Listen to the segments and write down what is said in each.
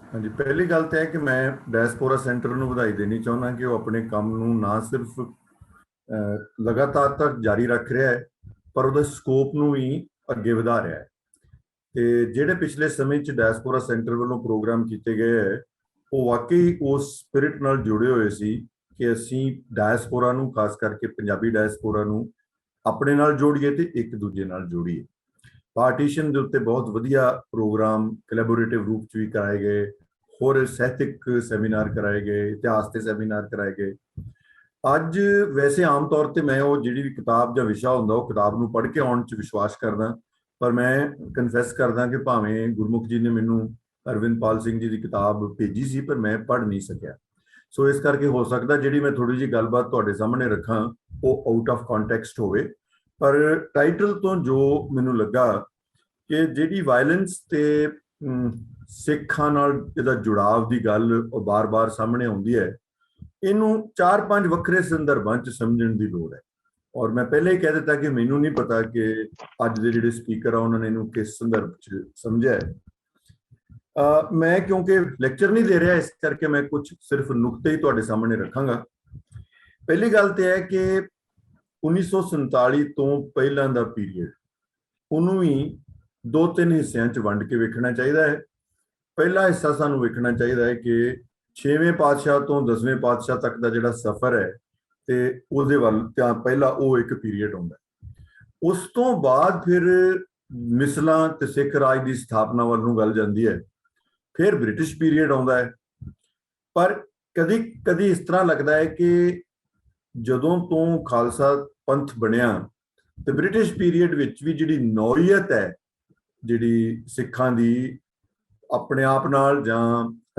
हाँ जी, पहली गल तो है कि मैं डायस्पोरा सेंटर ਨੂੰ ਵਧਾਈ ਦੇਣੀ ਚਾਹੁੰਦਾ ਕਿ ਉਹ ਆਪਣੇ ਕੰਮ ਨੂੰ ਨਾ ਸਿਰਫ ਲਗਾਤਾਰ ਤੱਕ ਜਾਰੀ ਰੱਖ ਰਿਹਾ ਹੈ, ਪਰ ਉਹਦੇ ਸਕੋਪ ਨੂੰ ਵੀ ਅੱਗੇ ਵਧਾ ਰਿਹਾ ਹੈ। ਤੇ ਜਿਹੜੇ ਪਿਛਲੇ ਸਮੇਂ 'ਚ ਡਾਇਸਪੋਰਾ ਸੈਂਟਰ ਵੱਲੋਂ ਪ੍ਰੋਗਰਾਮ ਕੀਤੇ ਗਏ ਹੈ, ਉਹ ਵਾਕਈ ਉਸ ਸਪਿਰਿਟ ਨਾਲ ਜੁੜੇ ਹੋਏ ਸੀ ਕਿ ਅਸੀਂ ਡਾਇਸਪੋਰਾ ਨੂੰ, ਖਾਸ ਕਰਕੇ ਪੰਜਾਬੀ ਡਾਇਸਪੋਰਾ ਨੂੰ ਆਪਣੇ ਨਾਲ ਜੋੜੀਏ ਤੇ ਇੱਕ ਦੂਜੇ ਨਾਲ ਜੋੜੀਏ। ਪਾਰਟੀਸ਼ਨ ਦੇ ਉੱਤੇ ਬਹੁਤ ਵਧੀਆ ਪ੍ਰੋਗਰਾਮ ਕੋਲੈਬੋਰੇਟਿਵ ਰੂਪ 'ਚ ਵੀ ਕਰਾਏ ਗਏ, ਹੋਰ ਸਾਹਿਤਕ ਸੈਮੀਨਾਰ ਕਰਾਏ ਗਏ, ਇਤਿਹਾਸ ਤੇ ਸੈਮੀਨਾਰ ਕਰਾਏ ਗਏ। ਅੱਜ ਵੈਸੇ ਆਮ ਤੌਰ ਤੇ ਮੈਂ ਉਹ ਜਿਹੜੀ ਵੀ ਕਿਤਾਬ ਜਾਂ ਵਿਸ਼ਾ ਹੁੰਦਾ ਉਹ ਕਿਤਾਬ ਨੂੰ ਪੜ੍ਹ ਕੇ ਆਉਣ 'ਚ ਵਿਸ਼ਵਾਸ ਕਰਦਾ, ਪਰ ਮੈਂ ਕਨਫੈਸ ਕਰਦਾ ਕਿ ਭਾਵੇਂ ਗੁਰਮੁਖ ਜੀ ਨੇ ਮੈਨੂੰ ਅਰਵਿੰਦ-ਪਾਲ ਸਿੰਘ ਜੀ ਦੀ ਕਿਤਾਬ ਭੇਜੀ ਸੀ, ਪਰ ਮੈਂ ਪੜ੍ਹ ਨਹੀਂ ਸਕਿਆ। ਸੋ ਇਸ ਕਰਕੇ ਹੋ ਸਕਦਾ ਜਿਹੜੀ ਮੈਂ ਥੋੜੀ ਜਿਹੀ ਗੱਲਬਾਤ ਤੁਹਾਡੇ ਸਾਹਮਣੇ ਰੱਖਾਂ ਉਹ ਆਊਟ ਆਫ ਕੰਟੈਕਸਟ ਹੋਵੇ, ਪਰ ਟਾਈਟਲ ਤੋਂ ਜੋ ਮੈਨੂੰ ਲੱਗਾ ਕਿ ਜਿਹੜੀ ਵਾਇਲੈਂਸ ਤੇ ਸਿੱਖਾਂ ਨਾਲ ਇਹਦਾ ਜੁੜਾਵ ਦੀ ਗੱਲ ਉਹ ਬਾਰ-ਬਾਰ ਸਾਹਮਣੇ ਆਉਂਦੀ ਹੈ, ਇਹਨੂੰ 4-5 ਵੱਖਰੇ ਸੰਦਰਭਾਂ 'ਚ ਸਮਝਣ ਦੀ ਲੋੜ ਹੈ। ਔਰ ਮੈਂ ਪਹਿਲੇ ਹੀ ਕਹਿ ਦਿੱਤਾ ਕਿ ਮੈਨੂੰ ਨਹੀਂ ਪਤਾ ਕਿ ਅੱਜ ਦੇ ਜਿਹੜੇ ਸਪੀਕਰ ਆ ਉਹਨਾਂ ਨੇ ਇਹਨੂੰ ਕਿਸ ਸੰਦਰਭ 'ਚ ਸਮਝਿਆ ਹੈ। ਮੈਂ ਕਿਉਂਕਿ ਲੈਕਚਰ ਨਹੀਂ ਦੇ ਰਿਹਾ, ਇਸ ਕਰਕੇ ਮੈਂ ਕੁਝ ਸਿਰਫ ਨੁਕਤੇ ਹੀ ਤੁਹਾਡੇ ਸਾਹਮਣੇ ਰੱਖਾਂਗਾ। ਪਹਿਲੀ ਗੱਲ ਤੇ ਹੈ ਕਿ 1947 ਤੋਂ ਪਹਿਲਾਂ ਦਾ ਪੀਰੀਅਡ ਉਹਨੂੰ ਵੀ 2-3 ਹਿੱਸਿਆਂ 'ਚ ਵੰਡ ਕੇ ਵੇਖਣਾ ਚਾਹੀਦਾ ਹੈ। ਪਹਿਲਾ ਹਿੱਸਾ ਸਾਨੂੰ ਵੇਖਣਾ ਚਾਹੀਦਾ ਹੈ ਕਿ 6ਵੇਂ ਪਾਤਸ਼ਾਹ ਤੋਂ 10ਵੇਂ ਪਾਤਸ਼ਾਹ ਤੱਕ ਦਾ ਜਿਹੜਾ ਸਫ਼ਰ ਹੈ ਤੇ ਉਹਦੇ ਵੱਲ ਧਿਆਨ, ਪਹਿਲਾ ਉਹ ਇੱਕ ਪੀਰੀਅਡ ਹੁੰਦਾ। ਉਸ ਤੋਂ ਬਾਅਦ ਫਿਰ ਮਿਸਲਾਂ ਤੇ ਸਿੱਖ ਰਾਜ ਦੀ ਸਥਾਪਨਾ ਵੱਲ ਨੂੰ ਗੱਲ ਜਾਂਦੀ ਹੈ। ਫਿਰ ਬ੍ਰਿਟਿਸ਼ ਪੀਰੀਅਡ ਆਉਂਦਾ ਹੈ। ਪਰ ਕਦੀ ਕਦੀ ਇਸ ਤਰ੍ਹਾਂ ਲੱਗਦਾ ਹੈ ਕਿ ਜਦੋਂ ਤੋਂ ਖਾਲਸਾ ਪੰਥ ਬਣਿਆ ਤੇ ਬ੍ਰਿਟਿਸ਼ ਪੀਰੀਅਡ ਵਿੱਚ ਵੀ ਜਿਹੜੀ ਨੌਈਅਤ ਹੈ ਜਿਹੜੀ ਸਿੱਖਾਂ ਦੀ ਆਪਣੇ ਆਪ ਨਾਲ ਜਾਂ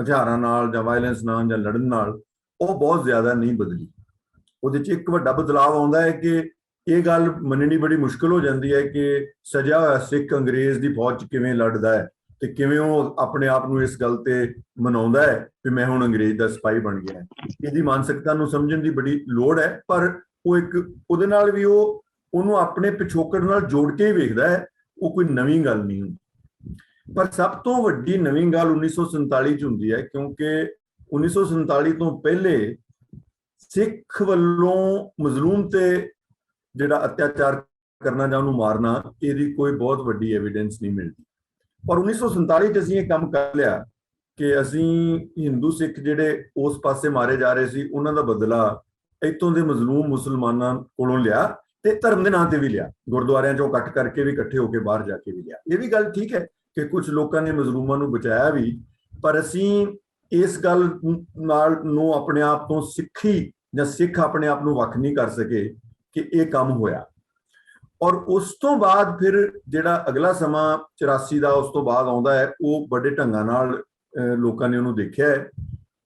ਹਥਿਆਰਾਂ ਨਾਲ ਜਾਂ ਵਾਇਲੈਂਸ ਨਾਲ ਜਾਂ ਲੜਨ ਨਾਲ, ਉਹ ਬਹੁਤ ਜ਼ਿਆਦਾ ਨਹੀਂ ਬਦਲੀ। ਉਹਦੇ 'ਚ ਇੱਕ ਵੱਡਾ ਬਦਲਾਅ ਆਉਂਦਾ ਹੈ ਕਿ ਇਹ ਗੱਲ ਮੰਨਣੀ ਬੜੀ ਮੁਸ਼ਕਲ ਹੋ ਜਾਂਦੀ ਹੈ ਕਿ ਸਜਿਆ ਹੋਇਆ ਸਿੱਖ ਅੰਗਰੇਜ਼ ਦੀ ਫੌਜ 'ਚ ਕਿਵੇਂ ਲੜਦਾ ਹੈ ਤੇ ਕਿਵੇਂ ਉਹ ਆਪਣੇ ਆਪ ਨੂੰ ਇਸ ਗੱਲ ਤੇ ਮਨਾਉਂਦਾ ਹੈ ਕਿ ਮੈਂ ਹੁਣ ਅੰਗਰੇਜ਼ ਦਾ ਸਿਪਾਹੀ ਬਣ ਗਿਆ। ਇਹਦੀ ਮਾਨਸਿਕਤਾ ਨੂੰ ਸਮਝਣ ਦੀ ਬੜੀ ਲੋੜ ਹੈ, ਪਰ ਉਹ ਇੱਕ ਉਹਦੇ ਨਾਲ ਵੀ ਉਹਨੂੰ ਆਪਣੇ ਪਿਛੋਕੜ ਨਾਲ ਜੋੜ ਕੇ ਹੀ ਵੇਖਦਾ ਹੈ, ਉਹ ਕੋਈ ਨਵੀਂ ਗੱਲ ਨਹੀਂ ਹੁੰਦੀ। ਪਰ ਸਭ ਤੋਂ ਵੱਡੀ ਨਵੀਂ ਗੱਲ 1947 'ਚ ਹੁੰਦੀ ਹੈ, ਕਿਉਂਕਿ 1947 ਤੋਂ ਪਹਿਲੇ ਸਿੱਖ ਵੱਲੋਂ ਮਜ਼ਲੂਮ ਤੇ ਜਿਹੜਾ ਅਤਿਆਚਾਰ ਕਰਨਾ ਜਾਂ ਉਹਨੂੰ ਮਾਰਨਾ, ਇਹਦੀ ਕੋਈ ਬਹੁਤ ਵੱਡੀ ਐਵੀਡੈਂਸ ਨਹੀਂ ਮਿਲਦੀ। ਪਰ 1947 'ਚ ਅਸੀਂ ਇਹ ਕੰਮ ਕਰ ਲਿਆ ਕਿ ਅਸੀਂ ਹਿੰਦੂ ਸਿੱਖ ਜਿਹੜੇ ਉਸ ਪਾਸੇ ਮਾਰੇ ਜਾ ਰਹੇ ਸੀ ਉਹਨਾਂ ਦਾ ਬਦਲਾ ਇੱਥੋਂ ਦੇ ਮਜ਼ਲੂਮ ਮੁਸਲਮਾਨਾਂ ਕੋਲੋਂ ਲਿਆ ਤੇ ਧਰਮ ਦੇ ਨਾਂ ਤੇ ਵੀ ਲਿਆ, ਗੁਰਦੁਆਰਿਆਂ 'ਚੋਂ ਕੱਟ ਕਰਕੇ ਵੀ, ਇਕੱਠੇ ਹੋ ਕੇ ਬਾਹਰ ਜਾ ਕੇ ਵੀ ਲਿਆ। ਇਹ ਵੀ ਗੱਲ ਠੀਕ ਹੈ ਕਿ ਕੁਝ ਲੋਕਾਂ ਨੇ ਮਜ਼ਲੂਮਾਂ ਨੂੰ ਬਚਾਇਆ ਵੀ, ਪਰ ਅਸੀਂ ਇਸ ਗੱਲ ਨਾਲ ਨੂੰ ਆਪਣੇ ਆਪ ਤੋਂ ਸਿੱਖੀ ਜਾਂ ਸਿੱਖ ਆਪਣੇ ਆਪ ਨੂੰ ਵੱਖ ਨਹੀਂ ਕਰ ਸਕੇ ਕਿ ਇਹ ਕੰਮ ਹੋਇਆ। ਔਰ ਉਸ ਤੋਂ ਬਾਅਦ ਫਿਰ ਜਿਹੜਾ ਅਗਲਾ ਸਮਾਂ 84 ਦਾ ਉਸ ਤੋਂ ਬਾਅਦ ਆਉਂਦਾ ਹੈ, ਉਹ ਬੜੇ ਢੰਗਾਂ ਨਾਲ ਲੋਕਾਂ ਨੇ ਉਹਨੂੰ ਦੇਖਿਆ ਹੈ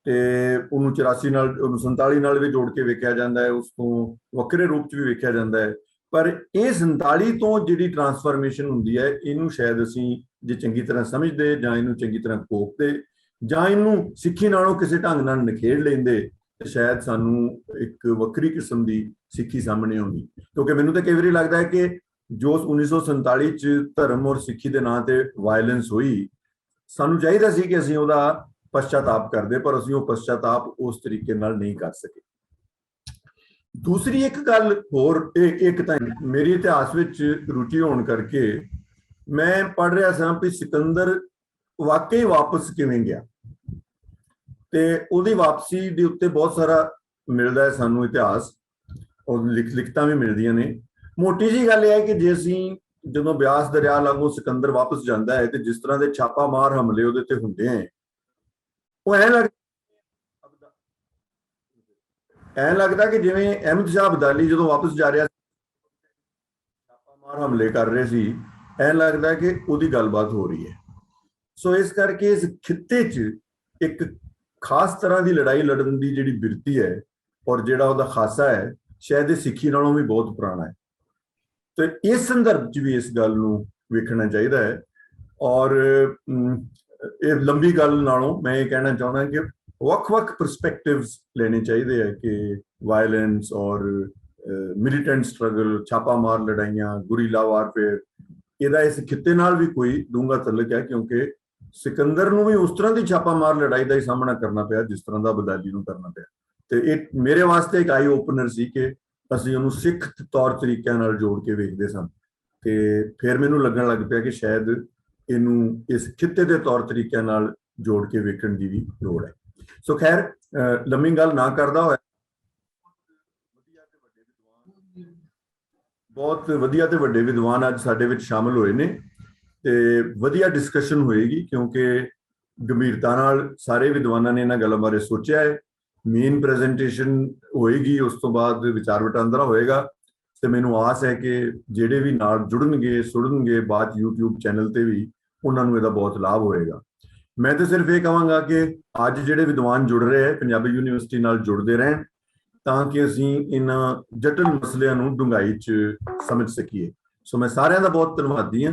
ਤੇ ਉਹਨੂੰ 84 ਨਾਲ, ਉਹਨੂੰ 47 ਨਾਲ ਵੀ ਜੋੜ ਕੇ ਵੇਖਿਆ ਜਾਂਦਾ ਹੈ, ਉਸ ਤੋਂ ਵੱਖਰੇ ਰੂਪ 'ਚ ਵੀ ਵੇਖਿਆ ਜਾਂਦਾ ਹੈ। ਪਰ ਇਹ 47 ਤੋਂ ਜਿਹੜੀ ਟਰਾਂਸਫਰਮੇਸ਼ਨ ਹੁੰਦੀ ਹੈ, ਇਹਨੂੰ ਸ਼ਾਇਦ ਅਸੀਂ ਜੇ ਚੰਗੀ ਤਰ੍ਹਾਂ ਸਮਝਦੇ ਜਾਂ ਇਹਨੂੰ ਚੰਗੀ ਤਰ੍ਹਾਂ ਕੋਪਦੇ ਜਾਂ ਇਹਨੂੰ ਸਿੱਖੀ ਨਾਲੋਂ ਕਿਸੇ ਢੰਗ ਨਾਲ ਨਿਖੇੜ ਲੈਂਦੇ ਤੇ ਸ਼ਾਇਦ ਸਾਨੂੰ ਇੱਕ ਵੱਖਰੀ ਕਿਸਮ ਦੀ ਸਿੱਖੀ ਸਾਹਮਣੇ ਆਉਂਦੀ। ਕਿਉਂਕਿ ਮੈਨੂੰ ਤਾਂ ਕਈ ਵਾਰੀ ਲੱਗਦਾ ਹੈ ਕਿ ਜੋ 1947 'ਚ ਧਰਮ ਔਰ ਸਿੱਖੀ ਦੇ ਨਾਂ ਤੇ ਵਾਇਲੈਂਸ ਹੋਈ, ਸਾਨੂੰ ਚਾਹੀਦਾ ਸੀ ਕਿ ਅਸੀਂ ਉਹਦਾ ਪਛਤਾਪ ਕਰਦੇ, ਪਰ ਅਸੀਂ ਉਹ ਪਛਤਾਪ ਉਸ ਤਰੀਕੇ ਨਾਲ ਨਹੀਂ ਕਰ ਸਕੇ। ਦੂਸਰੀ ਇੱਕ ਗੱਲ ਹੋਰ, ਇੱਕ ਤਾਂ ਮੇਰੀ ਇਤਿਹਾਸ ਵਿੱਚ ਰੁਚੀ ਹੋਣ ਕਰਕੇ ਮੈਂ ਪੜ੍ਹ ਰਿਹਾ ਸਾਂ ਕਿ ਸਿਕੰਦਰ ਵਾਕਈ ਵਾਪਸ ਕਿਵੇਂ ਗਿਆ, ਤੇ ਉਹਦੀ ਵਾਪਸੀ ਦੇ ਉੱਤੇ ਬਹੁਤ ਸਾਰਾ ਮਿਲਦਾ ਹੈ ਸਾਨੂੰ ਇਤਿਹਾਸ, ਔਰ ਲਿਖਤਾਂ ਵੀ ਮਿਲਦੀਆਂ ਨੇ। ਮੋਟੀ ਜੀ ਗੱਲ ਇਹ ਹੈ ਕਿ ਜੇ ਅਸੀਂ ਜਦੋਂ ਬਿਆਸ ਦਰਿਆ ਲਾਗੋਂ ਸਿਕੰਦਰ ਵਾਪਸ ਜਾਂਦਾ ਹੈ ਤੇ ਜਿਸ ਤਰ੍ਹਾਂ ਦੇ ਛਾਪਾਮਾਰ ਹਮਲੇ ਉਹਦੇ ਤੇ ਹੁੰਦੇ ਹੈ, ਉਹ ਐਂ ਲੱਗਦਾ ਕਿ ਜਿਵੇਂ ਅਹਿਮਦ ਸ਼ਾਹ ਅਬਦਾਲੀ ਜਦੋਂ ਵਾਪਸ ਜਾ ਰਿਹਾ ਛਾਪਾਮਾਰ ਹਮਲੇ ਕਰ ਰਹੇ ਸੀ, ਐਂ ਲੱਗਦਾ ਕਿ ਉਹਦੀ ਗੱਲਬਾਤ ਹੋ ਰਹੀ ਹੈ। ਸੋ ਇਸ ਕਰਕੇ ਇਸ ਖਿੱਤੇ 'ਚ ਇੱਕ ਖਾਸ ਤਰ੍ਹਾਂ ਦੀ ਲੜਾਈ ਲੜਨ ਦੀ ਜਿਹੜੀ ਬਿਰਤੀ ਹੈ ਔਰ ਜਿਹੜਾ ਉਹਦਾ ਖਾਸਾ ਹੈ, ਸ਼ਾਇਦ ਇਹ ਸਿੱਖੀ ਨਾਲੋਂ ਵੀ ਬਹੁਤ ਪੁਰਾਣਾ ਹੈ। ਤੇ ਇਸ ਸੰਦਰਭ 'ਚ ਵੀ ਇਸ ਗੱਲ ਨੂੰ ਵੇਖਣਾ ਚਾਹੀਦਾ ਹੈ। ਔਰ ਇਹ ਲੰਬੀ ਗੱਲ ਨਾਲੋਂ ਮੈਂ ਇਹ ਕਹਿਣਾ ਚਾਹੁੰਦਾ ਕਿ ਵੱਖ-ਵੱਖ ਪਰਸਪੈਕਟਿਵਸ ਲੈਣੇ ਚਾਹੀਦੇ ਹੈ ਕਿ ਵਾਇਲੈਂਸ ਔਰ ਮਿਲੀਟੈਂਟ ਸਟਰਗਲ, ਛਾਪਾਮਾਰ ਲੜਾਈਆਂ, ਗੁਰੀਲਾ ਵਾਰਫੇਅਰ, ਇਹਦਾ ਇਸ ਖਿੱਤੇ ਨਾਲ ਵੀ ਕੋਈ ਡੂੰਘਾ ਤਾਲੁਕ ਹੈ, ਕਿਉਂਕਿ सिकंदर ਨੂੰ ਵੀ ਉਸ ਤਰ੍ਹਾਂ ਦੀ ਛਾਪਾ ਮਾਰ ਲੜਾਈ ਦਾ ਹੀ ਸਾਹਮਣਾ ਕਰਨਾ ਪਿਆ ਜਿਸ ਤਰ੍ਹਾਂ ਦਾ ਅਬਦਾਲੀ ਨੂੰ ਕਰਨਾ ਪਿਆ। ਤੇ ਇਹ ਮੇਰੇ ਵਾਸਤੇ ਇੱਕ ਆਈ ਓਪਨਰ ਸੀ ਕਿ ਅਸੀਂ ਉਹਨੂੰ ਸਿੱਖ ਤੌਰ ਤਰੀਕਿਆਂ ਨਾਲ ਜੋੜ ਕੇ ਵੇਖਦੇ ਸਾਂ। ਤੇ ਫਿਰ ਮੈਨੂੰ ਲੱਗਣ ਲੱਗ ਪਿਆ ਕਿ ਸ਼ਾਇਦ ਇਹਨੂੰ ਇਸ ਖਿੱਤੇ ਦੇ ਤੌਰ ਤਰੀਕਿਆਂ ਨਾਲ ਜੋੜ ਕੇ ਵੇਖਣ ਦੀ ਵੀ ਲੋੜ ਹੈ। ਸੋ ਖੈਰ ਲੰਮੀ ਗੱਲ ਨਾ ਕਰਦਾ ਹੋਇਆ, ਬਹੁਤ ਵਧੀਆ ਤੇ ਵੱਡੇ ਵਿਦਵਾਨ ਅੱਜ ਸਾਡੇ ਵਿੱਚ ਸ਼ਾਮਲ ਹੋਏ ਨੇ ਤੇ ਵਧੀਆ ਡਿਸਕਸ਼ਨ ਹੋਏਗੀ ਕਿਉਂਕਿ ਗੰਭੀਰਤਾ ਨਾਲ ਸਾਰੇ ਵਿਦਵਾਨਾਂ ਨੇ ਇਹਨਾਂ ਗੱਲਾਂ ਬਾਰੇ ਸੋਚਿਆ ਹੈ। ਮੇਨ ਪ੍ਰੈਜੈਂਟੇਸ਼ਨ ਹੋਏਗੀ, ਉਸ ਤੋਂ ਬਾਅਦ ਵਿਚਾਰ ਵਟਾਂਦਰਾ ਹੋਏਗਾ ਤੇ ਮੈਨੂੰ ਆਸ ਹੈ ਕਿ ਜਿਹੜੇ ਵੀ ਨਾਲ ਜੁੜਨਗੇ ਸੁਣਨਗੇ ਬਾਅਦ YouTube ਚੈਨਲ ਤੇ ਵੀ ਉਹਨਾਂ ਨੂੰ ਇਹਦਾ ਬਹੁਤ ਲਾਭ ਹੋਏਗਾ। ਮੈਂ ਤਾਂ ਸਿਰਫ ਇਹ ਕਹਾਂਗਾ ਕਿ ਅੱਜ ਜਿਹੜੇ ਵਿਦਵਾਨ ਜੁੜ ਰਹੇ ਹੈ ਪੰਜਾਬੀ ਯੂਨੀਵਰਸਿਟੀ ਨਾਲ ਜੁੜਦੇ ਰਹਿਣ ਤਾਂ ਕਿ ਅਸੀਂ ਇਹਨਾਂ ਜਟਿਲ ਮਸਲਿਆਂ ਨੂੰ ਡੂੰਘਾਈ 'ਚ ਸਮਝ ਸਕੀਏ। ਸੋ ਮੈਂ ਸਾਰਿਆਂ ਦਾ ਬਹੁਤ ਧੰਨਵਾਦੀ ਹਾਂ,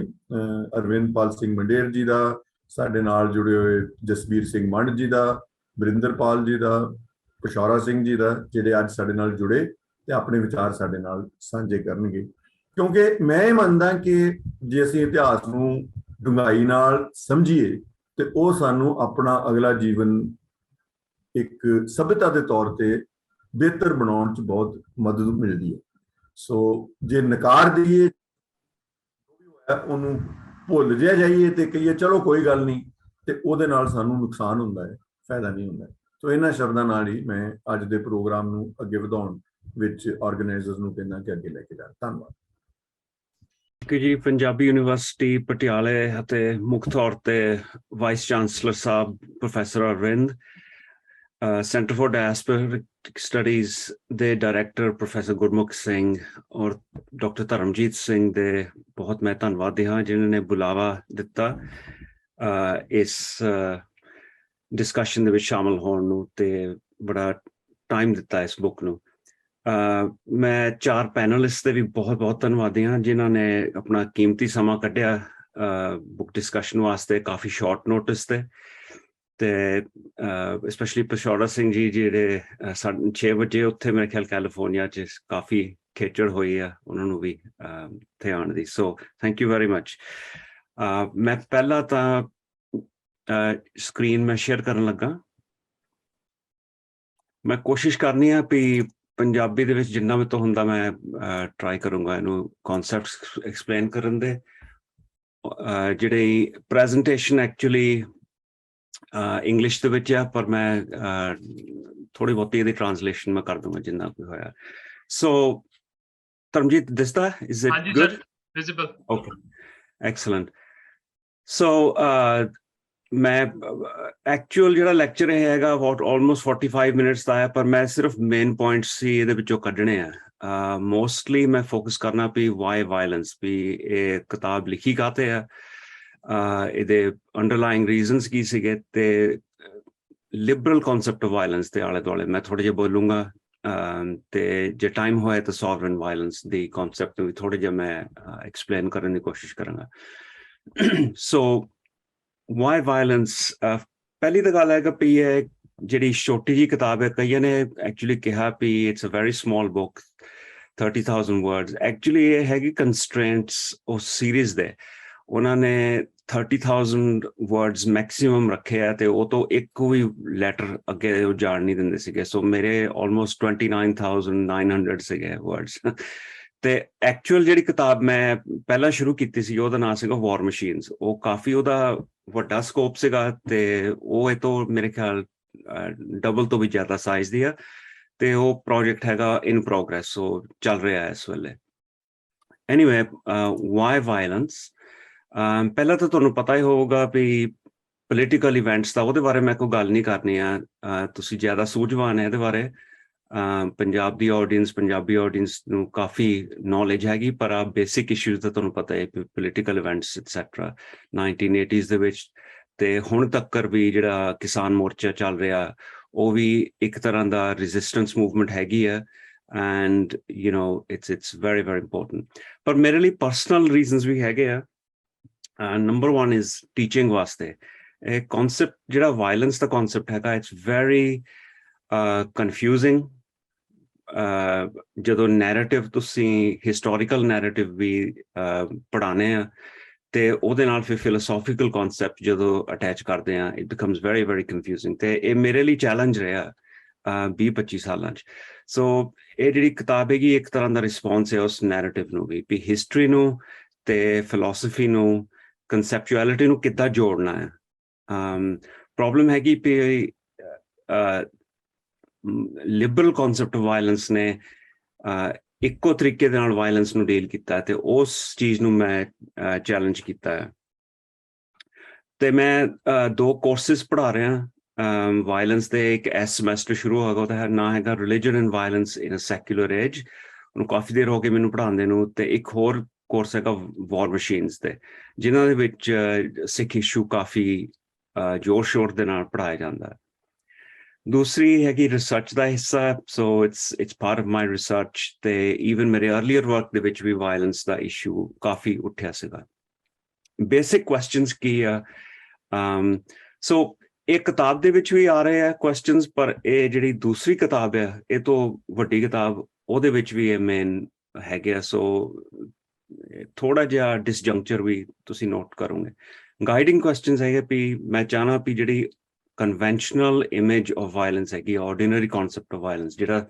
ਅਰਵਿੰਦ-ਪਾਲ ਸਿੰਘ ਮੰਡੇਰ ਜੀ ਦਾ, ਸਾਡੇ ਨਾਲ ਜੁੜੇ ਹੋਏ ਜਸਬੀਰ ਸਿੰਘ ਮੰਡ ਜੀ ਦਾ, ਬਰਿੰਦਰਪਾਲ ਜੀ ਦਾ, ਪਸ਼ੌਰਾ ਸਿੰਘ ਜੀ ਦਾ, ਜਿਹੜੇ ਅੱਜ ਸਾਡੇ ਨਾਲ ਜੁੜੇ ਤੇ ਆਪਣੇ ਵਿਚਾਰ ਸਾਡੇ ਨਾਲ ਸਾਂਝੇ ਕਰਨਗੇ। ਕਿਉਂਕਿ ਮੈਂ ਇਹ ਮੰਨਦਾ ਕਿ ਜੇ ਅਸੀਂ ਇਤਿਹਾਸ ਨੂੰ ਡੂੰਘਾਈ ਨਾਲ ਸਮਝੀਏ ਤੇ ਉਹ ਸਾਨੂੰ ਆਪਣਾ ਅਗਲਾ ਜੀਵਨ ਇੱਕ ਸਭਿਅਤਾ ਦੇ ਤੌਰ ਤੇ ਬਿਹਤਰ ਬਣਾਉਣ 'ਚ ਬਹੁਤ ਮਦਦ ਮਿਲਦੀ ਹੈ। ਸੋ ਜੇ ਨਕਾਰ ਦਈਏ ਉਹਨੂੰ ਭੁੱਲ ਜਿਹਾ ਜਾਈਏ ਤੇ ਕਹੀਏ ਚਲੋ ਕੋਈ ਗੱਲ ਨਹੀਂ, ਤੇ ਉਹਦੇ ਨਾਲ ਸਾਨੂੰ ਨੁਕਸਾਨ ਹੁੰਦਾ ਹੈ, ਫਾਇਦਾ ਨਹੀਂ ਹੁੰਦਾ। ਸੋ ਇਹਨਾਂ ਸ਼ਬਦਾਂ ਨਾਲ ਹੀ ਮੈਂ ਅੱਜ ਦੇ ਪ੍ਰੋਗਰਾਮ ਨੂੰ ਅੱਗੇ ਵਧਾਉਣ ਵਿੱਚ ਆਰਗੇਨਾਈਜ਼ਰਸ ਨੂੰ ਕਹਿੰਦਾ ਕਿ ਅੱਗੇ ਲੈ ਕੇ ਜਾਣ। ਧੰਨਵਾਦ ਜੀ। ਪੰਜਾਬੀ ਯੂਨੀਵਰਸਿਟੀ ਪਟਿਆਲੇ ਅਤੇ ਮੁੱਖ ਤੌਰ ਤੇ vice chancellor Sahib professor Arvind, centre for diasporic studies ਦੇ ਡਾਇਰੈਕਟਰ ਪ੍ਰੋਫੈਸਰ ਗੁਰਮੁਖ ਸਿੰਘ ਔਰ ਡਾਕਟਰ ਧਰਮਜੀਤ ਸਿੰਘ ਦੇ ਬਹੁਤ ਮੈਂ ਧੰਨਵਾਦੀ ਹਾਂ ਜਿਨ੍ਹਾਂ ਨੇ ਬੁਲਾਵਾ ਦਿੱਤਾ ਇਸ ਡਿਸਕਸ਼ਨ ਦੇ ਵਿੱਚ ਸ਼ਾਮਲ ਹੋਣ ਨੂੰ ਤੇ ਬੜਾ ਟਾਈਮ ਦਿੱਤਾ ਇਸ ਬੁੱਕ ਨੂੰ। ਮੈਂ 4 ਪੈਨਲਿਸਟ ਦੇ ਵੀ ਬਹੁਤ ਧੰਨਵਾਦੀ ਹਾਂ ਜਿਨ੍ਹਾਂ ਨੇ ਆਪਣਾ ਕੀਮਤੀ ਸਮਾਂ ਕੱਢਿਆ ਬੁੱਕ ਡਿਸਕਸ਼ਨ ਵਾਸਤੇ ਕਾਫੀ ਸ਼ਾਰਟ ਨੋਟਿਸ ਤੇ ਸਪੈਸ਼ਲੀ ਪਸ਼ੌਰਾ ਸਿੰਘ ਜੀ ਜਿਹੜੇ 6 ਵਜੇ ਉੱਥੇ ਮੇਰੇ ਖਿਆਲ ਕੈਲੀਫੋਰਨੀਆ 'ਚ ਕਾਫੀ ਖੇਚੜ ਹੋਈ ਆ, ਉਹਨਾਂ ਨੂੰ ਵੀ ਇੱਥੇ ਆਉਣ ਦੀ। So thank you very much. ਮੈਂ ਪਹਿਲਾਂ ਤਾਂ ਸਕਰੀਨ ਮੈਂ ਸ਼ੇਅਰ ਕਰਨ ਲੱਗਾ। ਮੈਂ ਕੋਸ਼ਿਸ਼ ਕਰਨੀ ਆ ਵੀ ਪੰਜਾਬੀ ਦੇ ਵਿੱਚ ਜਿੰਨਾ ਮੇਰੇ ਤੋਂ ਹੁੰਦਾ ਮੈਂ ਟਰਾਈ ਕਰੂੰਗਾ ਇਹਨੂੰ ਕਨਸੈਪਟਸ ਐਕਸਪਲੇਨ ਕਰਨ ਦੇ। ਜਿਹੜੀ ਪ੍ਰੈਜੈਂਟੇਸ਼ਨ ਐਕਚੁਅਲੀ ਇੰਗਲਿਸ਼ ਦੇ ਵਿੱਚ ਆ ਪਰ ਮੈਂ ਥੋੜੀ ਬਹੁਤੀ ਇਹਦੀ ਟ੍ਰਾਂਸਲੇਸ਼ਨ ਮੈਂ ਕਰ ਦੂੰਗਾ ਜਿੰਨਾ ਕੋਈ ਹੋਇਆ। ਸੋ ਧਰਮਜੀਤ ਦਿਸਦਾ is it good visible? Okay, excellent. So ਮੈਂ ਐਕਚੁਅਲ ਜਿਹੜਾ ਲੈਕਚਰ ਇਹ ਹੈਗਾ ਆਲਮੋਸਟ 45 ਮਿੰਟਸ ਦਾ ਹੈ ਪਰ ਮੈਂ ਸਿਰਫ ਮੇਨ ਪੁਆਇੰਟਸ ਹੀ ਇਹਦੇ ਵਿੱਚੋਂ ਕੱਢਣੇ ਆ। ਮੋਸਟਲੀ ਮੈਂ ਫੋਕਸ ਕਰਨਾ ਵੀ ਵਾਈ ਵਾਇਲੈਂਸ, ਵੀ ਇਹ ਕਿਤਾਬ ਲਿਖੀ ਕਾਹਤੇ ਆ, ਇਹਦੇ ਅੰਡਰਲਾਈਂਗ ਰੀਜ਼ਨਸ ਕੀ ਸੀਗੇ ਤੇ ਲਿਬਰਲ ਕਨਸੈਪਟ ਆਫ ਵਾਇਲੈਂਸ ਦੇ ਆਲੇ ਦੁਆਲੇ ਮੈਂ ਥੋੜ੍ਹਾ ਜਿਹਾ ਬੋਲੂੰਗਾ ਤੇ ਜੇ ਟਾਈਮ ਹੋਏ ਤਾਂ ਸੋਵਰਨ ਵਾਇਲੈਂਸ ਦੀ ਕਨਸੈਪਟ ਵੀ ਥੋੜ੍ਹਾ ਜਿਹਾ ਮੈਂ ਐਕਸਪਲੇਨ ਕਰਨ ਦੀ ਕੋਸ਼ਿਸ਼ ਕਰਾਂਗਾ। ਸੋ ਵਾਈ ਵਾਇਲੈਂਸ, ਪਹਿਲੀ ਤਾਂ ਗੱਲ ਹੈਗਾ ਵੀ ਇਹ ਜਿਹੜੀ ਛੋਟੀ ਜਿਹੀ ਕਿਤਾਬ ਹੈ, ਕਈਆਂ ਨੇ ਐਕਚੁਅਲੀ ਕਿਹਾ ਵੀ it's a very small book 30,000 words. Actually ਇਹ ਹੈਗੀ ਕੰਸਟ੍ਰੇਂਟਸ ਉਸ ਸੀਰੀਜ਼ ਦੇ, ਉਹਨਾਂ ਨੇ 30,000 ਵਰਡਸ ਮੈਕਸਿਮਮ ਰੱਖੇ ਆ ਤੇ ਉਹ ਤੋਂ ਇੱਕ ਵੀ ਲੈਟਰ ਅੱਗੇ ਉਹ ਜਾਣ ਨਹੀਂ ਦਿੰਦੇ ਸੀਗੇ। ਸੋ ਮੇਰੇ ਆਲਮੋਸਟ 29,900 ਸੀਗੇ ਵਰਡਸ। ਤੇ ਐਕਚੁਅਲ ਜਿਹੜੀ ਕਿਤਾਬ ਮੈਂ ਪਹਿਲਾਂ ਸ਼ੁਰੂ ਕੀਤੀ ਸੀ ਉਹਦਾ ਨਾਂ ਸੀਗਾ ਵਾਰ ਮਸ਼ੀਨਸ। ਉਹ ਕਾਫੀ ਉਹਦਾ ਵੱਡਾ ਸਕੋਪ ਸੀਗਾ ਤੇ ਉਹ ਇਹ ਤੋਂ ਮੇਰੇ ਖਿਆਲ ਡਬਲ ਤੋਂ ਵੀ ਜ਼ਿਆਦਾ ਸਾਈਜ਼ ਦੀ ਆ ਤੇ ਉਹ ਪ੍ਰੋਜੈਕਟ ਹੈਗਾ ਇਨ ਪ੍ਰੋਗਰੈਸ, ਉਹ ਚੱਲ ਰਿਹਾ ਇਸ ਵੇਲੇ। ਐਨੀਵੇ, ਵਾਈ ਵਾਇਲੈਂਸ, ਪਹਿਲਾਂ ਤਾਂ ਤੁਹਾਨੂੰ ਪਤਾ ਹੀ ਹੋਊਗਾ ਵੀ ਪੋਲੀਟੀਕਲ ਇਵੈਂਟਸ ਦਾ ਉਹਦੇ ਬਾਰੇ ਮੈਂ ਕੋਈ ਗੱਲ ਨਹੀਂ ਕਰਨੀ ਆ, ਤੁਸੀਂ ਜ਼ਿਆਦਾ ਸੂਝਵਾਨ ਹੈ ਇਹਦੇ ਬਾਰੇ। ਪੰਜਾਬੀ ਆਡੀਅנס ਨੂੰ ਕਾਫੀ ਨੌਲੇਜ ਹੈਗੀ ਪਰ ਆ ਬੇਸਿਕ ਇਸ਼ੂਜ਼ ਦਾ ਤੁਹਾਨੂੰ ਪਤਾ ਹੈ, ਪੋਲੀਟੀਕਲ ਇਵੈਂਟਸ ਐਟਸੈਟਰਾ 1980s ਦੇ ਵਿੱਚ ਤੇ ਹੁਣ ਤੱਕ ਵੀ ਜਿਹੜਾ ਕਿਸਾਨ ਮੋਰਚਾ ਚੱਲ ਰਿਹਾ ਉਹ ਵੀ ਇੱਕ ਤਰ੍ਹਾਂ ਦਾ ਰੈਜ਼ਿਸਟੈਂਸ ਮੂਵਮੈਂਟ ਹੈਗੀ ਆ and you know it's very very important. ਪਰ ਮੇਰੇ ਲਈ ਪਰਸਨਲ ਰੀਜ਼ਨਸ ਵੀ ਹੈਗੇ ਆ। ਨੰਬਰ 1 ਇਜ਼ ਟੀਚਿੰਗ ਵਾਸਤੇ ਇਹ ਕਨਸੈਪਟ ਜਿਹੜਾ ਵਾਇਲੈਂਸ ਦਾ ਕਨਸੈਪਟ ਹੈਗਾ ਇਟਸ ਵੈਰੀ ਕਨਫਿਊਜ਼ਿੰਗ। ਜਦੋਂ ਨੈਰੇਟਿਵ ਤੁਸੀਂ ਹਿਸਟੋਰੀਕਲ ਨੈਰੇਟਿਵ ਵੀ ਪੜ੍ਹਾਉਂਦੇ ਆ ਤੇ ਉਹਦੇ ਨਾਲ ਫਿਰ philosophical concept ਜਦੋਂ attach ਕਰਦੇ ਆ, it becomes very very confusing ਤੇ ਇਹ ਮੇਰੇ ਲਈ challenge ਰਿਹਾ 20-25 ਸਾਲਾਂ 'ਚ। ਸੋ ਇਹ ਜਿਹੜੀ ਕਿਤਾਬ ਹੈਗੀ ਇੱਕ ਤਰ੍ਹਾਂ ਦਾ ਰਿਸਪੌਂਸ ਹੈ ਉਸ ਨੈਰੇਟਿਵ ਨੂੰ ਵੀ ਹਿਸਟਰੀ ਨੂੰ ਤੇ ਫਿਲਾਸਫੀ ਨੂੰ ਕਨਸੈਪਚੁਅਲਿਟੀ ਨੂੰ ਕਿੱਦਾਂ ਜੋੜਨਾ ਹੈ। ਪ੍ਰੋਬਲਮ ਹੈਗੀ ਵੀ ਲਿਬਰਲ ਕਨਸੈਪਟ ਆਫ ਵਾਇਲੈਂਸ ਨੇ ਇੱਕੋ ਤਰੀਕੇ ਦੇ ਨਾਲ ਵਾਇਲੈਂਸ ਨੂੰ ਡੀਲ ਕੀਤਾ ਤੇ ਉਸ ਚੀਜ਼ ਨੂੰ ਮੈਂ ਚੈਲੰਜ ਕੀਤਾ ਹੈ। ਤੇ ਮੈਂ 2 ਕੋਰਸਿਸ ਪੜ੍ਹਾ ਰਿਹਾ ਵਾਇਲੈਂਸ ਦੇ। ਇੱਕ ਇਸ ਸਮੈਸਟਰ ਸ਼ੁਰੂ ਹੋਗਾ, ਉਹਦਾ ਨਾਂ ਹੈਗਾ religion and violence in a secular age. ਉਹਨੂੰ ਕਾਫੀ ਦੇਰ ਹੋ ਗਈ ਮੈਨੂੰ ਪੜ੍ਹਾਉਂਦੇ ਨੂੰ। ਤੇ ਇੱਕ ਹੋਰ ਕੋਰਸ ਹੈਗਾ ਵਾਰ ਮਸ਼ੀਨਸ ਤੇ, ਜਿਨ੍ਹਾਂ ਦੇ ਵਿੱਚ ਸਿੱਖ ਇਸ਼ੂ ਕਾਫੀ ਜ਼ੋਰ ਸ਼ੋਰ ਦੇ ਨਾਲ ਪੜ੍ਹਾਇਆ ਜਾਂਦਾ। ਦੂਸਰੀ ਹੈਗੀ ਰਿਸਰਚ ਦਾ ਹਿੱਸਾ। So it's part of my research ਤੇ ਈਵਨ ਮੇਰੇ ਅਰਲੀਅਰ ਵਰਕ ਦੇ ਵਿੱਚ ਵੀ ਵਾਇਲੈਂਸ ਦਾ ਇਸ਼ੂ ਕਾਫੀ ਉੱਠਿਆ ਸੀਗਾ। ਬੇਸਿਕ ਕੁਐਸਚਨਸ ਕੀ ਆ, ਸੋ ਇਹ ਕਿਤਾਬ ਦੇ ਵਿੱਚ ਵੀ ਆ ਰਹੇ ਆ ਕੁਐਸਚਨਸ, ਪਰ ਇਹ ਜਿਹੜੀ ਦੂਸਰੀ ਕਿਤਾਬ ਆ ਇਹ ਤੋਂ ਵੱਡੀ ਕਿਤਾਬ, ਉਹਦੇ ਵਿੱਚ ਵੀ ਇਹ ਮੇਨ ਹੈਗੇ ਆ। ਸੋ ਥੋੜਾ ਜਿਹਾ ਡਿਸਜੰਕਚਰ ਵੀ ਤੁਸੀਂ ਨੋਟ ਕਰੋਗੇ। ਗਾਈਡਿੰਗ ਕੁਐਸਚਨਸ ਹੈਗੇ ਵੀ ਮੈਂ ਚਾਹਨਾ ਵੀ ਜਿਹੜੀ ਕਨਵੈਨਸ਼ਨਲ ਇਮੇਜ ਆਫ ਵਾਇਲੈਂਸ ਹੈਗੀ, ਆਰਡੀਨਰੀ ਕਨਸੈਪਟ ਆਫ ਵਾਇਲੈਂਸ ਜਿਹੜਾ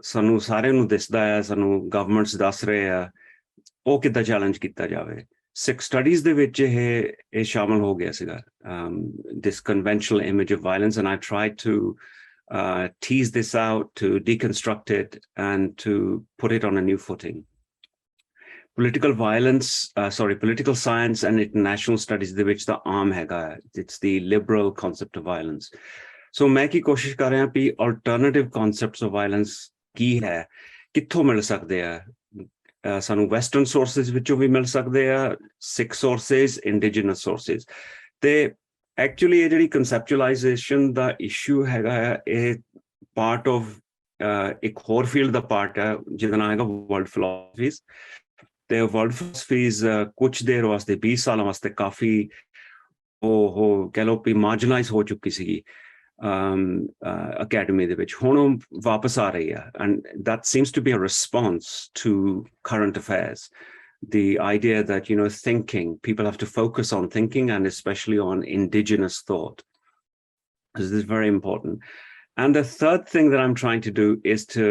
ਸਾਨੂੰ ਸਾਰਿਆਂ ਨੂੰ ਦਿਸਦਾ ਹੈ, ਸਾਨੂੰ ਗਵਰਨਮੈਂਟਸ ਦੱਸ ਰਹੇ ਆ, ਉਹ ਕਿੱਦਾਂ ਚੈਲੰਜ ਕੀਤਾ ਜਾਵੇ। ਸਿੱਖ ਸਟੱਡੀਜ਼ ਦੇ ਵਿੱਚ ਇਹ ਸ਼ਾਮਲ ਹੋ ਗਿਆ ਸੀਗਾ, this conventional image of violence, and I tried to tease this out, to deconstruct it and to put it on a new footing. Political violence, political science and international studies ਦੇ ਵਿੱਚ ਤਾਂ ਆਮ ਹੈਗਾ, it's the liberal concept of violence. So ਮੈਂ ਕੀ ਕੋਸ਼ਿਸ਼ ਕਰ ਰਿਹਾ ਵੀ alternative concepts of violence ਕੀ ਹੈ, ਕਿੱਥੋਂ ਮਿਲ ਸਕਦੇ ਆ। ਸਾਨੂੰ ਵੈਸਟਰਨ ਸੋਰਸਿਸ ਵਿੱਚੋਂ ਵੀ ਮਿਲ ਸਕਦੇ ਆ, ਸਿੱਖ ਸੋਰਸਿਸ, ਇੰਡੀਜੀਨਸ ਸੋਰਸਿਸ। ਤੇ ਐਕਚੁਅਲੀ ਇਹ ਜਿਹੜੀ ਕਨਸੈਪਚੁਅਲਾਈਜੇਸ਼ਨ ਦਾ ਇਸ਼ੂ ਹੈਗਾ ਹੈ, ਇਹ ਪਾਰਟ ਆਫ ਇੱਕ ਹੋਰ ਫੀਲਡ ਦਾ ਪਾਰਟ ਹੈ ਜਿਹਦਾ ਨਾਮ ਹੈਗਾ ਵਰਲਡ ਫਿਲਾਸਫੀਜ਼। ਤੇ ਵਰਲਡ ਫਿਲਾਸਫੀਜ਼ ਕੁਛ ਦੇਰ ਵਾਸਤੇ 20 ਸਾਲਾਂ ਵਾਸਤੇ ਕਾਫੀ ਉਹ ਕਹਿ ਲਓ ਵੀ ਮਾਰਜਨਾਈਜ਼ ਹੋ ਚੁੱਕੀ ਸੀਗੀ academy ਦੇ ਵਿੱਚ। ਹੁਣ ਉਹ ਵਾਪਸ ਆ ਰਹੀ ਹੈ, and that seems to be a response to current affairs. The idea that, you know, thinking, people have to focus on thinking, and especially on indigenous thought, because this is very important. And the third thing that I'm trying to do is to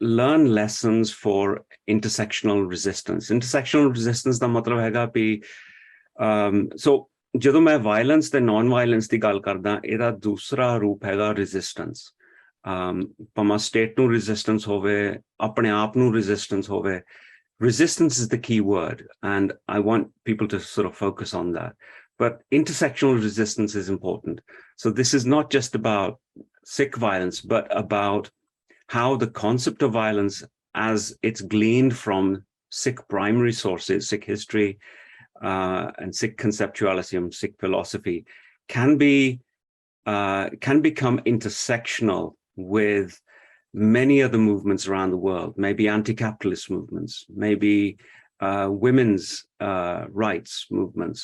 learn lessons for intersectional resistance. Intersectional resistance ਦਾ ਮਤਲਬ ਹੈਗਾ ਵੀ so ਜਦੋਂ ਮੈਂ violence ਤੇ naan violence ਦੀ ਗੱਲ ਕਰਦਾ, ਇਹਦਾ ਦੂਸਰਾ ਰੂਪ ਹੈਗਾ ਰੈਜ਼ਿਸਟੈਂਸ। ਭਾਵੇਂ ਸਟੇਟ ਨੂੰ ਰੈਜ਼ਿਸਟੈਂਸ ਹੋਵੇ, ਆਪਣੇ ਆਪ ਨੂੰ ਰੈਜ਼ਿਸਟੈਂਸ ਹੋਵੇ, resistance is the key word, and I want people to sort of focus on that. But intersectional resistance is important. So this is not just about Sikh violence, but about how the concept of violence, as it's gleaned from Sikh primary sources, Sikh history, and Sikh conceptualism, Sikh philosophy, can become intersectional with many other movements around the world, maybe anti-capitalist movements, maybe women's rights movements,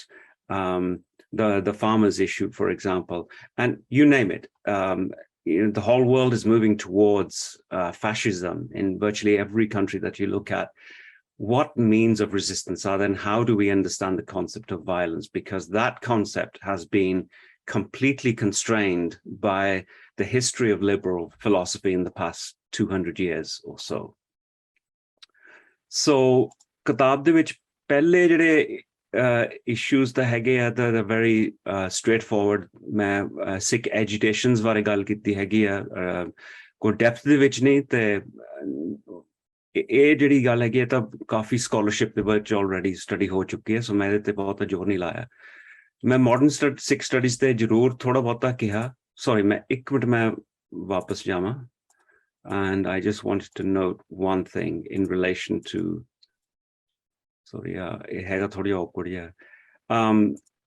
the farmers' issue, for example, and you name it. You know, the whole world is moving towards fascism in virtually every country that you look at. What means of resistance are there, and how do we understand the concept of violence? Because that concept has been completely constrained by the history of liberal philosophy in the past 200 years or so. So, kitab de vich pehle jehde issues da hege are the very straightforward. Main Sikh agitations baare gal ਕੀਤੀ ਹੈਗੀ ਆ, ਕੋਈ depth ਦੇ ਵਿੱਚ ਨਹੀਂ। ਤੇ ਇਹ ਜਿਹੜੀ ਗੱਲ ਹੈਗੀ ਤਾਂ ਕਾਫੀ ਸਕੋਲਰਸ਼ਿਪ ਦੇ ਵਿੱਚ ਆਲਰੇਡੀ ਸਟੱਡੀ ਹੋ ਚੁੱਕੀ ਹੈ, ਸੋ ਮੈਂ ਇਹਦੇ ਤੇ ਬਹੁਤਾ ਜ਼ੋਰ ਨਹੀਂ ਲਾਇਆ। ਮੈਂ ਮਾਡਰਨ ਸਿੱਖ ਸਟੱਡੀਜ਼ ਤੇ ਜ਼ਰੂਰ ਥੋੜਾ ਬਹੁਤਾ ਕਿਹਾ। ਸੌਰੀ, ਮੈਂ ਇੱਕ ਮਿੰਟ ਮੈਂ ਵਾਪਸ ਜਾਵਾਂ। And I just wanted to note one thing in relation to, sorry, ਇਹ ਹੈਗਾ ਥੋੜੀ awkward ਜਿਹਾ।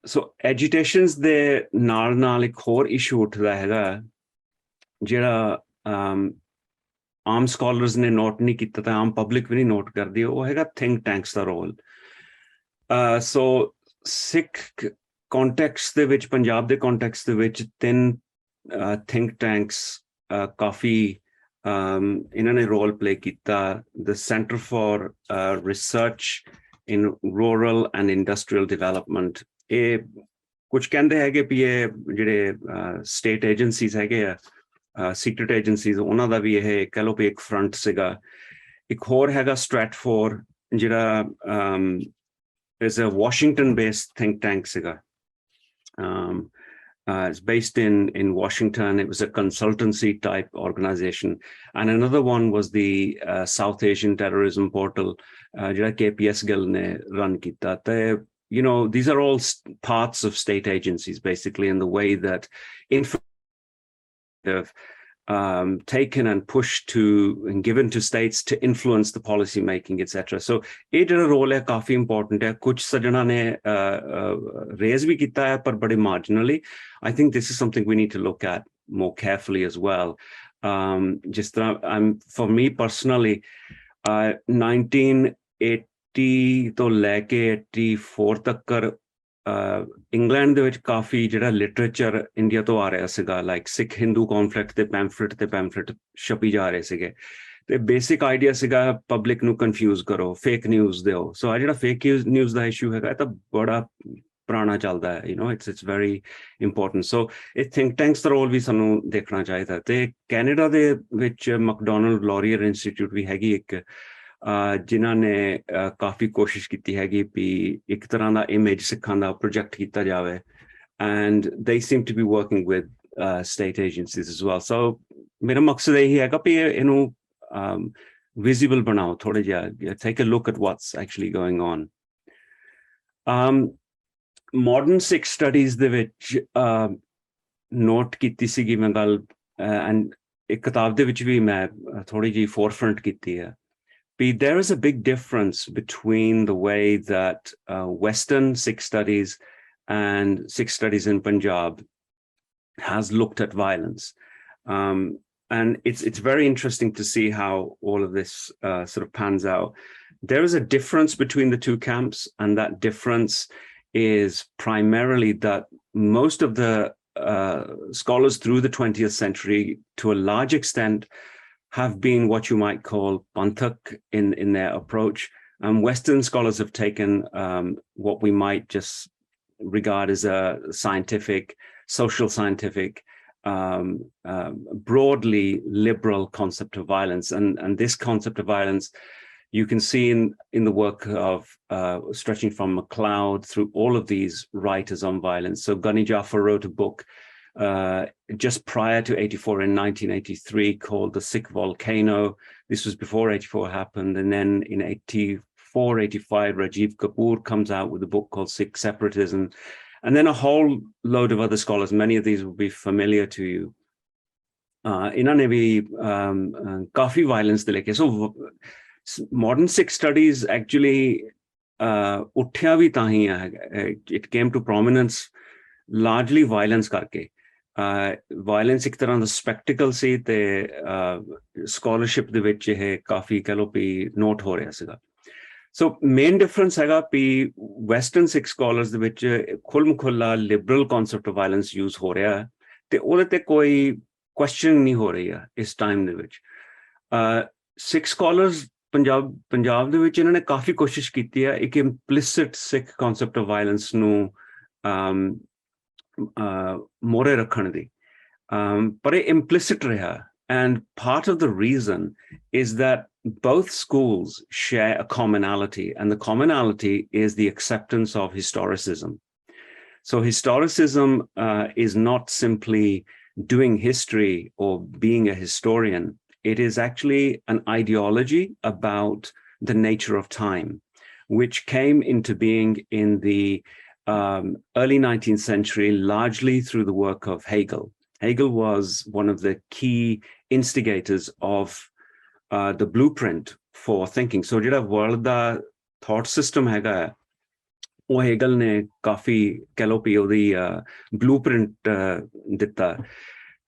So agitations ਦੇ ਨਾਲ ਇੱਕ ਹੋਰ ਇਸ਼ੂ ਉੱਠਦਾ ਹੈਗਾ ਜਿਹੜਾ ਆਮ ਸਕਾਲਰਸ ਨੇ ਨੋਟ ਨਹੀਂ ਕੀਤਾ ਤਾਂ ਆਮ ਪਬਲਿਕ ਵੀ ਨਹੀਂ ਨੋਟ ਕਰਦੀ, ਉਹ ਹੈਗਾ ਥਿੰਕ ਟੈਂਕਸ ਦਾ ਰੋਲ। ਸੋ ਸਿੱਖ ਕੰਟੈਕਸਟ ਦੇ ਵਿੱਚ, ਪੰਜਾਬ ਦੇ ਕੰਟੈਕਸਟ ਦੇ ਵਿੱਚ 3 ਥਿੰਕ ਟੈਂਕਸ ਕਾਫੀ ਇਹਨਾਂ ਨੇ ਰੋਲ ਪਲੇ ਕੀਤਾ। The centre for research in rural and industrial development. ਇਹ ਕੁਝ ਕਹਿੰਦੇ ਹੈਗੇ ਵੀ ਇਹ ਜਿਹੜੇ state agencies ਹੈਗੇ ਆ secret agencies ਉਹਨਾਂ ਦਾ ਵੀ ਇਹ ਕਹਿ ਲਓ ਵੀ ਇੱਕ front ਸੀਗਾ ਇੱਕ ਹੋਰ ਹੈਗਾ Stratfor ਜਿਹੜਾ is a Washington based think tank ਸੀਗਾ it's based in Washington. It was a consultancy type organization. And another one was the South Asian Terrorism Portal, jada KPS Gill ne run kita. You know, these are all parts of state agencies, basically, in the way that have taken and pushed to and given to states to influence the policy making, etc. So, ये जरा role है काफी important है. कुछ सजना ने raise भी किया है, पर बड़े marginally. I think this is something we need to look at more carefully as well. Just for me personally, 1980 to लेके 84 तक कर इंग्लैंड ਦੇ ਵਿੱਚ ਕਾਫੀ ਜਿਹੜਾ ਲਿਟਰੇਚਰ ਇੰਡੀਆ ਤੋਂ ਆ ਰਿਹਾ ਸੀਗਾ ਲਾਈਕ ਸਿੱਖ ਹਿੰਦੂ ਕਨਫਲਿਕਟ ਤੇ ਪੈਂਫਲੇਟ ਛਪੀ ਜਾ ਰਹੇ ਸੀਗੇ ਤੇ ਬੇਸਿਕ ਆਈਡੀਆ ਸੀਗਾ ਪਬਲਿਕ ਨੂੰ ਕਨਫਿਊਜ਼ ਕਰੋ ਫੇਕ ਨਿਊਜ਼ ਦਿਓ ਸੋ ਆ ਜਿਹੜਾ ਫੇਕ ਨਿਊਜ਼ ਦਾ ਇਸ਼ੂ ਹੈਗਾ ਇਹ ਤਾਂ ਬੜਾ ਪੁਰਾਣਾ ਚੱਲਦਾ ਹੈ ਇਟਸ ਵੈਰੀ ਇੰਪੋਰਟੈਂਟ ਸੋ ਇਹ ਥਿੰਕ ਟੈਂਕਸ ਦਾ ਰੋਲ ਵੀ ਸਾਨੂੰ ਦੇਖਣਾ ਚਾਹੀਦਾ ਤੇ ਕੈਨੇਡਾ ਦੇ ਵਿੱਚ ਮੈਕਡੋਨਲਡ ਲੌਰੀਅਰ ਇੰਸਟੀਚਿਊਟ ਵੀ ਹੈਗੀ ਇੱਕ ਜਿਨ੍ਹਾਂ ਨੇ ਕਾਫੀ ਕੋਸ਼ਿਸ਼ ਕੀਤੀ ਹੈਗੀ ਵੀ ਇੱਕ ਤਰ੍ਹਾਂ ਦਾ ਇਮੇਜ ਸਿੱਖਾਂ ਦਾ ਪ੍ਰੋਜੈਕਟ ਕੀਤਾ ਜਾਵੇ and they seem to be working with state agencies as well so ਮੇਰਾ ਮਕਸਦ ਇਹੀ ਹੈਗਾ ਵੀ ਇਹਨੂੰ visible ਬਣਾਓ ਥੋੜਾ ਜਿਹਾ take a look at what's actually going on modern Sikh studies ਦੇ ਵਿੱਚ ਨੋਟ ਕੀਤੀ ਸੀਗੀ ਮੈਂ ਗੱਲ and ਇੱਕ ਕਿਤਾਬ ਦੇ ਵਿੱਚ ਵੀ ਮੈਂ ਥੋੜੀ ਜਿਹੀ forefront ਕੀਤੀ ਹੈ there is a big difference between the way that Western Sikh studies and Sikh studies in Punjab has looked at violence. And it's very interesting to see how all of this sort of pans out. There is a difference between the two camps, and that difference is primarily that most of the scholars through the 20th century, to a large extent, have been what you might call panthak in their approach. Western scholars have taken what we might just regard as a scientific, social scientific, broadly liberal concept of violence. And this concept of violence, you can see in the work of stretching from MacLeod through all of these writers on violence. So Ghani Jafar wrote a book just prior to 84 in 1983 called The Sikh Volcano. This was before 84 happened. And then in 84, 85, Rajiv Kapoor comes out with a book called Sikh Separatism. And then a whole load of other scholars, many of these will be familiar to you. Inhone bhi kafi violence de leke. So modern Sikh studies actually uthya bhi tahi hai. It came to prominence largely violence karke. Violence ਇੱਕ ਤਰ੍ਹਾਂ ਦਾ ਸਪੈਕਟੀਕਲ ਸੀ ਤੇ scholarship ਦੇ ਵਿੱਚ ਇਹ ਕਾਫੀ ਕਹਿ ਲਓ ਵੀ note ਹੋ ਰਿਹਾ ਸੀਗਾ ਸੋ ਮੇਨ ਡਿਫਰੈਂਸ ਹੈਗਾ ਵੀ ਵੈਸਟਰਨ ਸਿੱਖ ਸਕਾਲਰਸ ਦੇ ਵਿੱਚ ਖੁੱਲ੍ਹ-ਮੁਖੁੱਲਾ liberal concept of violence use ਹੋ ਰਿਹਾ ਹੈ ਤੇ ਉਹਦੇ ਤੇ ਕੋਈ ਕੁਐਸਚਨ ਨਹੀਂ ਹੋ ਰਹੀ ਹੈ ਇਸ ਟਾਈਮ ਦੇ ਵਿੱਚ ਸਿੱਖ ਸਕਾਲਰਸ ਪੰਜਾਬ ਦੇ ਵਿੱਚ ਇਹਨਾਂ ਨੇ ਕਾਫੀ ਕੋਸ਼ਿਸ਼ ਕੀਤੀ ਹੈ ਇੱਕ ਇੰਪਲਿਸਿਟ ਸਿੱਖ ਕਨਸੈਪਟ ਆਫ ਵਾਇਲੈਂਸ ਨੂੰ more rakhan di par implicit reha and part of the reason is that both schools share a commonality and the commonality is the acceptance of historicism so historicism is not simply doing history or being a historian it is actually an ideology about the nature of time which came into being in the early 19th century, largely through the work of Hegel. Hegel was one of the key instigators of the blueprint for thinking. So, jada world da thought system hega hai, oh Hegel ne kafi kalopi odi blueprint ditta.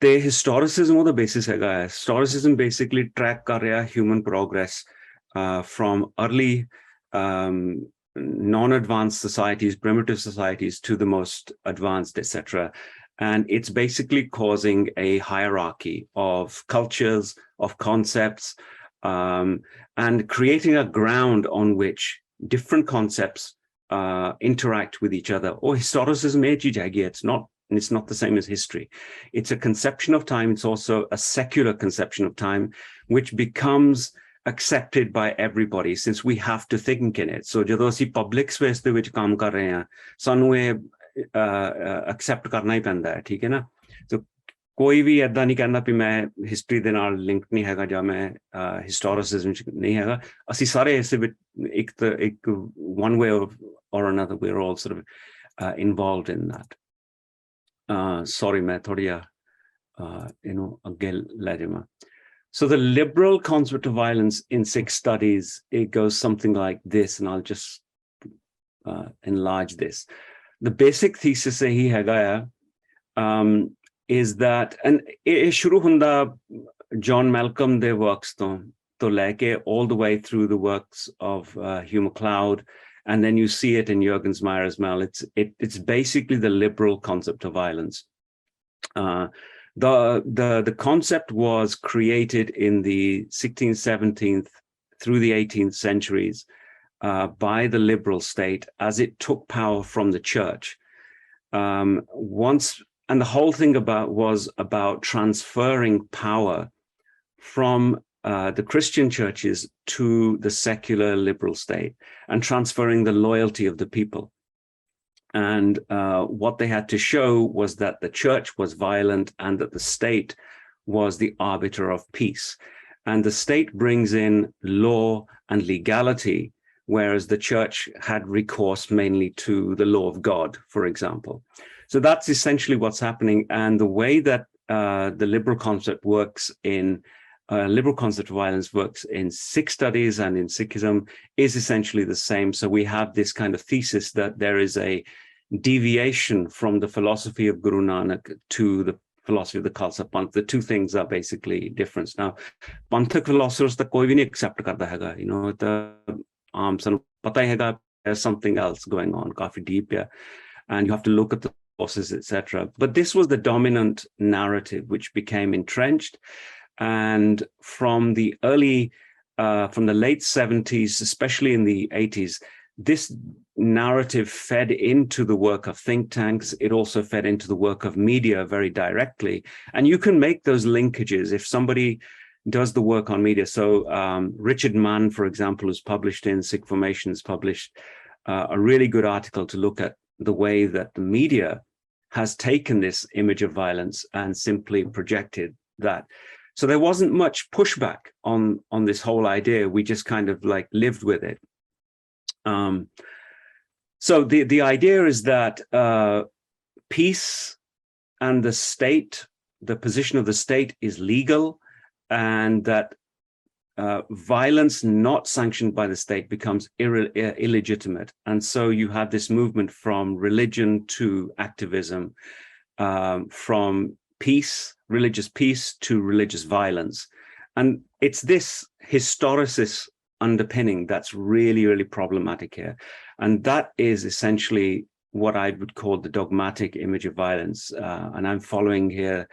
The historicism of the basis hega hai. Historicism basically track kar reha human progress from early non-advanced societies, primitive societies to the most advanced, etc. And it's basically causing a hierarchy of cultures, of concepts, and creating a ground on which different concepts interact with each other. Oh, historicism, it's not the same as history. It's a conception of time. It's also a secular conception of time, which becomes accepted by everybody since we have to think in it. So ਜਦੋਂ ਅਸੀਂ public space ਦੇ ਵਿੱਚ ਕੰਮ ਕਰ ਰਹੇ ਹਾਂ, ਸਾਨੂੰ ਇਹ accept ਕਰਨਾ ਹੀ ਪੈਂਦਾ ਹੈ, ਠੀਕ ਹੈ ਨਾ? So ਕੋਈ ਵੀ ਏਦਾਂ ਨਹੀਂ ਕਹਿੰਦਾ ਵੀ ਮੈਂ ਹਿਸਟਰੀ ਦੇ ਨਾਲ ਲਿੰਕ ਨਹੀਂ ਹੈਗਾ ਜਾਂ ਮੈਂ ਹਿਸਟੋਰਿਸਿਜ਼ਮ ਚ ਨਹੀਂ ਹੈਗਾ। ਅਸੀਂ ਸਾਰੇ ਇਸੇ ਵਿੱਚ ਇੱਕ one way or another we're all sort of involved in that. Sorry, मैं थोड़ी ਅੱਗੇ ਲੈ ਜਾਵਾਂ. So the liberal concept of violence in Sikh studies, it goes something like this, and I'll just enlarge this. The basic thesis is that, and it shuru hunda John Malcolm their works to leke all the way through the works of Hugh MacLeod, and then you see it in Juergensmeyer as well. It's basically the liberal concept of violence. The concept was created in the 16th, 17th through the 18th centuries by the liberal state as it took power from the church. And the whole thing was about transferring power from the Christian churches to the secular liberal state and transferring the loyalty of the people. And what they had to show was that the church was violent and that the state was the arbiter of peace. And the state brings in law and legality, whereas the church had recourse mainly to the law of God, for example. So that's essentially what's happening. And the way that the liberal concept works in liberal concept of violence works in Sikh studies and in Sikhism is essentially the same. So we have this kind of thesis that there is a deviation from the philosophy of Guru Nanak to the philosophy of the Khalsa Panth. The two things are basically different. Now, Panthak philosophers ta koi bhi nahi accept karta hai, you know, sanu pata hai hai there's something else going on, kafi deep, yeah, and you have to look at the sources, etc. But this was the dominant narrative which became entrenched. And from the late 70s, especially in the 80s, this narrative fed into the work of think tanks. It also fed into the work of media very directly. And you can make those linkages if somebody does the work on media. So Richard Mann, for example, who's published in Sikh Formations, published a really good article to look at the way that the media has taken this image of violence and simply projected that. So there wasn't much pushback on this whole idea. We just kind of like lived with it. So the idea is that peace and the state, the position of the state is legal, and that violence not sanctioned by the state becomes illegitimate. And so you have this movement from religion to activism, from peace, religious peace to religious violence. And it's this historicist underpinning that's really, really problematic here. And that is essentially what I would call the dogmatic image of violence. And I'm following here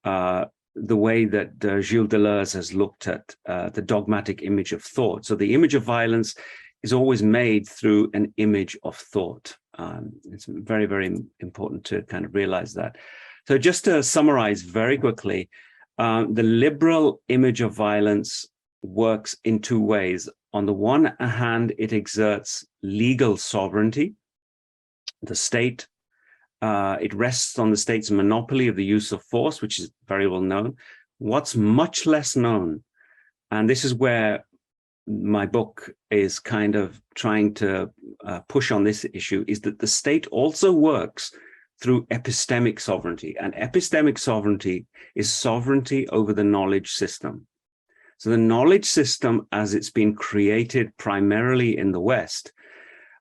the way that Gilles Deleuze has looked at the dogmatic image of thought. So the image of violence is always made through an image of thought. It's very, very important to kind of realize that. So just to summarize very quickly, the liberal image of violence works in two ways. On the one hand, it exerts legal sovereignty. The state, it rests on the state's monopoly of the use of force, which is very well known. What's much less known, and this is where my book is kind of trying to push on this issue, is that the state also works through epistemic sovereignty. And epistemic sovereignty is sovereignty over the knowledge system. So the knowledge system, as it's been created primarily in the West,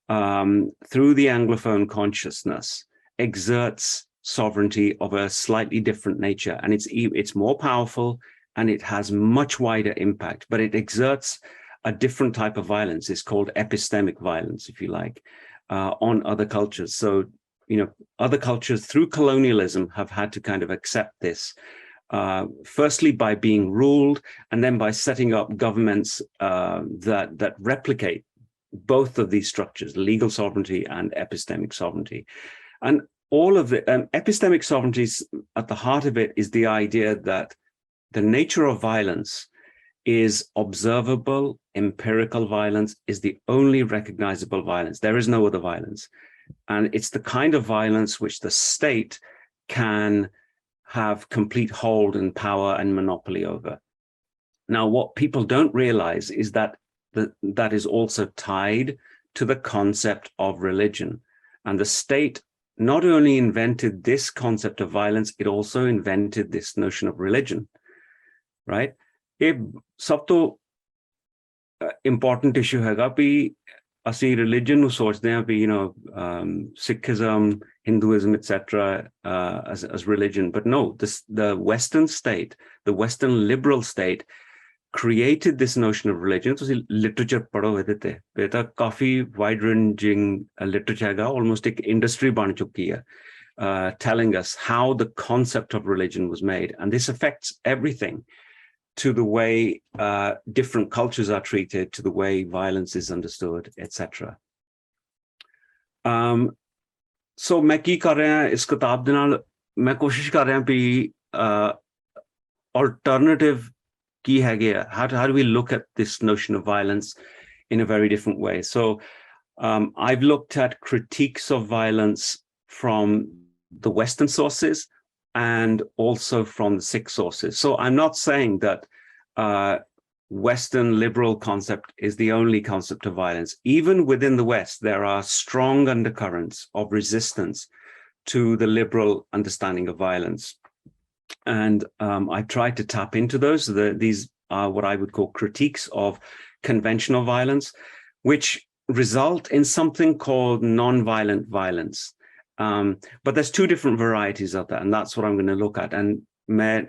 through the Anglophone consciousness, exerts sovereignty of a slightly different nature. And it's more powerful and it has much wider impact, but it exerts a different type of violence. It's called epistemic violence, if you like, on other cultures. So, you know, other cultures through colonialism have had to kind of accept this, firstly by being ruled, and then by setting up governments that replicate both of these structures, legal sovereignty and epistemic sovereignty. And all of the epistemic sovereignty, at the heart of it is the idea that the nature of violence is observable, empirical violence is the only recognizable violence. There is no other violence. And it's the kind of violence which the state can have complete hold and power and monopoly over. Now, what people don't realize is that that is also tied to the concept of religion. And the state not only invented this concept of violence, it also invented this notion of religion, right? ਇਹ ਸਭ ਤੋਂ important issue ਹੈਗਾ ਵੀ ਅਸੀਂ religion ਨੂੰ ਸੋਚਦੇ ਹਾਂ ਵੀ Sikhism, Hinduism, etc. As religion, but no, the Western state, the Western liberal state created this notion of religion. ਤੁਸੀਂ literature ਪੜ੍ਹੋ ਇਹਦੇ ਤੇ ਇਹ ਤਾਂ ਕਾਫੀ wide ranging literature ਹੈਗਾ, almost ਇੱਕ industry ਬਣ ਚੁੱਕੀ ਹੈ, telling us how the concept of religion was made, and this affects everything, to the way different cultures are treated, to the way violence is understood, etc. So मैं ਕੀ ਕਰ ਰਿਹਾ ਇਸ ਕਿਤਾਬ ਦੇ ਨਾਲ, ਮੈਂ ਕੋਸ਼ਿਸ਼ ਕਰ ਰਿਹਾ ਵੀ alternative ਕੀ ਹੈਗੇ ਆ, how do we look at this notion of violence in a very different way. So I've looked at critiques of violence from the Western sources and also from the Sikh sources. So I'm not saying that Western liberal concept is the only concept of violence. Even within the West, there are strong undercurrents of resistance to the liberal understanding of violence. And I tried to tap into those. These are what I would call critiques of conventional violence, which result in something called non-violent violence. But there's two different varieties of that, and that's what I'm going to look at. And ਮੈਂ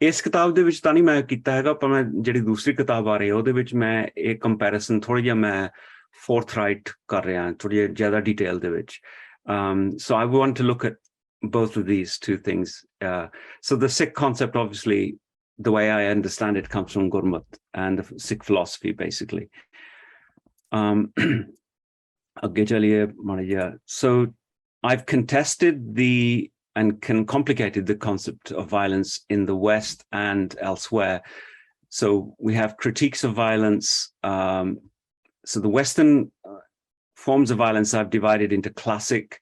ਇਸ ਕਿਤਾਬ ਦੇ ਵਿੱਚ ਤਾਂ ਨਹੀਂ ਮੈਂ ਕੀਤਾ ਹੈਗਾ, ਪਰ ਮੈਂ ਜਿਹੜੀ ਦੂਸਰੀ ਕਿਤਾਬ ਆ ਰਹੀ ਹੈ ਉਹਦੇ ਵਿੱਚ ਮੈਂ ਇਹ ਕੰਪੈਰੀਜ਼ਨ ਥੋੜੀ ਜਿਹਾ ਮੈਂ forthright ਕਰ ਰਿਹਾ, ਥੋੜੀ ਜਿਹੀ ਜ਼ਿਆਦਾ ਡਿਟੇਲ ਦੇ ਵਿੱਚ. So I want to look at both of these two things. So the Sikh concept, obviously, the way I understand it, comes from Gurmat and the Sikh philosophy, basically. ਅੱਗੇ ਚੱਲੀਏ ਮਾੜਾ ਜਿਹਾ. So I've contested and complicated the concept of violence in the West and elsewhere. So we have critiques of violence. So the Western forms of violence I've divided into classic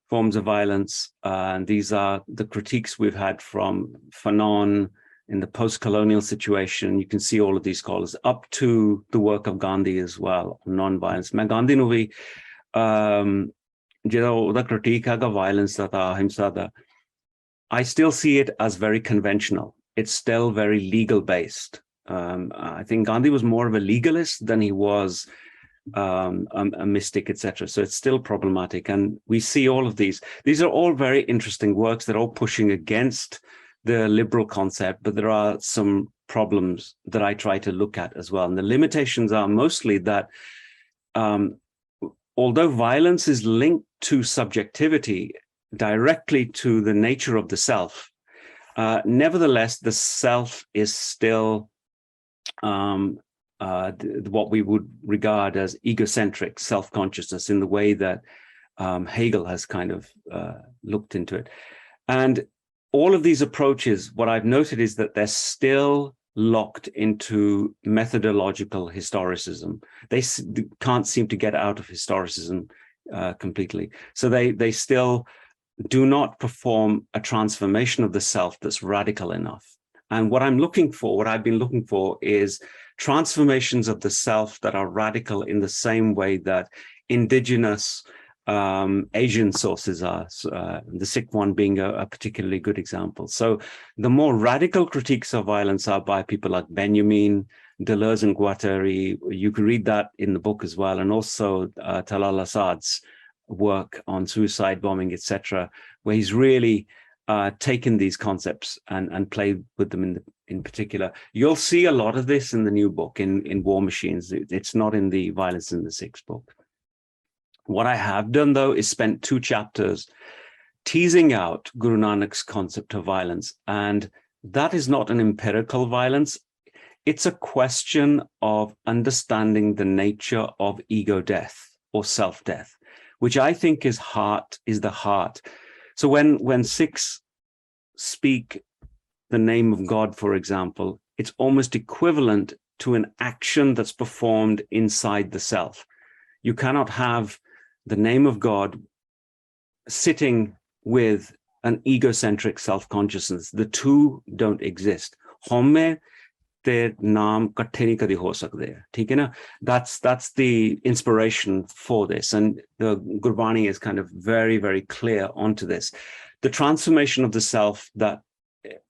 forms of violence. And these are the critiques we've had from Fanon in the post-colonial situation. You can see all of these scholars up to the work of Gandhi as well, non-violence. मैं Gandhi ਨੂੰ ਵੀ ਜਿਹੜਾ ਉਹਦਾ critique ਹੈਗਾ violence ਦਾ ਤਾਂ ਹਿੰਸਾ ਦਾ, I still see it as very conventional. It's still very legal based. I think Gandhi was more of a legalist than he was a mystic, etc. So it's still problematic. And we see all of these. These are all very interesting works. They're all pushing against the liberal concept, but there are some problems that I try to look at as well. And the limitations are mostly that although violence is linked to subjectivity, directly to the nature of the self, nevertheless, the self is still what we would regard as egocentric self-consciousness in the way that Hegel has kind of looked into it. And all of these approaches, what I've noted is that they're still locked into methodological historicism. They can't seem to get out of historicism completely. So they still do not perform a transformation of the self that's radical enough. And what I've been looking for is transformations of the self that are radical in the same way that indigenous Asian sources are, the Sikh one being a particularly good example. So the more radical critiques of violence are by people like Benjamin, Deleuze and Guattari. You can read that in the book as well. And also Talal Assad's work on suicide bombing, etc., where he's really taken these concepts and played with them in particular. You'll see a lot of this in the new book, in War Machines. It's not in the Violence in the Sikhs book. What I have done, though, is spent 2 chapters teasing out Guru Nanak's concept of violence. And that is not an empirical violence. It's a question of understanding the nature of ego death or self-death, which I think is the heart. So when Sikhs speak the name of God, for example, it's almost equivalent to an action that's performed inside the self. You cannot have the name of God sitting with an egocentric self-consciousness. The two don't exist. Homme te naam kathe nahi kadi ho sakde hai. Theek hai na? That's the inspiration for this. And the Gurbani is kind of very, very clear onto this. The transformation of the self that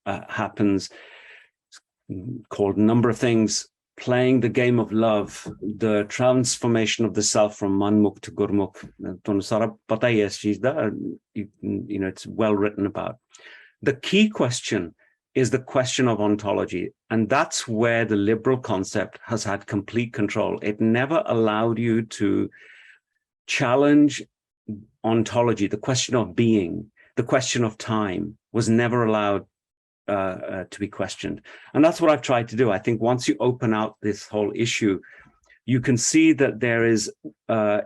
happens, called a number of things, playing the game of love, the transformation of the self from manmukh to gurmukh. Tonu sara pata hai is cheez da, you know, it's well written about. The key question is the question of ontology, and that's where the liberal concept has had complete control. It never allowed you to challenge ontology. The question of being, the question of time was never allowed to be questioned. And that's what I've tried to do. I think once you open out this whole issue, you can see that there is,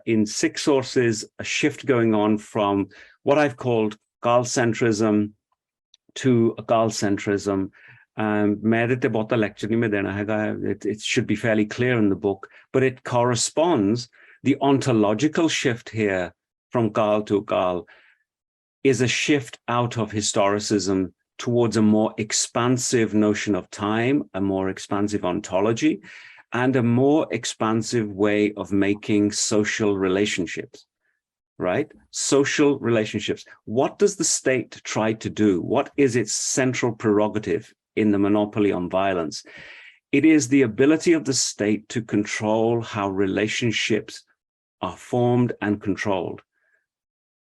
in Sikh sources, a shift going on from what I've called Kal-centrism to Akal-centrism. It should be fairly clear in the book, but it corresponds. The ontological shift here from Kal to Akal is a shift out of historicism towards a more expansive notion of time, a more expansive ontology, and a more expansive way of making social relationships, right? Social relationships. What does the state try to do? What is its central prerogative in the monopoly on violence? It is the ability of the state to control how relationships are formed and controlled.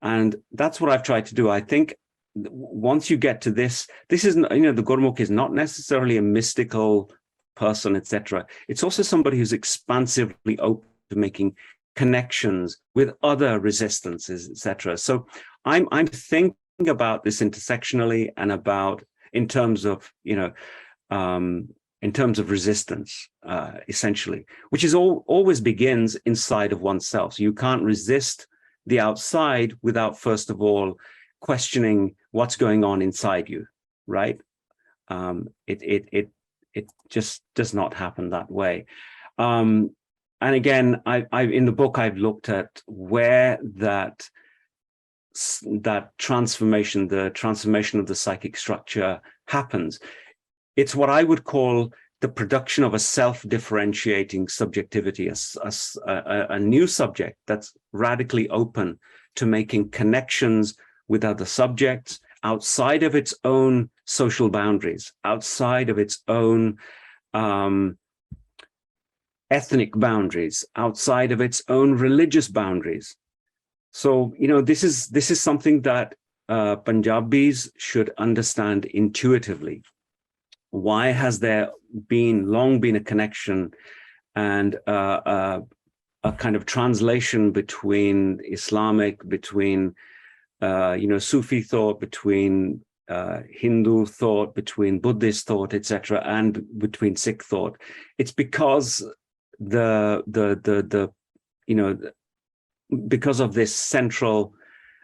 And that's what I've tried to do. I think once you get to this is, you know, the Gurmukh is not necessarily a mystical person, etc. It's also somebody who's expansively open to making connections with other resistances, etc. So I'm thinking about this intersectionally and about in terms of, you know, in terms of resistance, essentially, which is always begins inside of oneself. So you can't resist the outside without, first of all, questioning what's going on inside you, right? It just does not happen that way. And again, I in the book I've looked at where that transformation, the transformation of the psychic structure happens. It's what I would call the production of a self-differentiating subjectivity, a new subject that's radically open to making connections with other subjects outside of its own social boundaries, outside of its own ethnic boundaries, outside of its own religious boundaries. So, you know, this is something that Punjabis should understand intuitively. Why has there long been a connection and a kind of translation between Islamic, between you know, Sufi thought, between Hindu thought, between Buddhist thought, etc., and between Sikh thought? It's because you know, because of this central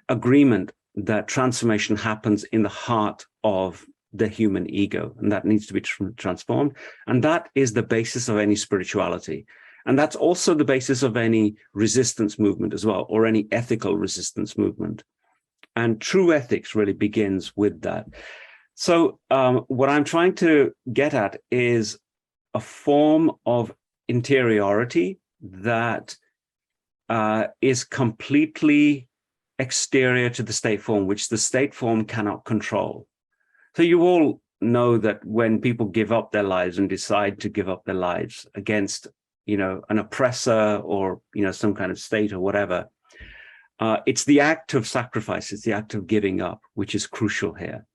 agreement that transformation happens in the heart of the human ego, and that needs to be transformed. And that is the basis of any spirituality. And that's also the basis of any resistance movement as well, or any ethical resistance movement. And true ethics really begins with that. So what I'm trying to get at is a form of interiority that is completely exterior to the state form, which the state form cannot control. So you all know that when people give up their lives and decide to give up their lives against, you know, an oppressor or, you know, some kind of state or whatever, it's the act of sacrifice, it's the act of giving up, which is crucial here.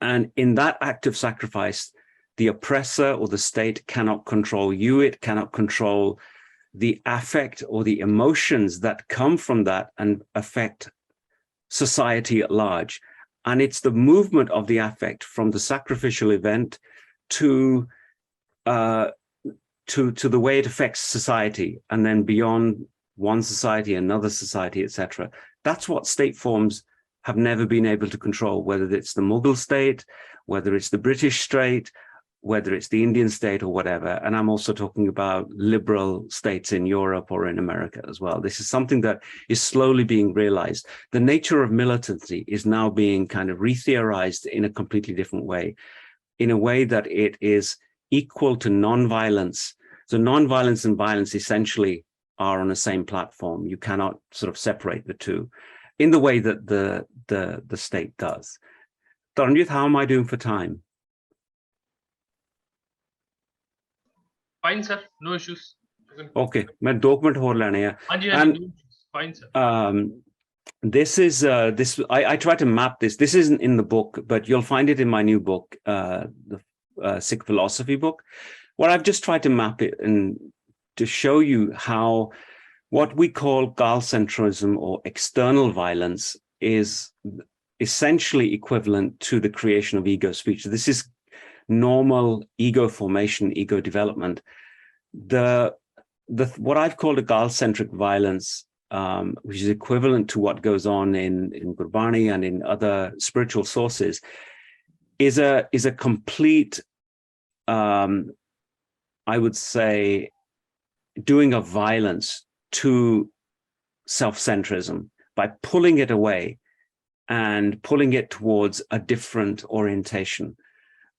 And in that act of sacrifice, the oppressor or the state cannot control you, it cannot control the affect or the emotions that come from that and affect society at large. And it's the movement of the affect from the sacrificial event to to the way it affects society, and then beyond one society, another society, etc. That's what state forms have never been able to control, whether it's the Mughal state, whether it's the British state, whether it's the Indian state or whatever. And I'm also talking about liberal states in Europe or in America as well. This is something that is slowly being realized. The nature of militancy is now being kind of re-theorized in a completely different way, in a way that it is equal to non-violence. So non-violence and violence essentially are on the same platform. You cannot sort of separate the two in the way that the state does. Taranjit, how am I doing for time? Fine, sir. No issues. Okay, मैं 2 minute और लेने हैं. And fine, sir. This is this. I try to map this. This isn't in the book, but you'll find it in my new book, the Sikh philosophy book, where I've just tried to map it and to show you how what we call Gall-centrism or external violence is essentially equivalent to the creation of ego speech. This is normal ego formation, ego development. What I've called a Gall-centric violence, which is equivalent to what goes on in Gurbani and in other spiritual sources, is a complete, I would say, doing of violence to self-centrism by pulling it away and pulling it towards a different orientation.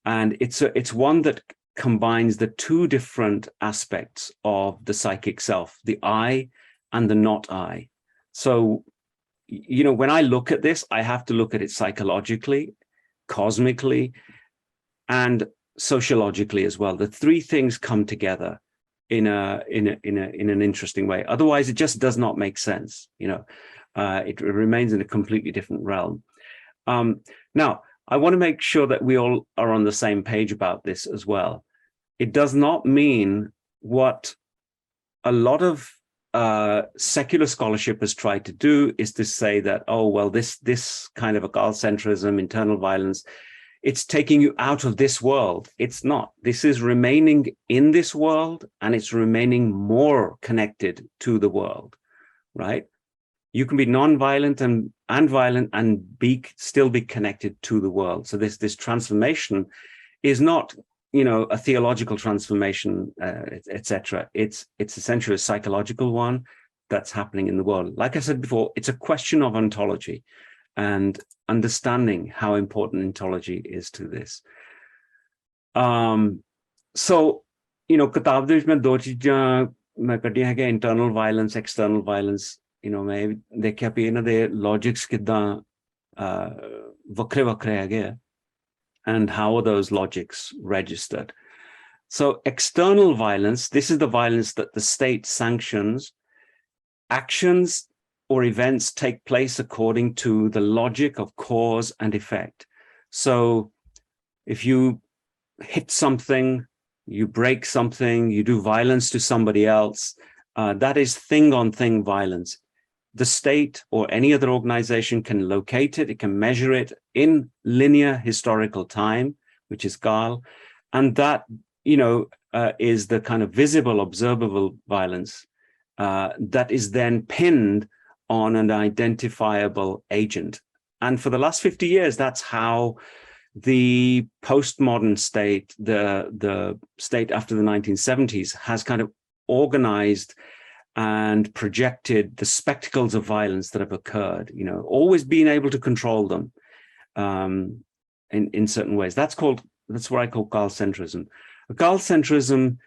And it's one that combines the two different aspects of the psychic self, the I and the not I. So, you know, when I look at this, I have to look at it psychologically, cosmically, and sociologically as well. The three things come together in an interesting way. Otherwise, it just does not make sense. You know, it remains in a completely different realm. Now, I want to make sure that we all are on the same page about this as well. It does not mean what a lot of secular scholarship has tried to do is to say that, oh, well, this kind of a Gall-centrism, internal violence, it's taking you out of this world. It's not. This is remaining in this world, and it's remaining more connected to the world, right? You can be non-violent and violent and still be connected to the world. So this transformation is not, you know, a theological transformation, etc. It's essentially a psychological one that's happening in the world. Like I said before, it's a question of ontology and understanding how important ontology is to this. So, you know, kitab de vich main do cheezaं main kaddiyan hai, internal violence, external violence. You know, मैं देखा भी इन्हां दे logics किद्दां वक्रे हैगे, and how are those logics registered. So external violence, this is the violence that the state sanctions. Actions or events take place according to the logic of cause and effect. So if you hit something, you break something, you do violence to somebody else, that is thing-on-thing violence. The state or any other organization can locate it, it can measure it in linear historical time, which is Gall, and that, you know, is the kind of visible, observable violence that is then pinned on an identifiable agent. And for the last 50 years, that's how the postmodern state, the state after the 1970s, has kind of organized and projected the spectacles of violence that have occurred, you know, always being able to control them in certain ways. That's what I call Gall-centrism. Gall-centrism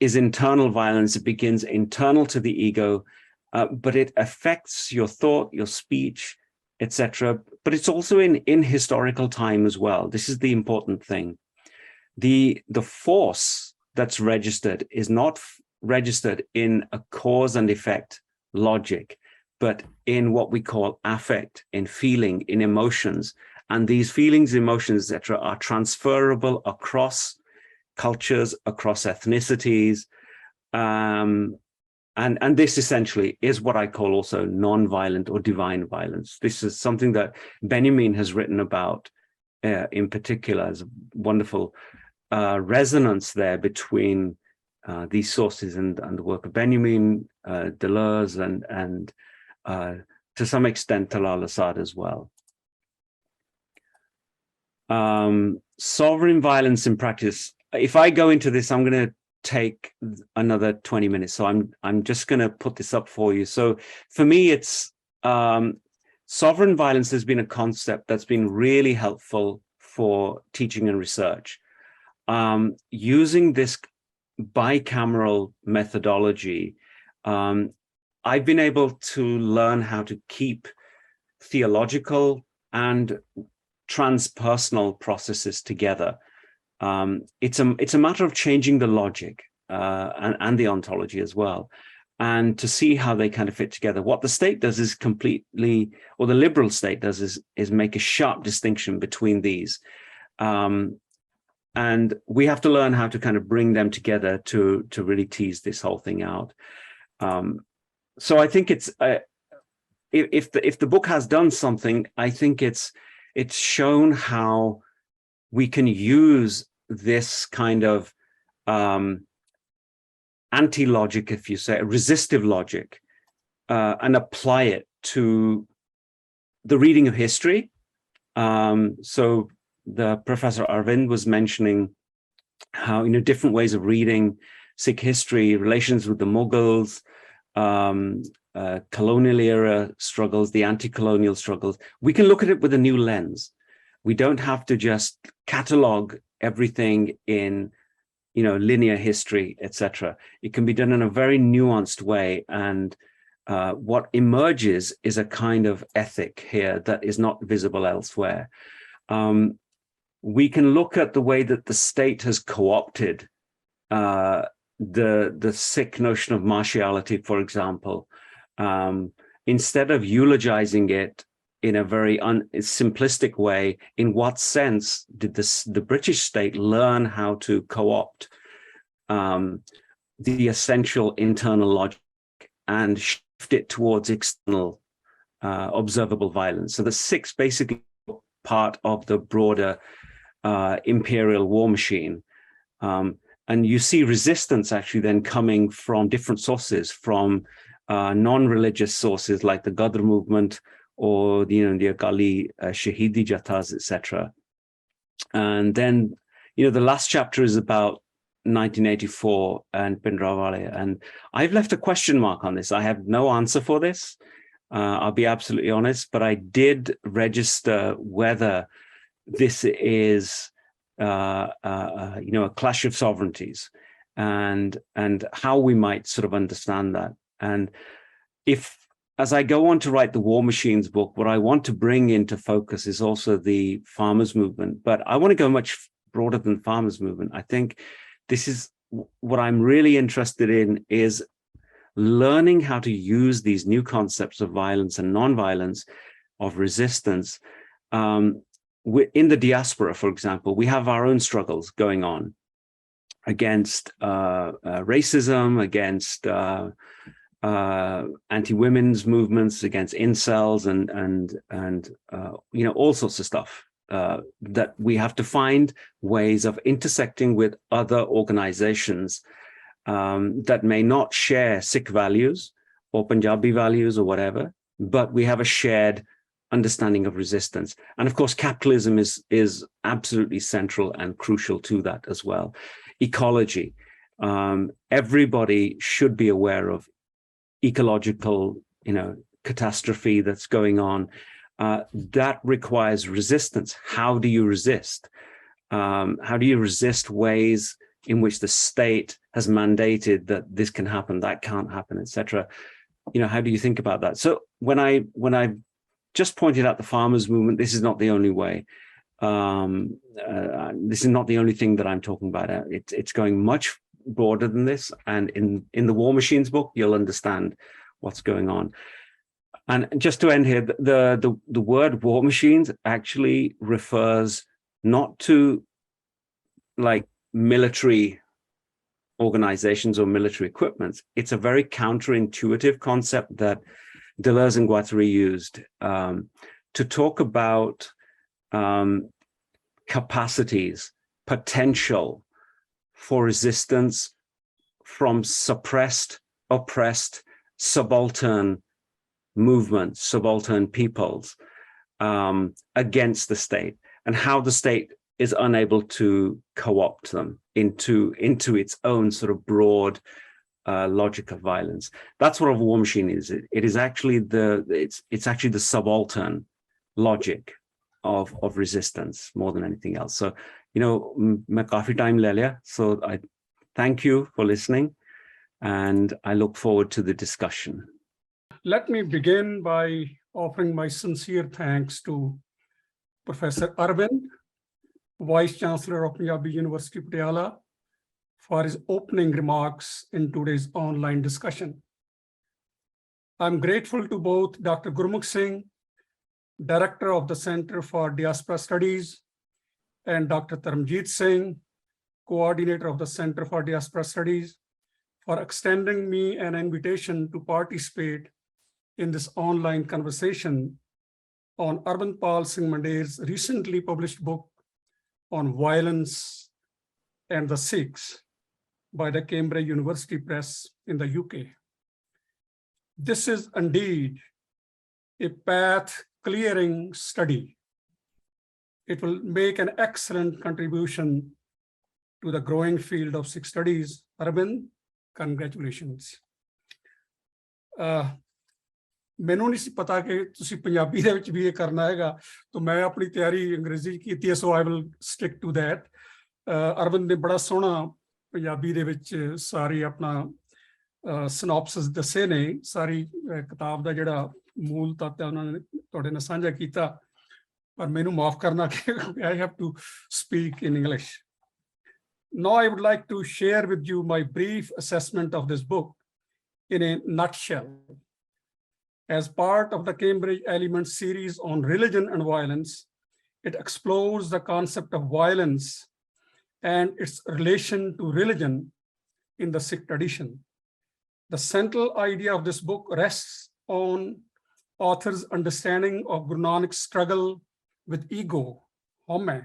is internal violence. It begins internal to the ego, but it affects your thought, your speech, etc. But it's also in historical time as well. This is the important thing. The force that's registered is not registered in a cause and effect logic, but in what we call affect, in feeling, in emotions. And these feelings, emotions, etc., are transferable across cultures, across ethnicities. And this essentially is what I call also non-violent or divine violence. This is something that Benjamin has written about in particular, as a wonderful resonance there between these sources and the work of Benjamin, Deleuze, and to some extent Talal Asad as well. Sovereign violence in practice. If I go into this, I'm going to take another 20 minutes. So I'm just going to put this up for you. So for me, it's sovereign violence has been a concept that's been really helpful for teaching and research. Using this bicameral methodology, I've been able to learn how to keep theological and transpersonal processes together. It's a matter of changing the logic and the ontology as well, and to see how they kind of fit together. What the state does is completely, or the liberal state does is make a sharp distinction between these. And we have to learn how to kind of bring them together to really tease this whole thing out. So I think it's if the book has done something, I think it's shown how we can use this kind of anti-logic, if you say, resistive logic, and apply it to the reading of history. So the Professor Arvind was mentioning how, different ways of reading Sikh history, relations with the Mughals, colonial era struggles, the anti-colonial struggles. We can look at it with a new lens. We don't have to just catalog everything in, linear history, etc. It can be done in a very nuanced way. And what emerges is a kind of ethic here that is not visible elsewhere. We can look at the way that the state has co-opted the Sikh notion of martiality, for example. Instead of eulogizing it in a very simplistic way, in what sense did the British state learn how to co-opt the essential internal logic and shift it towards external observable violence? So the Sikhs basically part of the broader imperial war machine. And you see resistance actually then coming from different sources, from non-religious sources like the Gadar movement or the Akali Shahidi Jathas, etc. And then, the last chapter is about 1984 and Bhindranwale. And I've left a question mark on this. I have no answer for this. I'll be absolutely honest, but I did register whether this is a clash of sovereignties and how we might sort of understand that. And if, as I go on to write the War Machines book, what I want to bring into focus is also the farmers movement, but I want to go much broader than farmers movement. I think this is what I'm really interested in, is learning how to use these new concepts of violence and non-violence, of resistance. In the diaspora, for example, we have our own struggles going on against racism, against anti-women's movements, against incels, and all sorts of stuff that we have to find ways of intersecting with other organizations that may not share Sikh values or Punjabi values or whatever, but we have a shared understanding of resistance. And of course, capitalism is absolutely central and crucial to that as well. Ecology. Everybody should be aware of ecological, catastrophe that's going on. That requires resistance. How do you resist? How do you resist ways in which the state has mandated that this can happen, that can't happen, etc.? How do you think about that? So when I just pointed out the farmers movement, this is not the only way. This is not the only thing that I'm talking about. It's going much broader than this. And in the War Machines book, you'll understand what's going on. And just to end here, the word war machines actually refers not to like military organizations or military equipment. It's a very counterintuitive concept that Deleuze and Guattari used to talk about capacities potential for resistance from suppressed, oppressed, subaltern movements, subaltern peoples against the state, and how the state is unable to co-opt them into its own sort of broad logic of violence. That's what a war machine is. It is actually it's actually the subaltern logic of resistance more than anything else. So, you know, main kafi time le liya, so I thank you for listening, and I look forward to the discussion. Let me begin by offering my sincere thanks to Professor Arvind, Vice Chancellor of Punjabi University, Patiala, for his opening remarks in today's online discussion. I'm grateful to both Dr. Gurmukh Singh, Director of the Center for Diaspora Studies, and Dr. Taramjeet Singh, Coordinator of the Center for Diaspora Studies, for extending me an invitation to participate in this online conversation on Arvind-pal Mandair's recently published book on violence and the Sikhs by the Cambridge University Press in the UK. This is indeed a path-clearing study. It will make an excellent contribution to the growing field of Sikh studies. Arvind, congratulations. ਮੈਨੂੰ ਨਹੀਂ ਸੀ ਪਤਾ ਕਿ ਤੁਸੀਂ ਪੰਜਾਬੀ ਦੇ ਵਿੱਚ ਵੀ ਇਹ ਕਰਨਾ ਹੈਗਾ, ਤਾਂ ਮੈਂ ਆਪਣੀ ਤਿਆਰੀ ਅੰਗਰੇਜ਼ੀ ਕੀਤੀ ਹੈ, so I will stick to that. Arvind ਨੇ ਬੜਾ ਸੋਹਣਾ ਪੰਜਾਬੀ ਦੇ ਵਿੱਚ ਸਾਰੀ ਆਪਣਾ ਸਿਨੋਪਸਿਸ ਦੱਸੇ ਨੇ, ਸਾਰੀ ਕਿਤਾਬ ਦਾ ਜਿਹੜਾ ਮੂਲ ਤੱਤ ਹੈ ਉਹਨਾਂ ਨੇ ਤੁਹਾਡੇ ਨਾਲ ਸਾਂਝਾ ਕੀਤਾ, ਪਰ ਮੈਨੂੰ ਮਾਫ ਕਰਨਾ ਕਿ I have to speak in English. Now I would like to share with you my brief assessment of this book in a nutshell. As part of the Cambridge Elements series on religion and violence, it explores the concept of violence and its relation to religion in the Sikh tradition. The central idea of this book rests on author's understanding of Guru Nanak's struggle with ego, home,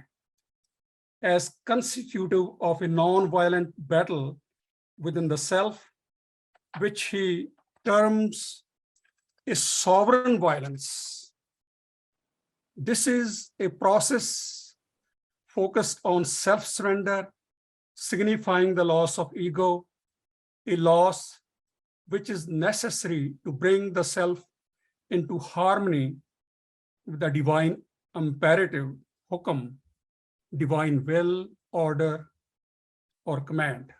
as constitutive of a non-violent battle within the self, which he terms a sovereign violence. This is a process focused on self-surrender, signifying the loss of ego, a loss which is necessary to bring the self into harmony with the divine imperative, hukam, divine will, order, or command.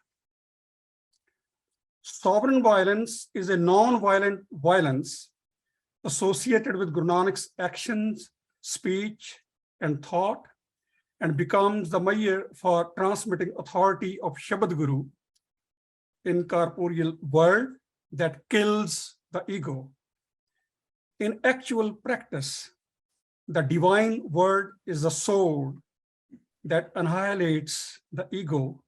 Sovereign violence is a non-violent violence associated with Guru Nanak's actions, speech, and thought, and becomes the measure for transmitting authority of Shabad Guru, incorporeal word that kills the ego. In actual practice, the divine word is the sword that annihilates the ego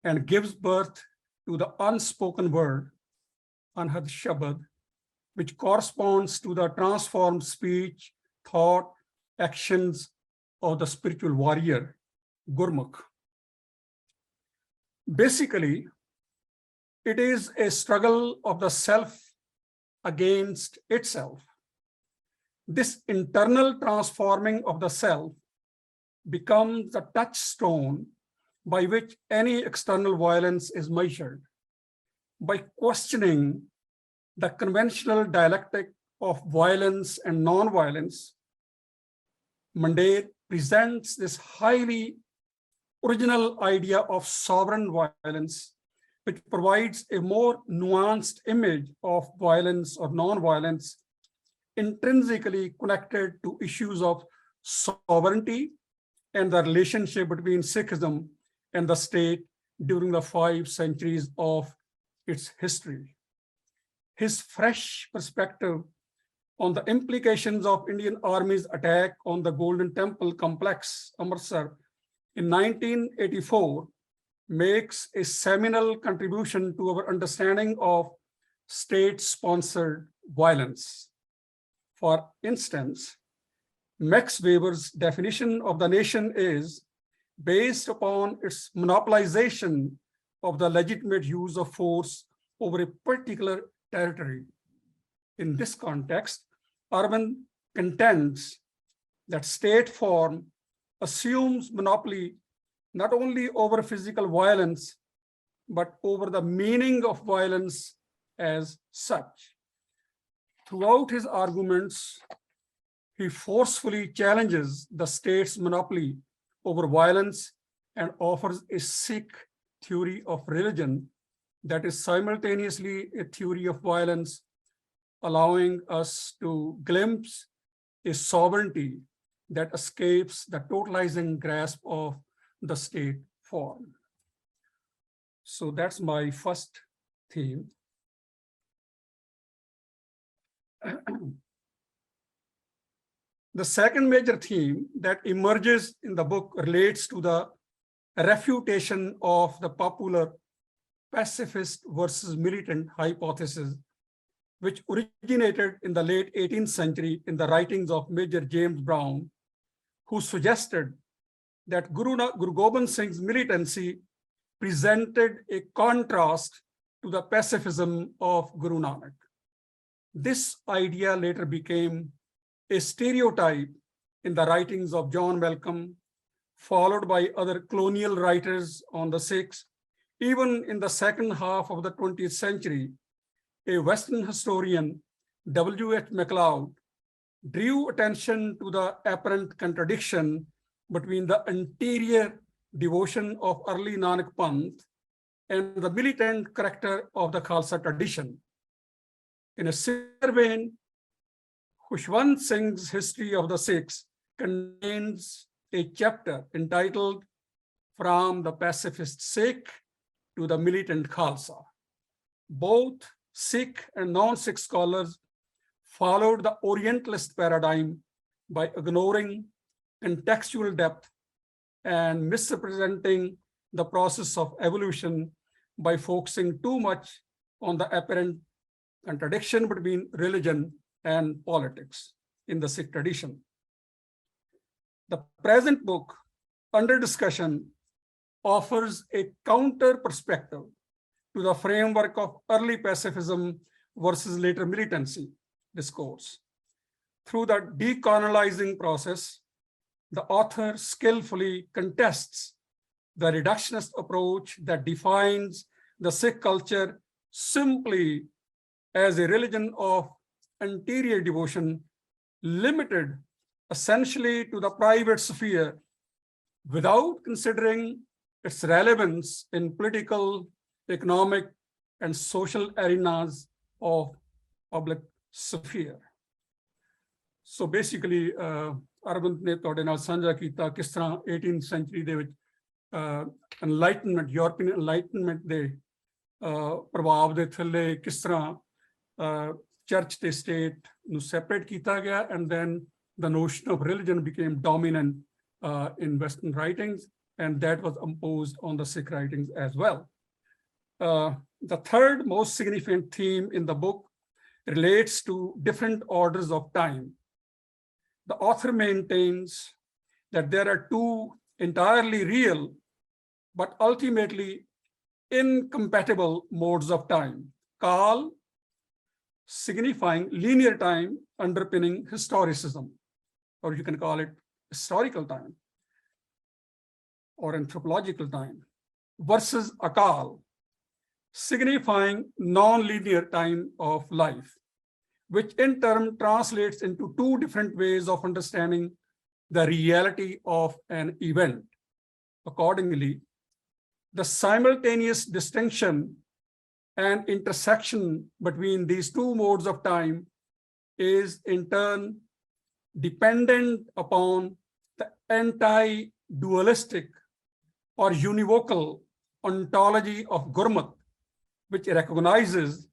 and gives birth to the unspoken word, Anhad Shabad, which corresponds to the transformed speech, thought, actions of the spiritual warrior, Gurmukh. Basically, it is a struggle of the self against itself. This internal transforming of the self becomes the touchstone by which any external violence is measured. By questioning the conventional dialectic of violence and non-violence, Mandair presents this highly original idea of sovereign violence, which provides a more nuanced image of violence or non-violence, intrinsically connected to issues of sovereignty and the relationship between Sikhism and the state during the 5 centuries of its history. His fresh perspective on the implications of Indian Army's attack on the Golden Temple complex, Amritsar, in 1984, makes a seminal contribution to our understanding of state-sponsored violence. For instance, Max Weber's definition of the nation is based upon its monopolization of the legitimate use of force over a particular territory. In this context, Arvind contends that state form assumes monopoly not only over physical violence, but over the meaning of violence as such. Throughout his arguments, he forcefully challenges the state's monopoly over violence and offers a Sikh theory of religion that is simultaneously a theory of violence, allowing us to glimpse a sovereignty that escapes the totalizing grasp of the state form. So that's my first theme. The second major theme that emerges in the book relates to the refutation of the popular pacifist versus militant hypothesis, which originated in the late 18th century in the writings of Major James Brown, who suggested that Guru Gobind Singh's militancy presented a contrast to the pacifism of Guru Nanak. This idea later became a stereotype in the writings of John Malcolm, followed by other colonial writers on the Sikhs. Even in the second half of the 20th century, a Western historian, W.H. MacLeod, drew attention to the apparent contradiction between the interior devotion of early Nanak Panth and the militant character of the Khalsa tradition. In a similar vein, Khushwant Singh's History of the Sikhs contains a chapter entitled From the Pacifist Sikh to the Militant Khalsa. Both Sikh and non-Sikh scholars followed the Orientalist paradigm by ignoring contextual depth and misrepresenting the process of evolution by focusing too much on the apparent contradiction between religion and politics in the Sikh tradition. The present book under discussion offers a counter perspective to the framework of early pacifism versus later militancy discourse. Through the decolonizing process, the author skillfully contests the reductionist approach that defines the Sikh culture simply as a religion of interior devotion, limited essentially to the private sphere, without considering its relevance in political, economic, and social arenas of public sphere. So basically, Arvind ne ਤੁਹਾਡੇ ਨਾਲ ਸਾਂਝਾ ਕੀਤਾ ਕਿਸ ਤਰ੍ਹਾਂ 18th century ਦੇ ਵਿੱਚ enlightenment, European enlightenment ਦੇ ਪ੍ਰਭਾਵ ਦੇ ਥੱਲੇ ਕਿਸ ਤਰ੍ਹਾਂ church ਤੇ state ਨੂੰ separate ਕੀਤਾ ਗਿਆ, and then the notion of religion became dominant in Western writings, and that was imposed on the Sikh writings as well. The third most significant theme in the book relates to different orders of time. The author maintains that there are two entirely real, but ultimately incompatible modes of time. Kal, signifying linear time underpinning historicism, or you can call it historical time or anthropological time, versus Akal, signifying non-linear time of life, which in turn translates into two different ways of understanding the reality of an event. Accordingly, the simultaneous distinction and intersection between these two modes of time is in turn dependent upon the anti-dualistic or univocal ontology of Gurmat, which recognizes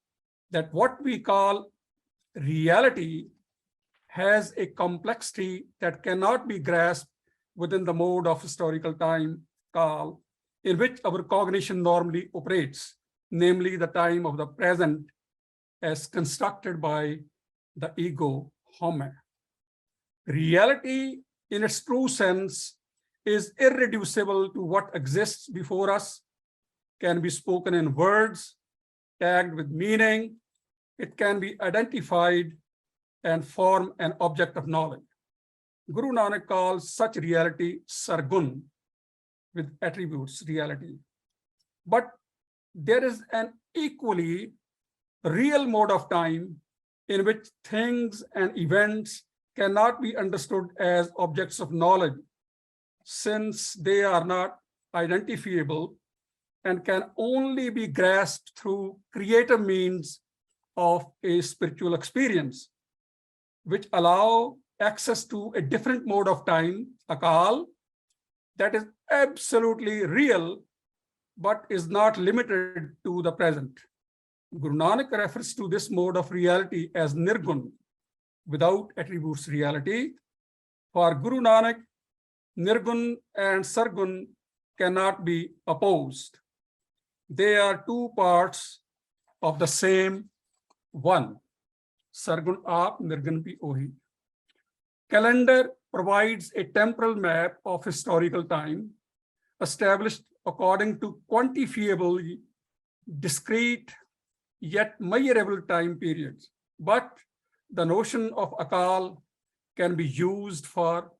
that what we call reality has a complexity that cannot be grasped within the mode of historical time, Kal, in which our cognition normally operates, namely the time of the present as constructed by the ego, Homer. Reality in its true sense is irreducible to what exists before us, can be spoken in words, tagged with meaning. It can be identified and form an object of knowledge. Guru Nanak calls such reality sargun, with attributes reality. But there is an equally real mode of time in which things and events cannot be understood as objects of knowledge, since they are not identifiable and can only be grasped through creative means of a spiritual experience, which allow access to a different mode of time, akal, that is absolutely real, but is not limited to the present. Guru Nanak refers to this mode of reality as nirgun, without attributes reality. For Guru Nanak, nirgun and sargun cannot be opposed. They are two parts of the same one. Sargun aap, nirgun bhi ohi. Calendar provides a temporal map of historical time, established according to quantifiable, discrete, yet measurable time periods. But the notion of akal can be used for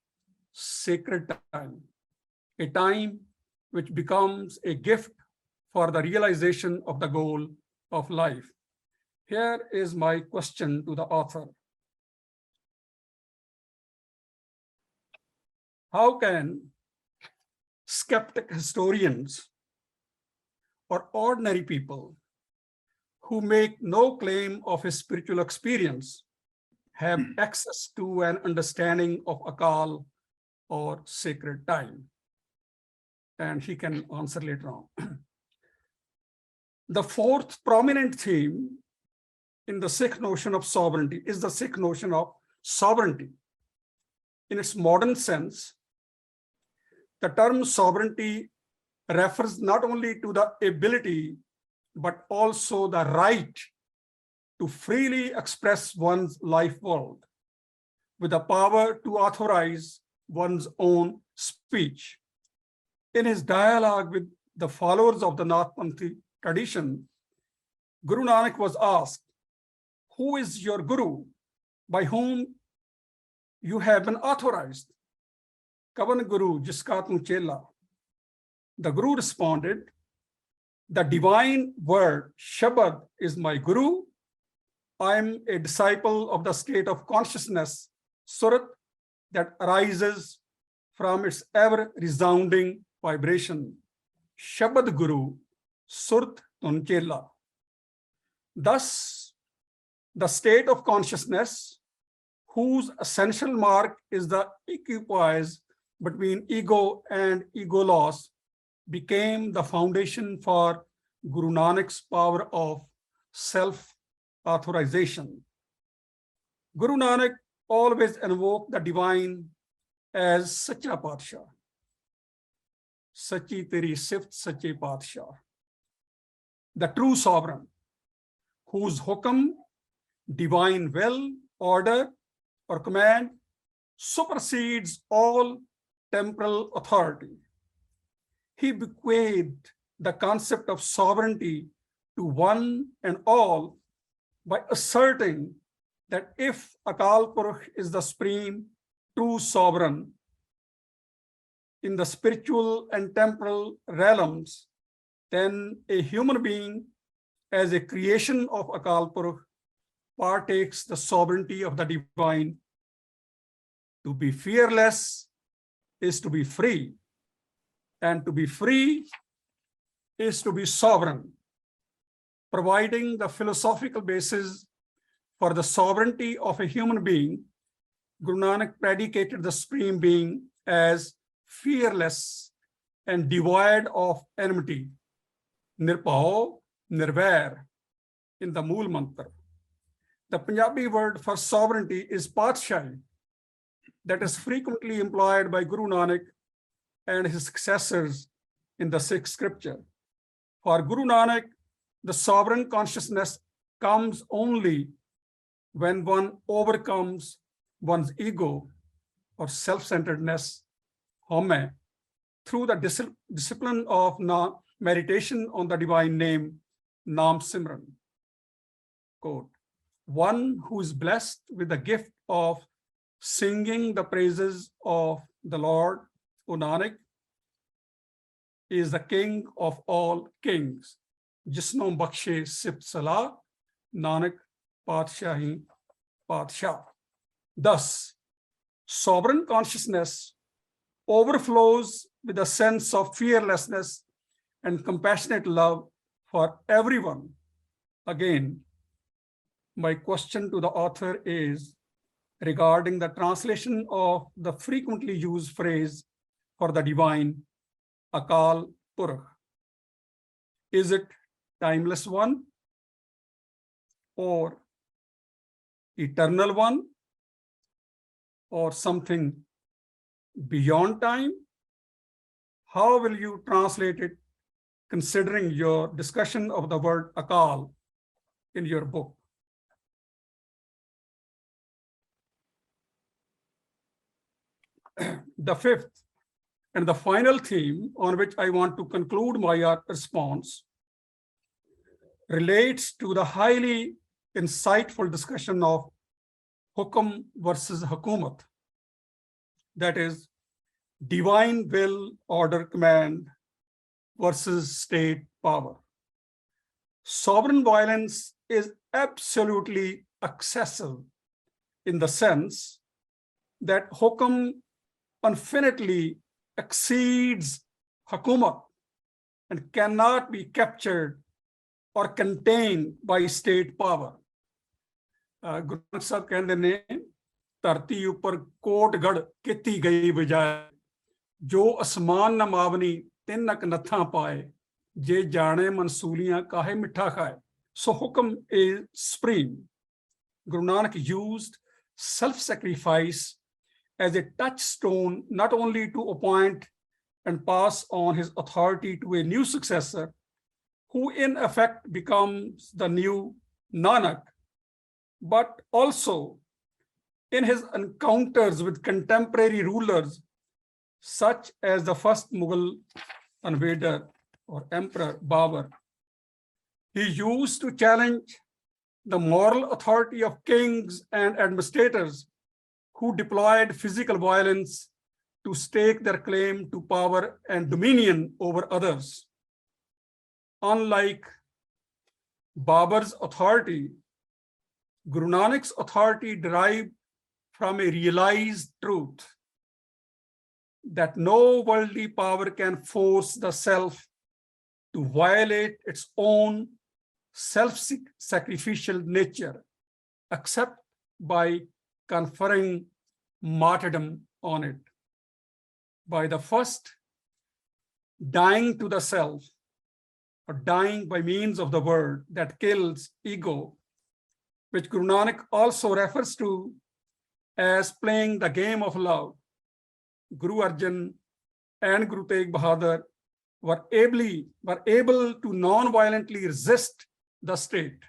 sacred time, a time which becomes a gift for the realization of the goal of life. Here is my question to the author. How can skeptic historians or ordinary people who make no claim of a spiritual experience have access to an understanding of akal or sacred time? And he can answer later on. The fourth prominent theme in the Sikh notion of sovereignty is the Sikh notion of sovereignty. In its modern sense, the term sovereignty refers not only to the ability, but also the right to freely express one's life world, with the power to authorize one's own speech. In his dialogue with the followers of the Nathpanthi tradition, Guru Nanak was asked, "Who is your Guru, by whom you have been authorized?" Kavan Guru jiska tu chela. The Guru responded, "The divine word, Shabad, is my Guru. I am a disciple of the state of consciousness, Surat, that arises from its ever-resounding vibration. Shabad Guru, Surat Tunchela." Thus, the state of consciousness, whose essential mark is the equipoise between ego and ego loss, became the foundation for Guru Nanak's power of self-authorization. Guru Nanak always invoked the divine as Sacha Padshah. Sachi teri sift Sache Padshah. The true sovereign, whose hukam, divine will, order, or command supersedes all temporal authority. He bequeathed the concept of sovereignty to one and all by asserting that if Akal Purukh is the supreme true sovereign in the spiritual and temporal realms, then a human being as a creation of Akal Purukh partakes the sovereignty of the divine. To be fearless is to be free, and to be free is to be sovereign. Providing the philosophical basis for the sovereignty of a human being, Guru Nanak predicated the Supreme Being as fearless and devoid of enmity, nirpao, nirvair, in the Mool Mantra. The Punjabi word for sovereignty is Patshahi, that is frequently employed by Guru Nanak and his successors in the Sikh scripture. For Guru Nanak, the sovereign consciousness comes only when one overcomes one's ego or self-centeredness, home, through the discipline of meditation on the divine name, Naam Simran. Quote, one who is blessed with the gift of singing the praises of the Lord, O Nanak, is the king of all kings. Jisno bakshe sift salah, Nanak Padshahi Padshah. Thus, sovereign consciousness overflows with a sense of fearlessness and compassionate love for everyone. Again, my question to the author is regarding the translation of the frequently used phrase for the divine, Akal Purkh. Is it timeless one or eternal one or something beyond time? How will you translate it considering your discussion of the word Akal in your book? The fifth and the final theme on which I want to conclude my response relates to the highly insightful discussion of Hukum versus Hukumat. That is, divine will, order, command versus state power. Sovereign violence is absolutely excessive in the sense that Hukum infinitely exceeds Hukumat and cannot be captured or contained by state power. Guru Nanak Sahib ਕਹਿੰਦੇ ਨੇ ਧਰਤੀ ਉੱਪਰ ਕੋਟਗੜ ਕੀਤੀ ਗਈ ਬਜਾਏ ਜੋ ਅਸਮਾਨ ਨਮਾਵਨੀ ਤਿੰਨਕ ਨੱਥਾਂ ਪਾਏ ਜੇ ਜਾਣੇ ਮਨਸੂਲੀਆਂ ਕਾਹੇ ਮਿੱਠਾ ਖਾਏ. So Hukum is supreme. Guru Nanak used self-sacrifice as a touchstone not only to appoint and pass on his authority to a new successor, who in effect becomes the new Nanak, but also in his encounters with contemporary rulers, such as the first Mughal invader or emperor Babur. He used to challenge the moral authority of kings and administrators who deployed physical violence to stake their claim to power and dominion over others. Unlike Babur's authority, Guru Nanak's authority derived from a realized truth that no worldly power can force the self to violate its own self-sacrificial nature, except by conferring martyrdom on it. By the first dying to the self, or dying by means of the word that kills ego, which Guru Nanak also refers to as playing the game of love, Guru Arjan and Guru Tegh Bahadur were able to non-violently resist the state.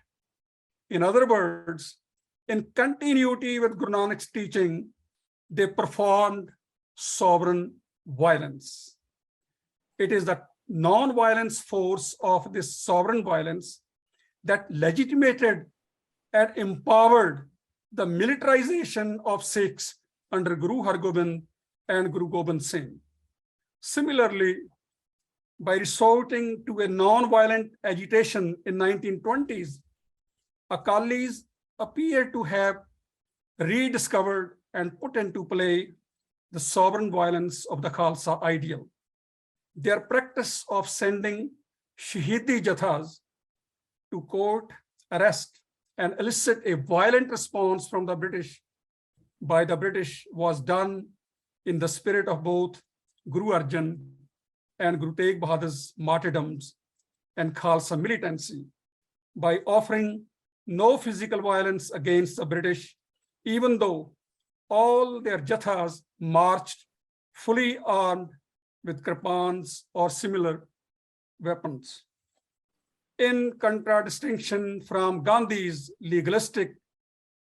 In other words, in continuity with Guru Nanak's teaching, they performed sovereign violence. It is the non-violence force of this sovereign violence that legitimated and empowered the militarization of Sikhs under Guru Hargobind and Guru Gobind Singh. Similarly, by resorting to a non-violent agitation in 1920s, Akalis appear to have rediscovered and put into play the sovereign violence of the Khalsa ideal. Their practice of sending Shahidi Jathas to court, arrest, and elicit a violent response from the British by the British was done in the spirit of both Guru Arjan and Guru Tegh Bahadur's martyrdoms and Khalsa militancy by offering no physical violence against the British, even though all their jathas marched fully armed with kripans or similar weapons. In contradistinction from Gandhi's legalistic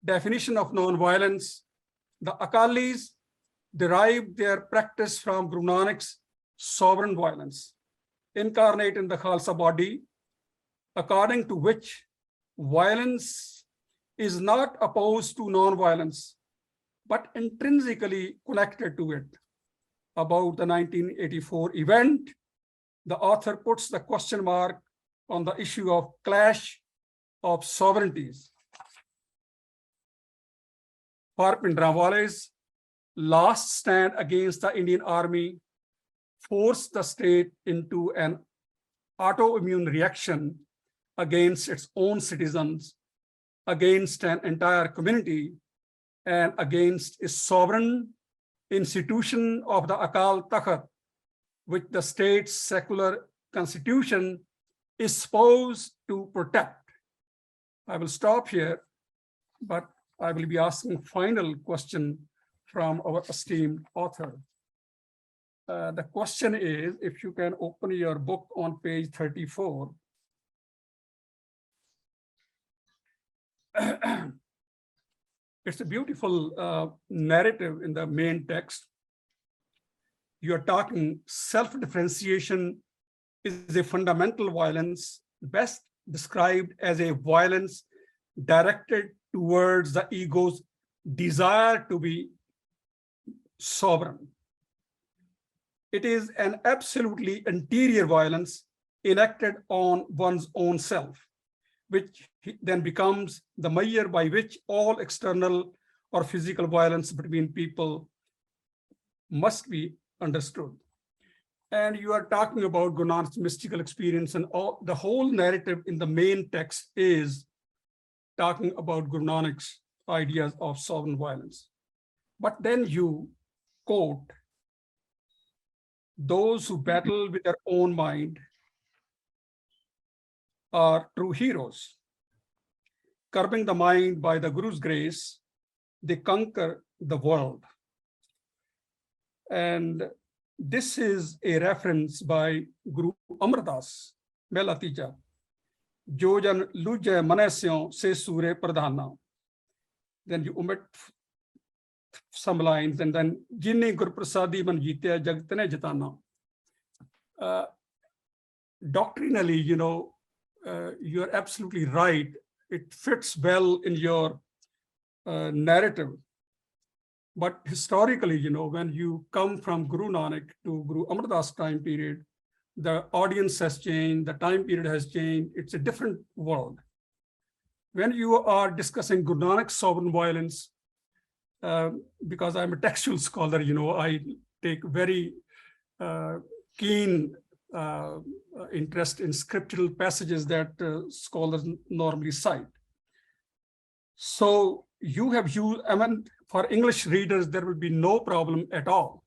definition of non-violence, the Akalis derived their practice from Guru Nanak's sovereign violence, incarnate in the Khalsa body, according to which violence is not opposed to non-violence, but intrinsically connected to it. About the 1984 event, the author puts the question mark on the issue of clash of sovereignties. For Bhindranwale's last stand against the Indian army forced the state into an autoimmune reaction against its own citizens, against an entire community, and against a sovereign institution of the Akal Takht, which the state's secular constitution is supposed to protect. I will stop here, but I will be asking final question from our esteemed author. The question is, if you can open your book on page 34. It's a beautiful narrative in the main text. You are talking self-differentiation is a fundamental violence, best described as a violence directed towards the ego's desire to be sovereign. It is an absolutely interior violence enacted on one's own self, which then becomes the measure by which all external or physical violence between people must be understood. And you are talking about Guru Nanak's mystical experience, and the whole narrative in the main text is talking about Guru Nanak's ideas of sovereign violence. But then you quote, those who battle with their own mind are true heroes. Curbing the mind by the Guru's grace, they conquer the world. And this is a reference by Guru Amardas, Mela Tija, Jojan Lujay Manasyon Se Sure Pradhana. Then you omit some lines, and then Jinni Guru Prasadi Man Jitya Jagatane Jatana. Doctrinally, you know, you're absolutely right. It fits well in your narrative. But historically, you know, when you come from Guru Nanak to Guru Amardas time period, the audience has changed, the time period has changed. It's a different world. When you are discussing Guru Nanak's sovereign violence, because I'm a textual scholar, you know, I take very keen interest in scriptural passages that scholars normally cite. So you have used, I mean, for English readers, there will be no problem at all.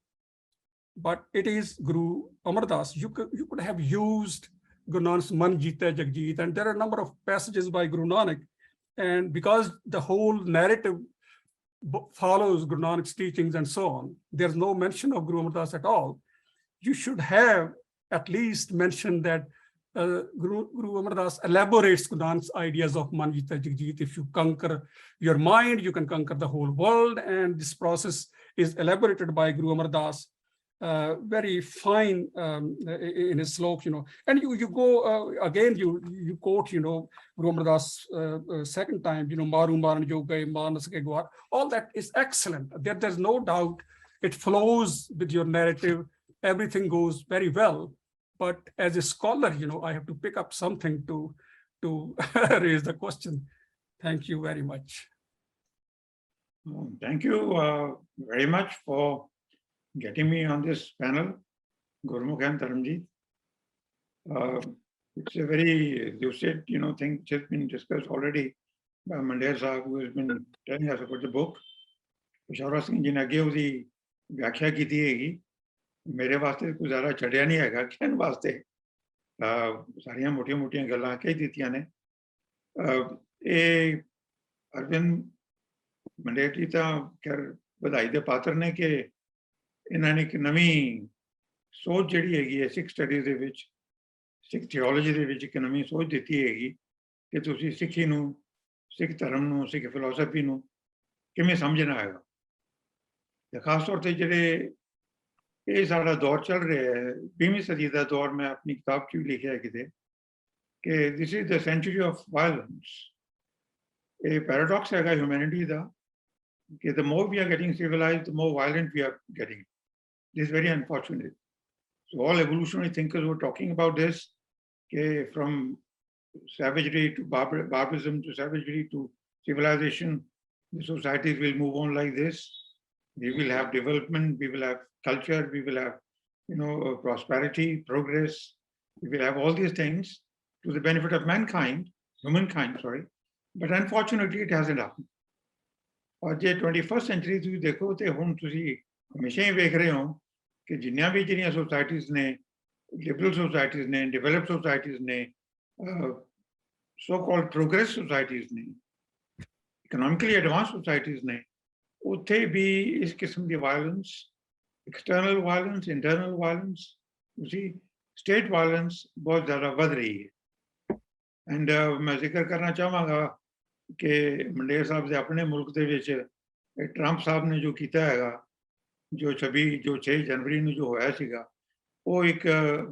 But it is Guru Amardas. You could have used Guru Nanak's Man Jita Jagjit, and there are a number of passages by Guru Nanak. And because the whole narrative follows Guru Nanak's teachings and so on, there's no mention of Guru Amardas at all. You should have at least mentioned that Guru Amardas elaborates Guru Nanak's ideas of Man Jita Jagjit. If you conquer your mind, you can conquer the whole world. And this process is elaborated by Guru Amardas, very fine in his slope, you know. And you go again, you quote, you know, Guru Amardas second time, you know, Maru Maran Yoga, Manas Gegwar. All that is excellent. There's no doubt. It flows with your narrative. Everything goes very well. But as a scholar, you know, I have to pick up something to raise the question. Thank you very much. Thank you very much for getting me on this panel, Gurmukh and Dharamjit. It's a very lucid, you know, thing which has been discussed already by Mandair Sahib, who has been telling us about the book. PashauraSingh ji ne agge usi vyakhya kiti hegi. मेरे वास्ते कुछ ज़्यादा चढ़िया नहीं है कहने वास्ते सारियां मोटियां गल्लां कही दित्तियां ने ये अरविंद मंडेर जी तां खैर बधाई दे पात्र ने कि इन्हां ने एक नवीं सोच जिहड़ी हैगी है सिख स्टडीज़ दे विच सिख थियोलॉजी दे विच एक नवीं सोच दित्ती हैगी कि तुसीं सिੱਖੀ ਨੂੰ सिख धर्म ਨੂੰ सिख फिलोसफी ਨੂੰ किवें समझना हैगा ते खास तौर ते जिहड़े ये सारा दौर चल रहा है 20वीं सदी का दौर मैं अपनी किताब च भी लिखा है किते कि this is the century of violence ये पैराडॉक्स है ह्यूमैनिटी का कि the more we are getting civilized, the more violent we are getting. This is very unfortunate. So all evolutionary thinkers were talking about this, okay, from savagery to barbarism to savagery to civilization, the societies will move on like this. We will have development, we will have culture, we will have, prosperity, progress. We will have all these things to the benefit of humankind, sorry. But unfortunately, it hasn't happened. और जे 21st century ਤੁਸੀਂ ਦੇਖੋ ਤੇ ਹੁਣ ਤੁਸੀਂ ਹਮੇਸ਼ਾ ਹੀ ਵੇਖ ਰਹੇ ਹੋ ਕਿ ਜਿੰਨੀਆਂ ਵੀ ਜਿਹੜੀਆਂ ਸੋਸਾਇਟੀਜ਼ ਨੇ ਲਿਬਰਲ ਸੋਸਾਇਟੀਜ਼ ਨੇ ਡਿਵੈਲਪਡ ਸੋਸਾਇਟੀਜ਼ ਨੇ ਸੋ ਕਾਲਡ ਪ੍ਰੋਗਰੈਸ ਸੋਸਾਇਟੀਜ਼ ਨੇ ਇਕਨੋਮਿਕਲੀ ਐਡਵਾਂਸ ਸੋਸਾਇਟੀਜ਼ ਨੇ ਉੱਥੇ ਵੀ ਇਸ ਕਿਸਮ ਦੀ violence external violence internal violence ਤੁਸੀਂ ਸਟੇਟ ਵਾਇਲੈਂਸ ਬਹੁਤ ਜ਼ਿਆਦਾ ਵੱਧ ਰਹੀ ਹੈ ਐਂਡ ਮੈਂ ਜ਼ਿਕਰ ਕਰਨਾ ਚਾਹਾਂਗਾ कि मंडेर साहब से अपने मुल्क के विच ट्रंप साहब ने जो किया है जो 6 जनवरी में जो होया सीगा वो एक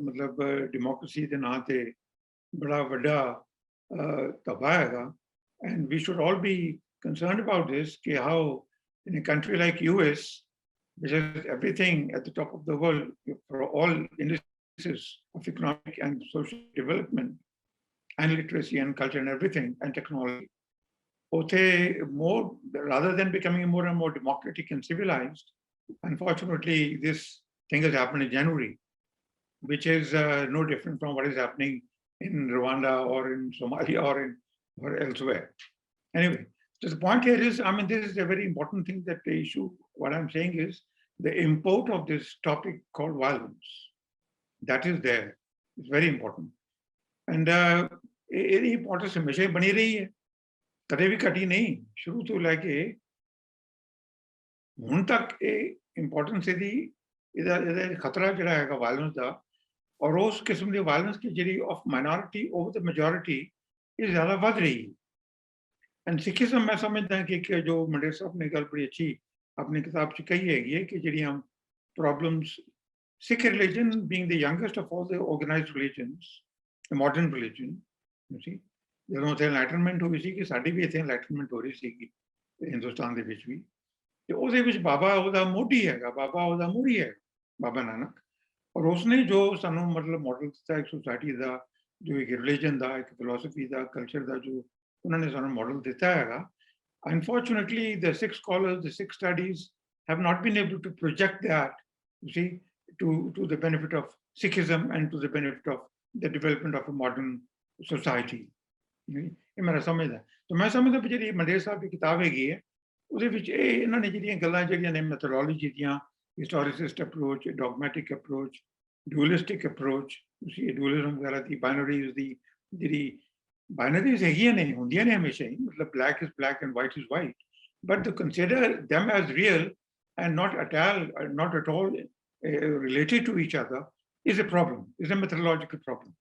मतलब डेमोक्रेसी के नाम से बड़ा वड्डा तबाह है and we should all be concerned about this कि how in a country like US which has everything at the top of the world for all indices of economic and social development and literacy and culture and everything and technology. More rather than becoming more and more democratic and civilized, unfortunately, this thing has happened in January, which is no different from what is happening in Rwanda or in Somalia or elsewhere. Anyway, so the point here is, I mean, this is a very important thing that the issue, what I'm saying is the import of this topic called violence. That is there. It's very important. And the importance हमेशा बनी रही है कदे भी घटी नहीं शुरू तो लैके हुण तक इंपॉर्टेंस इहदा खतरा जिहड़ा हैगा वायलेंस का और उस किस्म की वायलेंस की जिहड़ी of minority over the majority ये ज़्यादा बढ़ रही है एंड सिखिज्म मैं समझदा कि जो मंडेर साहब ने गल बड़ी अच्छी अपनी किताब च कही है कि जिहड़ियां problems Sikh religion being the youngest of all the organised religions modern religion you see ਜਦੋਂ ਉੱਥੇ ਐਨਲਾਈਟਨਮੈਂਟ ਹੋਈ ਸੀ ਕਿ ਸਾਡੀ ਵੀ ਇੱਥੇ ਐਨਲਾਈਟਨਮੈਂਟ ਹੋ ਰਹੀ ਸੀਗੀ ਹਿੰਦੁਸਤਾਨ ਦੇ ਵਿੱਚ ਵੀ ਤੇ ਉਹਦੇ ਵਿੱਚ ਬਾਬਾ ਉਹਦਾ ਮੋਢੀ ਹੈਗਾ ਬਾਬਾ ਉਹਦਾ ਮੂਹਰੀ ਹੈ ਬਾਬਾ ਨਾਨਕ ਔਰ ਉਸਨੇ ਜੋ ਸਾਨੂੰ ਮਤਲਬ ਮਾਡਲ ਦਿੱਤਾ ਇੱਕ ਸੋਸਾਇਟੀ ਦਾ ਜੋ ਇੱਕ ਰਿਲੀਜਨ ਦਾ ਇੱਕ ਫਿਲਾਸਫੀ ਦਾ ਕਲਚਰ ਦਾ ਜੋ ਉਹਨਾਂ ਨੇ ਸਾਨੂੰ ਮਾਡਲ ਦਿੱਤਾ ਹੈਗਾ unfortunately the Sikh scholars the Sikh studies have not been able to project that you see to the benefit of Sikhism and to the benefit of the development of a modern society. ਇਹ ਮੇਰਾ ਸਮਝਦਾ ਤਾਂ ਮੈਂ ਸਮਝਦਾ ਵੀ ਜਿਹੜੀ ਮੰਡੇਰ ਸਾਹਿਬ ਦੀ ਕਿਤਾਬ ਹੈਗੀ ਹੈ ਉਹਦੇ ਵਿੱਚ ਇਹਨਾਂ ਨੇ ਜਿਹੜੀਆਂ ਗੱਲਾਂ ਜਿਹੜੀਆਂ ਨੇ ਮੈਥੋਡੋਲੋਜੀ ਦੀਆਂ ਹਿਸਟੋਰੀਸਿਸਟ ਅਪਰੋਚ ਡੌਗਮੈਟਿਕ ਅਪਰੋਚ ਡੂਅਲਿਸਟਿਕ ਅਪਰੋਚ ਤੁਸੀਂ ਡੂਅਲਿਜ਼ਮ ਵਗੈਰਾ ਦੀ ਬਾਈਨਰੀਜ਼ ਦੀ ਜਿਹੜੀ ਬਾਈਨਰੀਜ਼ ਹੈਗੀਆਂ ਨੇ ਹੁੰਦੀਆਂ ਨੇ ਹਮੇਸ਼ਾ ਹੀ ਮਤਲਬ black is black and white is white but to consider them as real and not at all related to each other is a problem, is a methodological problem.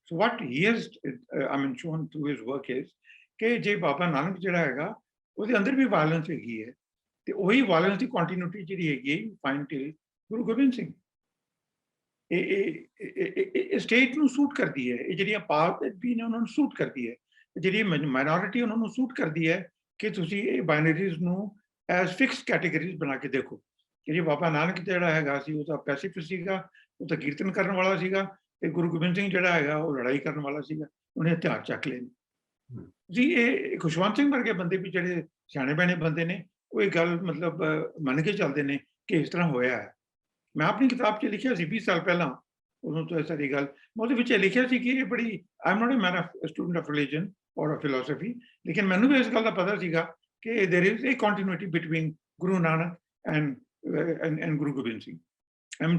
So what he has, shown through his work is कि जे बाबा नानक जिहड़ा हैगा ਉਹਦੇ ਅੰਦਰ ਵੀ violence ਹੈਗੀ ਹੈ ਤੇ ਉਹੀ violence ਦੀ continuity ਜਿਹੜੀ ਹੈਗੀ ਹੈ ਫਾਈਨ ਟਿਲ ਗੁਰੂ ਗੋਬਿੰਦ ਸਿੰਘ ਇਹ ਸਟੇਟ ਨੂੰ ਸੂਟ ਕਰਦੀ ਹੈ ਇਹ ਜਿਹੜੀਆਂ ਪਾਵਰ ਵੀ ਨੇ ਉਹਨਾਂ ਨੂੰ ਸੂਟ ਕਰਦੀ ਹੈ ਜਿਹੜੀ ਮਾਈਨੋਰਿਟੀ ਉਹਨਾਂ ਨੂੰ ਸੂਟ ਕਰਦੀ ਹੈ ਕਿ ਤੁਸੀਂ ਇਹ ਬਾਈਨਰੀਜ਼ ਨੂੰ ਐਜ਼ ਫਿਕਸਡ ਕੈਟੇਗਰੀਜ਼ ਬਣਾ ਕੇ ਦੇਖੋ ਜਿਹੜੀ ਬਾਬਾ ਨਾਨਕ ਜਿਹੜਾ ਹੈਗਾ ਸੀ ਉਹ ਤਾਂ ਪੈਸੀਫਿਸਟ ਸੀਗਾ ਉਹ ਤਾਂ ਕੀਰਤਨ ਕਰਨ ਵਾਲਾ ਸੀਗਾ ਤੇ ਗੁਰੂ ਗੋਬਿੰਦ ਸਿੰਘ ਜਿਹੜਾ ਹੈਗਾ ਉਹ ਲੜਾਈ ਕਰਨ ਵਾਲਾ ਸੀਗਾ ਉਹਨੇ ਹਥਿਆਰ ਚੱਕ ਲਏ ਜੀ ਇਹ ਖੁਸ਼ਵੰਤ ਸਿੰਘ ਵਰਗੇ ਬੰਦੇ ਵੀ ਜਿਹੜੇ ਸਿਆਣੇ ਬਣੇ ਬੰਦੇ ਨੇ ਉਹ ਇਹ ਗੱਲ ਮਤਲਬ ਮੰਨ ਕੇ ਚੱਲਦੇ ਨੇ ਕਿ ਇਸ ਤਰ੍ਹਾਂ ਹੋਇਆ ਹੈ ਮੈਂ ਆਪਣੀ ਕਿਤਾਬ 'ਚ ਲਿਖਿਆ ਸੀ 20 ਸਾਲ ਪਹਿਲਾਂ ਉਦੋਂ ਤੋਂ ਇਹ ਸਾਰੀ ਗੱਲ ਮੈਂ ਉਹਦੇ ਵਿੱਚ ਲਿਖਿਆ ਸੀ ਕਿ ਇਹ ਬੜੀ I am not a student of religion or of philosophy ਲੇਕਿਨ ਮੈਨੂੰ ਵੀ ਇਸ ਗੱਲ ਦਾ ਪਤਾ ਸੀਗਾ ਕਿ there is a continuity between Guru Nanak and Guru Gobind Singh.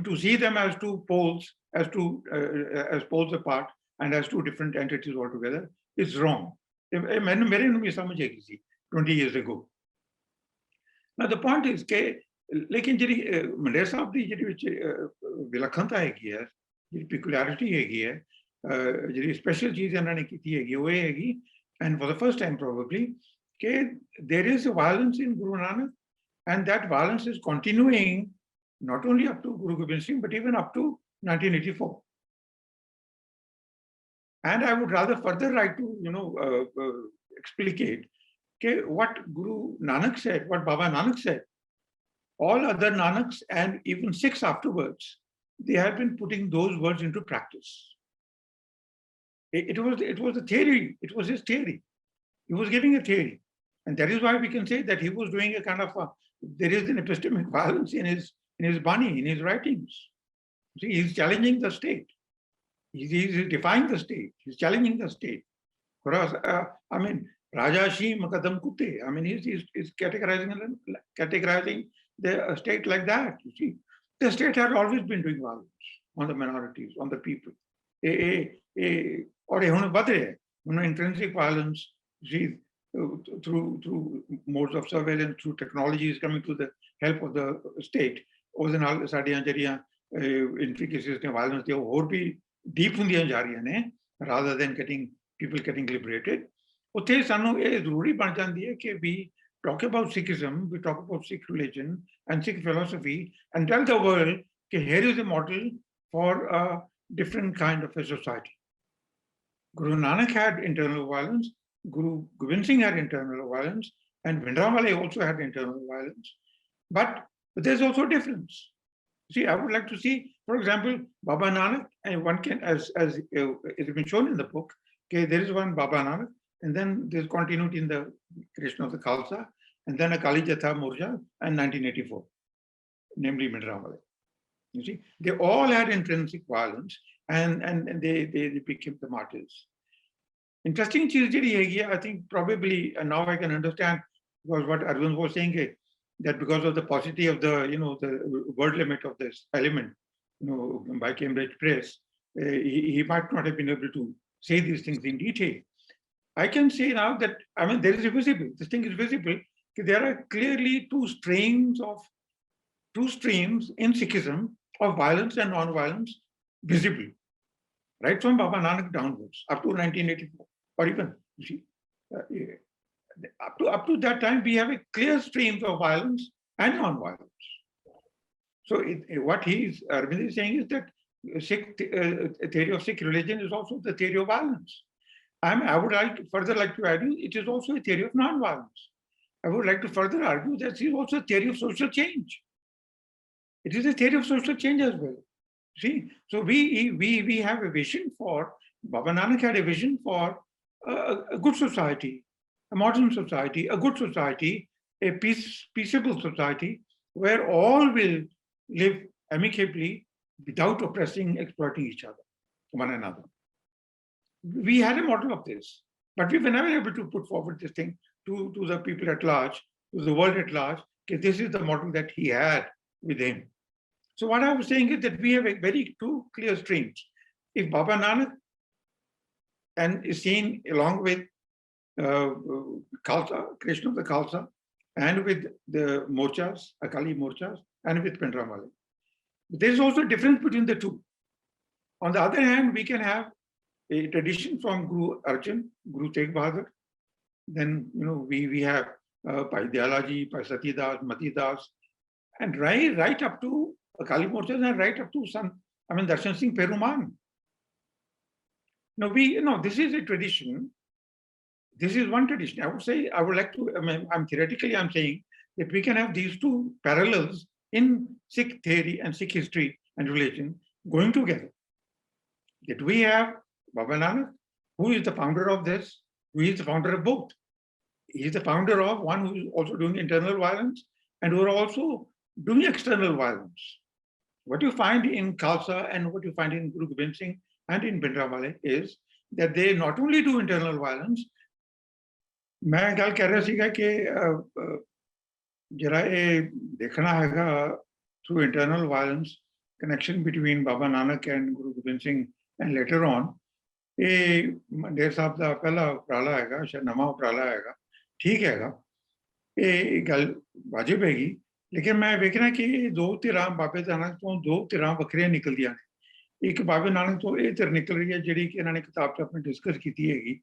To see them as two poles, as poles apart, and as two different entities altogether is wrong. मेरे ਨੂੰ भी समझ आएगी सी 20 years ago. Now the point is कि लेकिन ਜਿਹੜੀ ਮੰਡੇਰ ਸਾਹਿਬ ਦੀ ਜਿਹੜੀ ਵਿੱਚ ਵਿਲੱਖਣਤਾ ਹੈਗੀ ਹੈ ਜਿਹੜੀ peculiarity ਹੈਗੀ ਹੈ ਜਿਹੜੀ ਸਪੈਸ਼ਲ ਚੀਜ਼ ਇਹਨਾਂ ਨੇ ਕੀਤੀ ਹੈਗੀ ਉਹ ਇਹ ਹੈਗੀ and for the first time probably कि there is a violence in Guru Nanak and that violence is continuing not only up to Guru Gobind Singh, but even up to 1984. And I would rather further like to, explicate what Guru Nanak said, what Baba Nanak said. All other Nanaks and even Sikhs afterwards, they have been putting those words into practice. It was a theory. It was his theory. He was giving a theory. And that is why we can say that he was doing a kind of there is an epistemic violence in his Bani, in his writings. See, he's challenging the state. He's defying the state. He's challenging the state. I mean, Raja Shi Makadam Kutte. I mean, he's categorizing the state like that. You see, the state had always been doing violence on the minorities, on the people. Or intrinsic violence, see, through modes of surveillance, through technologies coming to the help of the state. Or the intricacies of violence, they are be deep rather than people getting liberated. We talk about Sikhism, we talk about Sikh religion and Sikh philosophy, and tell the world that here is a model for a different kind of a society. Guru Nanak had internal violence, Guru Gobind Singh had internal violence, and Bhindranwale also had internal violence. But there's also a difference. See, I would like to see, for example, Baba Nanak, and one can, as it has been shown in the book, okay, there is one Baba Nanak, and then there's continuity in the creation of the Khalsa, and then a Kali Jatha Morja, and 1984, namely Bhindranwale. You see, they all had intrinsic violence, and they became the martyrs. Interesting cheez I think probably, and now I can understand, was what Arvind was saying, that because of the paucity of the, the word limit of this element, by Cambridge Press, he might not have been able to say these things in detail. I can say now that, I mean, there is a visible, this thing is visible, there are clearly two streams in Sikhism of violence and non-violence visible, right from Baba Nanak downwards, up to 1984, or even, you see, up to that time, we have a clear streams of violence and non-violence. So what Arvind is saying is that theory of Sikh religion is also the theory of violence. I would further like to argue it is also a theory of non-violence. I would like to further argue that it is also a theory of social change. It is a theory of social change as well. See, so we have a vision for, Baba Nanak had a vision for a good society, a modern society, a good society, a peaceable society where all will live amicably without oppressing, exploiting each other, one another. We had a model of this, but we were never able to put forward this thing to the people at large, to the world at large, because this is the model that he had with him. So what I was saying is that we have two clear streams. If Baba Nanak and is seen along with Khalsa, creation of the Khalsa, and with the Morchas, Akali Morchas, and with Bhindranwale. There is also a difference between the two. On the other hand, we can have a tradition from Guru Arjan, Guru Tegh Bahadur. Then, we have Pai Dayalaji, Pai Satidas, Matidas, and right up to Akali Morchas and right up to Darshan Singh Perumal. This is a tradition. This is one tradition. I would say, I'm saying that we can have these two parallels in Sikh theory and Sikh history and religion going together. That we have Baba Nanak, who is the founder of this, who is the founder of both. He is the founder of one who is also doing internal violence and who are also doing external violence. What you find in Khalsa and what you find in Guru Gobind Singh and in Bhindranwale is that they not only do internal violence, मैं गल कह रहा सीगा कि जरा ये देखना हैगा through internal violence connection between Baba Nanak and Guru Gobind Singh and later on ये मंडेर साहब का पहला उपराला हैगा शायद नवा उपराला हैगा ठीक हैगा ये गल वाजिब हैगी लेकिन मैं वेखना कि दो धिरां बाबे नानक तो दो धिरां वखरियां निकलदियां ने एक बाबे नानक तो ये धिर निकल रही है जिहड़ी कि इन्होंने किताब च अपनी डिस्कस कीती हैगी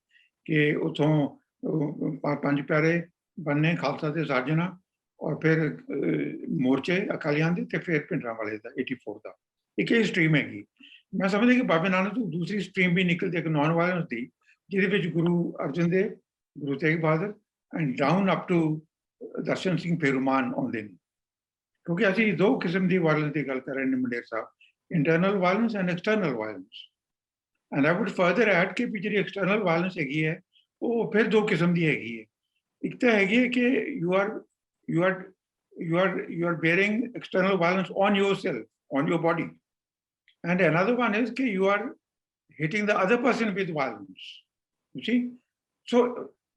कि उथों पंज प्यारे बनने खालसा दे साजना और फिर मोर्चे अकालियां दे ते फिर भिंडरां वाले दा 84 दा एक ही स्ट्रीम हैगी। मैं समझदा कि बाबे नानक तो दूसरी स्ट्रीम भी निकलदी एक नॉन वायलेंस दी जिहदे विच Guru Arjan Dev, Guru Tegh Bahadur and down up to दर्शन सिंह पेरुमान आउंदे ने, क्योंकि असीं दो किस्म दी वायलेंस दी गल कर रहे ने मंडेर साहब, internal violence and external violence. And I would further add कि भी जिहड़ी एक्सटर्नल वायलेंस हैगी है वो फिर दो किस्म दी हैगी है। एक तो हैगी है कि you are bearing external violence on yourself, on your body, and another one is that you are hitting the other person with violence, you see. So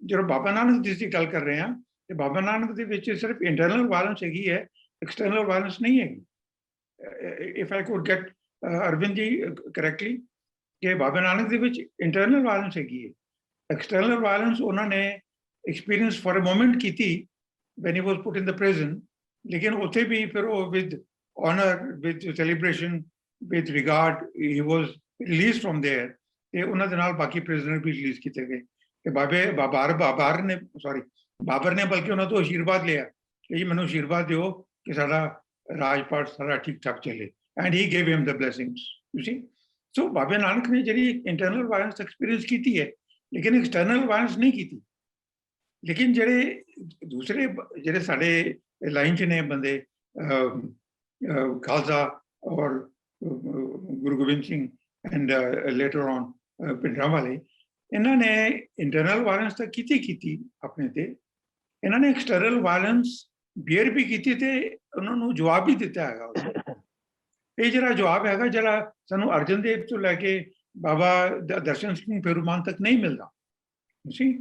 जो बाबा नानक जिस दी गल कर रहे हैं कि बाबा नानक दे विच सिर्फ इंटरनल वायलेंस हैगी है, एक्सटर्नल वायलेंस नहीं हैगी। If I could get Arvind ji correctly कि बाबा नानक दे विच इंटरनल वायलेंस हैगी है, एक्सटर्नल वायलेंस उन्होंने एक्सपीरियंस फॉर अ मोमेंट की थी when he was put in the prison, लेकिन उथे भी फिर वो with honor, with celebration, with regard, he was released from there। ते उन्हां दे नाल बाकी prisoner भी रिलीज किए गए कि बाबर ने बल्कि उन्हां तो आशीर्वाद लिया कि जी मैनूं आशीर्वाद दिओ कि साडा राजपाट सारा ठीक ठाक चले, and he gave him the blessings, you see। So बाबे नानक ने जिहड़ी इंटरनल वायलेंस एक्सपीरियंस की है लेकिन एक्सटर्नल वायलेंस नहीं की। लेकिन जेडे दूसरे जेडे साडे लाइन च ने बंदे खालसा और Guru Gobind Singh and later on Bhindranwale, इन्हां ने इंटरनल वायलेंस तो की अपने ते, इन्हां ने एक्सटर्नल वायलेंस बेयर भी की ते उन्होंने जवाब भी दिता है। ये जरा जवाब हैगा जरा सानू अर्जन देव तो लैके बाबा दर्शन सिंह पेरुमान तक नहीं मिलता। See,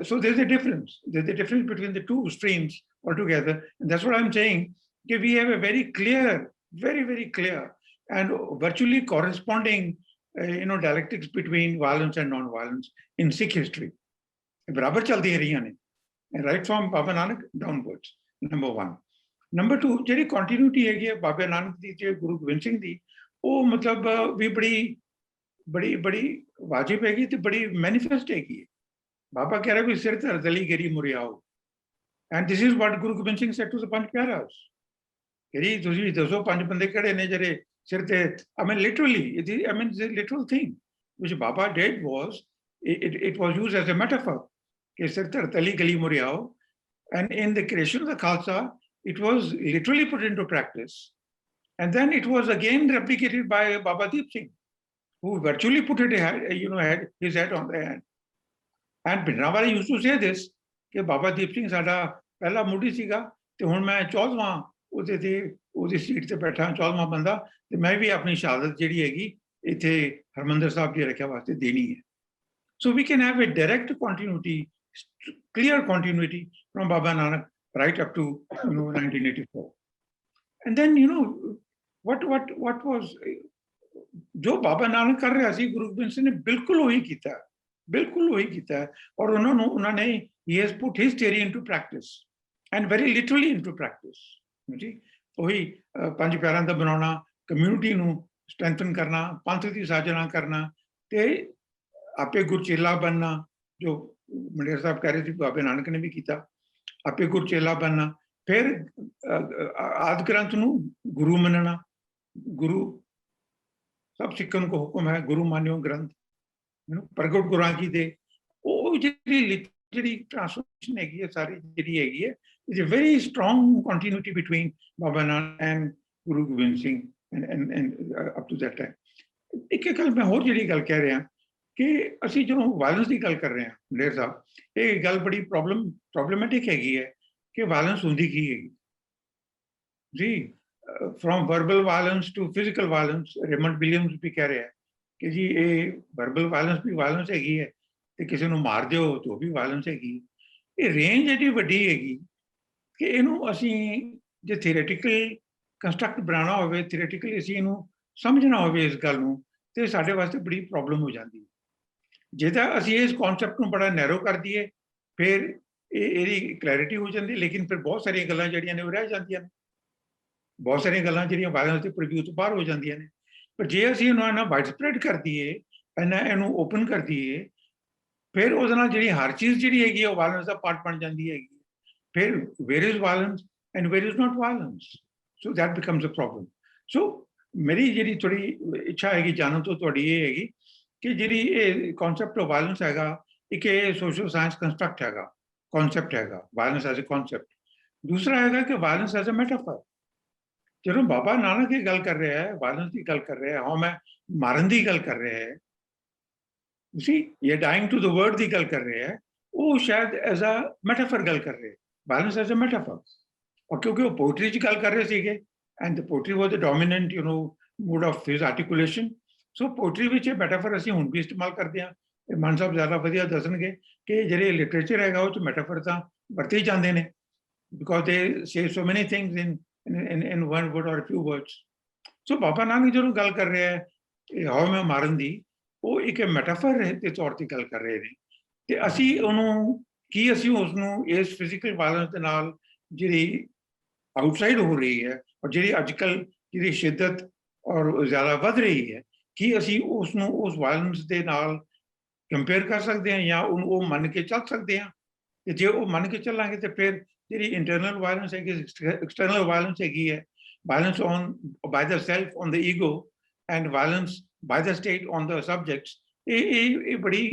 so there's a difference. There's a difference between the two streams altogether, and that's what I'm saying. Okay, we have a very clear, very clear, and virtually corresponding, dialectics between violence and non-violence in Sikh history. बराबर चलती रही ने, right from Baba Nanak downwards. Number one. Number two, ਜਿਹੜੀ continuity ਹੈਗੀ ਹੈ ਬਾਬਾ ਨਾਨਕ ਦੀ ਤੇ ਗੁਰੂ ਗੋਬਿੰਦ ਸਿੰਘ ਦੀ, ਉਹ ਮਤਲਬ ਵੀ ਬੜੀ ਵਾਜਿਬ ਹੈਗੀ ਤੇ ਬੜੀ ਮੈਨੀਫੈਸਟ ਹੈਗੀ ਹੈ। ਬਾਬਾ ਕਹਿ ਰਿਹਾ ਵੀ ਸਿਰ ਧਰ ਦਲੀ ਗਰੀ ਮੁਰਿਆਓ, and this is what Guru Gobind Singh said to the ਪੰਜ ਪਿਆਰਾਸ ਕਿ ਤੁਸੀਂ ਦੱਸੋ ਪੰਜ ਬੰਦੇ ਕਿਹੜੇ ਨੇ ਜਿਹੜੇ ਸਿਰ ਤੇ, I mean literally, it's a literal thing which Baba did was it was used as a metaphor कि सिर धर दली गली मुरियाओ, and in the creation of the Khalsa it was literally put into practice, and then it was again replicated by Baba Deep Singh, who virtually put it had his head on the hand. And Birinder used to say this कि Baba Deep Singh साडा पहला मुड़ी सीगा ते हुण मैं 14वां ਉਹਦੇ ਤੇ ਉਹਦੀ ਸੀਟ ਤੇ ਬੈਠਾ 14ਵਾਂ ਬੰਦਾ, ਤੇ ਮੈਂ ਵੀ ਆਪਣੀ ਸ਼ਹਾਦਤ ਜਿਹੜੀ ਹੈਗੀ ਇੱਥੇ ਹਰਮੰਦਰ ਸਾਹਿਬ ਦੀ ਰੱਖਿਆ ਵਾਸਤੇ ਦੇਣੀ ਹੈ। So we can have a direct continuity, clear continuity from Baba Nanak right up to 1984. And then what was जो बाबा नानक कर रहा सी गुरु गोबिंद सिंह ने बिल्कुल वही किया, और उन्होंने he has put his theory into practice and very literally into practice. जी वही पंज प्यारां दा बनाना, कम्यूनिटी नू स्ट्रेंथन करना, पंथ दी साजना करना, ते आपे गुरचेला बनना, जो मंडेर साहब कह रहे थे बाबे नानक ने भी किया, आपे गुरचेला बनना, फिर आदि ग्रंथ नू गुरु मनना, गुरु सब सिक्खन को हुक्म है गुरु मान्यो ग्रंथ, प्रगट गुरां की दे, वो जी ट्रांसफॉर्मेशन हैगी है सारी जी हैगी है, is a very strong continuity between Baba Nanak and Guru Gobind Singh and up to that time. एक गल मैं होर जी गल कह रहा कि असी जो वायलेंस की गल कर रहे हैं मंडेर साहब, ये गल बड़ी प्रॉब्लमेटिक हैगी है कि वायलेंस होंदी की हैगी जी, from verbal violence to physical violence. Raymond Williams भी कह रहे हैं कि जी ये वर्बल वायलेंस भी वायलेंस हैगी है, तो किसी को मार दो तो भी वायलेंस हैगी। ये रेंज एडी वड्डी हैगी कि इनू असी जे थियोरेटिकल कंस्ट्रक्ट बनाना होवे, थियोरेटिकली असी इनू समझना होवे इस गल नू, ते साडे वास्ते बड़ी प्रॉब्लम हो जाती है। जे तां असी इस कॉन्सैप्ट नू बड़ा नैरो कर दईए फिर इहदी क्लैरिटी हो जाती, लेकिन फिर बहुत सारियां गल्लां जिहड़ियां ने रह जांदियां ने, बहुत सारियां गल्लां जिहड़ियां वायलेंस दे प्रिव्यू तो बाहर हो जांदियां ने। पर जे असी इन्हू वाइड स्प्रैड कर दईए, इनू ओपन कर दईए, फिर उहदे नाल जिहड़ी हर चीज़ जिहड़ी हैगी वायलेंस दा पार्ट बन जांदी हैगी। where is violence and where is not violence? So that becomes a problem. So मेरी ਜਿਹੜੀ थोड़ी ਇੱਛਾ ਹੈਗੀ ਜਾਣਨ ਤੋਂ ਤੁਹਾਡੀ ਇਹ ਹੈਗੀ ਕਿ ਜਿਹੜੀ ਇਹ concept of violence ਹੈਗਾ ਇੱਕ ਇਹ social science construct ਹੈਗਾ, concept ਹੈਗਾ, violence as a concept. दूसरा हैगा कि violence as a metaphor. ਜਦੋਂ ਬਾਬਾ ਨਾਨਕ ਇਹ ਗੱਲ ਕਰ ਰਿਹਾ ਹੈ, violence ਦੀ ਗੱਲ ਕਰ ਰਿਹਾ ਹੈ, ਹਉਮੈ ਮਾਰਨ ਦੀ ਗੱਲ ਕਰ ਰਿਹਾ ਹੈ, ਤੁਸੀਂ ਇਹ dying to the word ਦੀ ਗੱਲ ਕਰ ਰਿਹਾ ਹੈ, ਉਹ ਸ਼ਾਇਦ as a metaphor ਗੱਲ ਕਰ ਰਿਹਾ ਹੈ, violence as a metaphor. और क्योंकि वो पोइट्री की गल कर रहे थे and the poetry was the dominant mode of his articulation so poetry which ये मैटाफर ਅਸੀਂ ਹੁਣ ਵੀ ਇਸਤੇਮਾਲ ਕਰਦੇ ਹਾਂ ਤੇ ਮਾਨ ਸਾਹਿਬ ਜ਼ਿਆਦਾ ਵਧੀਆ ਦੱਸਣਗੇ ਕਿ ਜਿਹੜੇ ਲਿਟਰੇਚਰ ਹੈਗਾ ਉਹ ਚ ਮੈਟਾਫਰ ਤਾਂ ਵਰਤੇ ਹੀ ਜਾਂਦੇ ਨੇ ਬਿਕੋਜ਼ ਦੇ ਸੇ ਸੋ ਮੈਨੀ ਥਿੰਗਸ ਇਨ ਵਨ ਵਰਡ ਔਰ ਫਿਊ ਵਰਡਸ ਸੋ ਬਾਬਾ ਨਾਨਕ ਜਦੋਂ ਗੱਲ ਕਰ ਰਿਹਾ ਹੈ ਹਾਉ ਮੈਂ ਮਾਰਨ ਦੀ ਉਹ ਇੱਕ ਮੈਟਾਫਰ ਦੇ ਤੌਰ ਤੇ ਗੱਲ ਕਰ ਰਹੇ ਨੇ ਤੇ ਅਸੀਂ ਉਹਨੂੰ ਕੀ ਅਸੀਂ ਉਸ ਨੂੰ ਇਸ ਫਿਜ਼ੀਕਲ ਵਾਇਲੈਂਸ ਦੇ ਨਾਲ ਜਿਹੜੀ ਆਊਟਸਾਈਡ ਹੋ ਰਹੀ ਹੈ ਔਰ ਜਿਹੜੀ ਅੱਜਕੱਲ ਜਿਹੜੀ ਸ਼ਿੱਦਤ ਔਰ ਜ਼ਿਆਦਾ ਵੱਧ ਰਹੀ ਹੈ ਕਿ ਅਸੀਂ ਉਸ ਨੂੰ ਉਸ ਵਾਇਲੈਂਸ ਦੇ ਨਾਲ ਕੰਪੇਅਰ ਕਰ ਸਕਦੇ ਹਾਂ ਜਾਂ ਉਹਨੂੰ ਉਹ ਮੰਨ ਕੇ ਚੱਲ ਸਕਦੇ ਹਾਂ ਤੇ ਜੇ ਉਹ ਮੰਨ ਕੇ ਚੱਲਾਂਗੇ ਤੇ ਫਿਰ ਜਿਹੜੀ ਇੰਟਰਨਲ ਵਾਇਲੈਂਸ ਹੈਗੀ ਐਕਸਟਰਨਲ ਵਾਇਲੈਂਸ ਹੈਗੀ ਹੈ violence on by the self on the ego and violence by the state on the subjects ਇਹ ਬੜੀ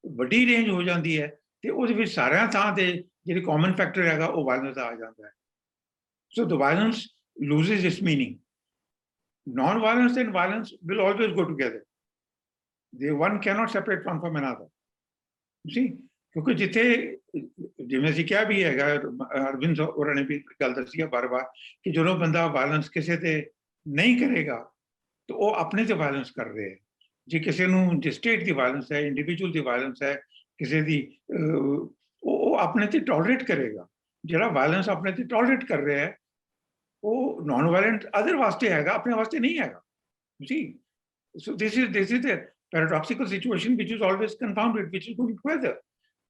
ਵੱਡੀ ਰੇਂਜ ਹੋ ਜਾਂਦੀ ਹੈ ਤੇ ਉਹਦੇ ਵਿੱਚ ਸਾਰਿਆਂ ਥਾਂ ਤੇ ਜਿਹੜੀ ਕਾਮਨ ਫੈਕਟਰ ਹੈਗਾ ਉਹ ਵਾਇਲੈਂਸ ਦਾ ਆ ਜਾਂਦਾ ਹੈ So the violence loses its meaning. Non-violence and violence will always go together. One cannot separate one from another. You see? क्योंकि जिथे जिवें ਅਸੀਂ ਕਿਹਾ ਵੀ ਹੈਗਾ ਅਰਵਿੰਦ ਹੋਰਾਂ ਨੇ ਵੀ ਗੱਲ ਦੱਸੀ ਹੈ ਬਾਰ-ਬਾਰ ਕਿ ਜਦੋਂ ਬੰਦਾ ਵਾਇਲੈਂਸ ਕਿਸੇ ਤੇ ਨਹੀਂ ਕਰੇਗਾ ਤਾਂ ਉਹ ਆਪਣੇ ਤੇ ਵਾਇਲੈਂਸ ਕਰ ਰਿਹਾ ਹੈ ਜੇ ਕਿਸੇ ਨੂੰ ਜੇ ਸਟੇਟ ਦੀ ਵਾਇਲੈਂਸ ਹੈ ਇੰਡੀਵਿਜੂਅਲ ਦੀ ਵਾਇਲੈਂਸ ਹੈ ਕਿਸੇ ਦੀ ਉਹ ਆਪਣੇ ਤੇ ਟੋਲਰੇਟ ਕਰੇਗਾ ਜਿਹੜਾ ਵਾਇਲੈਂਸ ਆਪਣੇ ਤੇ ਟੋਲਰੇਟ ਕਰ ਰਿਹਾ ਹੈ ਉਹ ਨਾਨ ਵਾਇਲੈਂਟ ਅਦਰ ਵਾਸਤੇ ਹੈਗਾ ਆਪਣੇ ਵਾਸਤੇ ਨਹੀਂ ਹੈਗਾ ਜੀ ਸੋ this is the paradoxical situation which is always confounded which is going together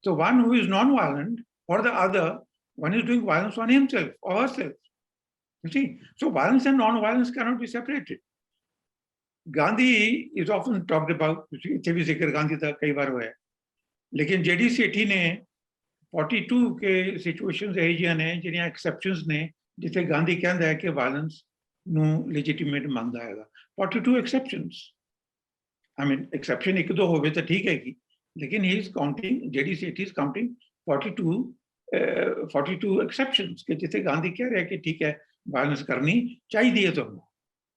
so one who is non violent or the other one is doing violence on himself or herself you see so violence and non violence cannot be separated Gandhi is often talked about ਇੱਥੇ ਵੀ ਜ਼ਿਕਰ ਗਾਂਧੀ ਦਾ ਕਈ ਵਾਰ ਹੋਇਆ ਲੇਕਿਨ ਜਿਹੜੀ ਸੇਠੀ ਨੇ 42 के situations ਇਹ ਜਿਹੀਆਂ ਨੇ ਜਿਹੜੀਆਂ ਐਕਸੈਪਸ਼ਨਸ ਨੇ ਜਿੱਥੇ ਗਾਂਧੀ ਕਹਿੰਦਾ ਹੈ ਕਿ ਵਾਇਲੈਂਸ ਨੂੰ ਲੈਜੀਟੀਮੇਟ ਮੰਨਦਾ ਹੈਗਾ 42 ਐਕਸੈਪਸ਼ਨਸ ਆਈ ਮੀਨ ਐਕਸੈਪਸ਼ਨ ਇੱਕ ਦੋ ਹੋਵੇ ਤਾਂ ਠੀਕ ਹੈਗੀ ਲੇਕਿਨ ਹੀ ਇਜ਼ ਕਾਊਂਟਿੰਗ ਜਿਹੜੀ ਸੇਠੀ ਇਜ਼ ਕਾਊਂਟਿੰਗ 42 ਐਕਸੈਪਸ਼ਨਸ ਕਿ ਜਿੱਥੇ ਗਾਂਧੀ ਕਹਿ ਰਿਹਾ ਕਿ ਠੀਕ ਹੈ ਵਾਇਲੈਂਸ ਕਰਨੀ ਚਾਹੀਦੀ ਹੈ ਤੁਹਾਨੂੰ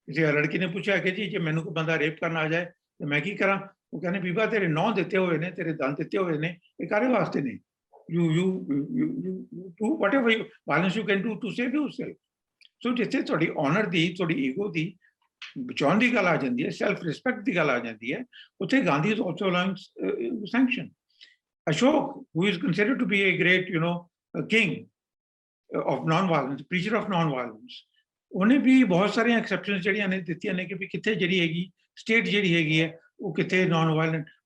ਕਿਸੇ ਲੜਕੀ ਨੇ ਪੁੱਛਿਆ ਕਿ ਜੀ ਜੇ ਮੈਨੂੰ ਕੋਈ ਬੰਦਾ ਰੇਪ ਕਰਨ ਆ ਜਾਏ ਤਾਂ ਮੈਂ ਕੀ ਕਰਾਂ ਉਹ ਕਹਿੰਦੇ ਬੀਬਾ ਤੇਰੇ ਨੌਂ ਦਿੱਤੇ ਹੋਏ ਨੇ ਤੇਰੇ ਦੰਦ ਦਿੱਤੇ ਹੋਏ ਨੇ ਇਹ ਕਾਹਦੇ ਵਾਸਤੇ ਨੇ you do whatever violence you can do to save yourself. So ਜਿੱਥੇ ਤੁਹਾਡੀ honor ਦੀ ਤੁਹਾਡੀ ego ਦੀ ਬਚਾਉਣ ਦੀ ਗੱਲ ਆ ਜਾਂਦੀ ਹੈ self respect ਦੀ ਗੱਲ ਆ ਜਾਂਦੀ ਹੈ ਉੱਥੇ Gandhi is also allowing sanction. Ashok who is considered to be a great king of non-violence preacher of non-violence ਉਹਨੇ ਵੀ ਬਹੁਤ ਸਾਰੀਆਂ ਐਕਸੈਪਸ਼ਨਸ ਜਿਹੜੀਆਂ ਨੇ ਦਿੱਤੀਆਂ ਨੇ ਕਿ ਵੀ ਕਿੱਥੇ ਜਿਹੜੀ ਹੈਗੀ ਸਟੇਟ ਜਿਹੜੀ ਹੈਗੀ ਹੈ ਉਹ ਕਿੱਥੇ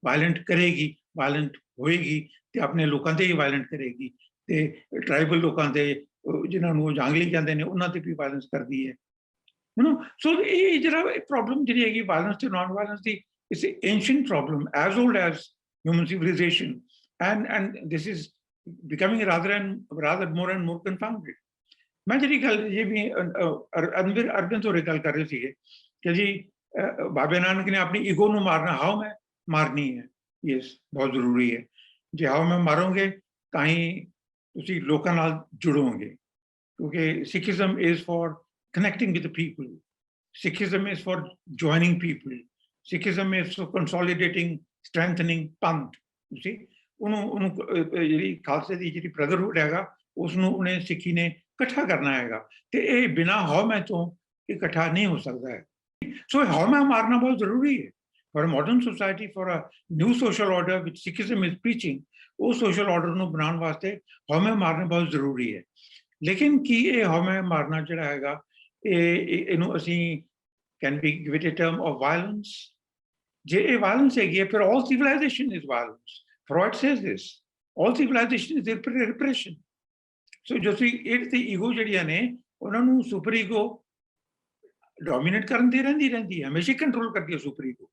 ਵਾਇਲੈਂਟ ਕਰੇਗੀ ਵਾਇਲੈਂਟ ਹੋਏਗੀ ਤੇ ਆਪਣੇ ਲੋਕਾਂ ਤੇ ਹੀ ਵਾਇਲੈਂਟ ਕਰੇਗੀ ਤੇ ਟ੍ਰਾਈਬਲ ਲੋਕਾਂ ਤੇ ਜਿਨ੍ਹਾਂ ਨੂੰ ਜਾਂਗਲੀ ਕਹਿੰਦੇ ਨੇ ਉਹਨਾਂ ਤੇ ਵੀ ਵਾਇਲੈਂਸ ਕਰਦੀ ਹੈ ਸੋ ਇਹ ਜਿਹੜਾ ਪ੍ਰੋਬਲਮ ਜਿਹੜੀ ਹੈਗੀ ਵਾਇਲੈਂਸ ਤੇ ਨਾਨ ਵਾਇਲੈਂਸ ਦੀ it's a ancient problem as old as human civilisation and this is becoming rather more and more confounded ਮੈਂ ਜਿਹੜੀ ਗੱਲ ਇਹ ਵੀ ਅਰਵਿੰਦ ਹੋਰੇ ਗੱਲ ਕਰ ਰਹੇ ਸੀਗੇ ਕਿ ਜੀ ਬਾਬੇ ਨਾਨਕ ਨੇ ਆਪਣੀ ਈਗੋ ਨੂੰ ਮਾਰਨਾ ਹਾਉ ਮੈਂ ਮਾਰਨੀ ਹੈ ਯੈਸ ਬਹੁਤ ਜ਼ਰੂਰੀ ਹੈ ਜੇ ਹਾਉ ਮੈਂ ਮਾਰੋਗੇ ਤਾਂ ਹੀ ਤੁਸੀਂ ਲੋਕਾਂ ਨਾਲ ਜੁੜੋਗੇ ਕਿਉਂਕਿ Sikhism is for connecting with people Sikhism is for joining people Sikhism is for consolidating strengthening ਪੰਥ ਤੁਸੀਂ ਉਹਨੂੰ ਜਿਹੜੀ ਖਾਲਸੇ ਦੀ ਜਿਹੜੀ ਬ੍ਰਦਰਹੁੱਡ ਹੈਗਾ ਉਸ ਨੂੰ ਉਹਨੇ ਸਿੱਖੀ ਨੇ ਇਕੱਠਾ ਕਰਨਾ ਹੈਗਾ ਤੇ ਇਹ ਬਿਨਾਂ ਹਾਉ ਮੈਂ ਤੋਂ ਇਕੱਠਾ ਨਹੀਂ ਹੋ ਸਕਦਾ ਹੈ ਸੋ ਹਾਉ ਮੈਂ ਮਾਰਨਾ ਬਹੁਤ ਜ਼ਰੂਰੀ ਹੈ for a modern society, for a new social order which Sikhism is preaching, ਉਹ social order ਨੂੰ ਬਣਾਉਣ ਵਾਸਤੇ ਹਉਮੈ ਮਾਰਨਾ ਬਹੁਤ ਜ਼ਰੂਰੀ ਹੈ ਲੇਕਿਨ ਕੀ ਇਹ ਹਉਮੈ ਮਾਰਨਾ ਜਿਹੜਾ ਹੈਗਾ ਇਹਨੂੰ ਅਸੀਂ can we give it a term of violence ਜੇ ਇਹ violence ਹੈਗੀ ਹੈ ਫਿਰ all civilization is violence Freud says this all civilization is repression so ਜੋ ਸੀ ਇਹ ਤੇ ਈਗੋ ਜਿਹੜੀਆਂ ਨੇ ਉਹਨਾਂ ਨੂੰ ਸੁਪਰ ਈਗੋ ਡੋਮੀਨੇਟ ਕਰਨ ਦੀ ਰਹਿੰਦੀ ਹੈ ਹਮੇਸ਼ਾ ਕੰਟਰੋਲ ਕਰਦੀ ਹੈ super ego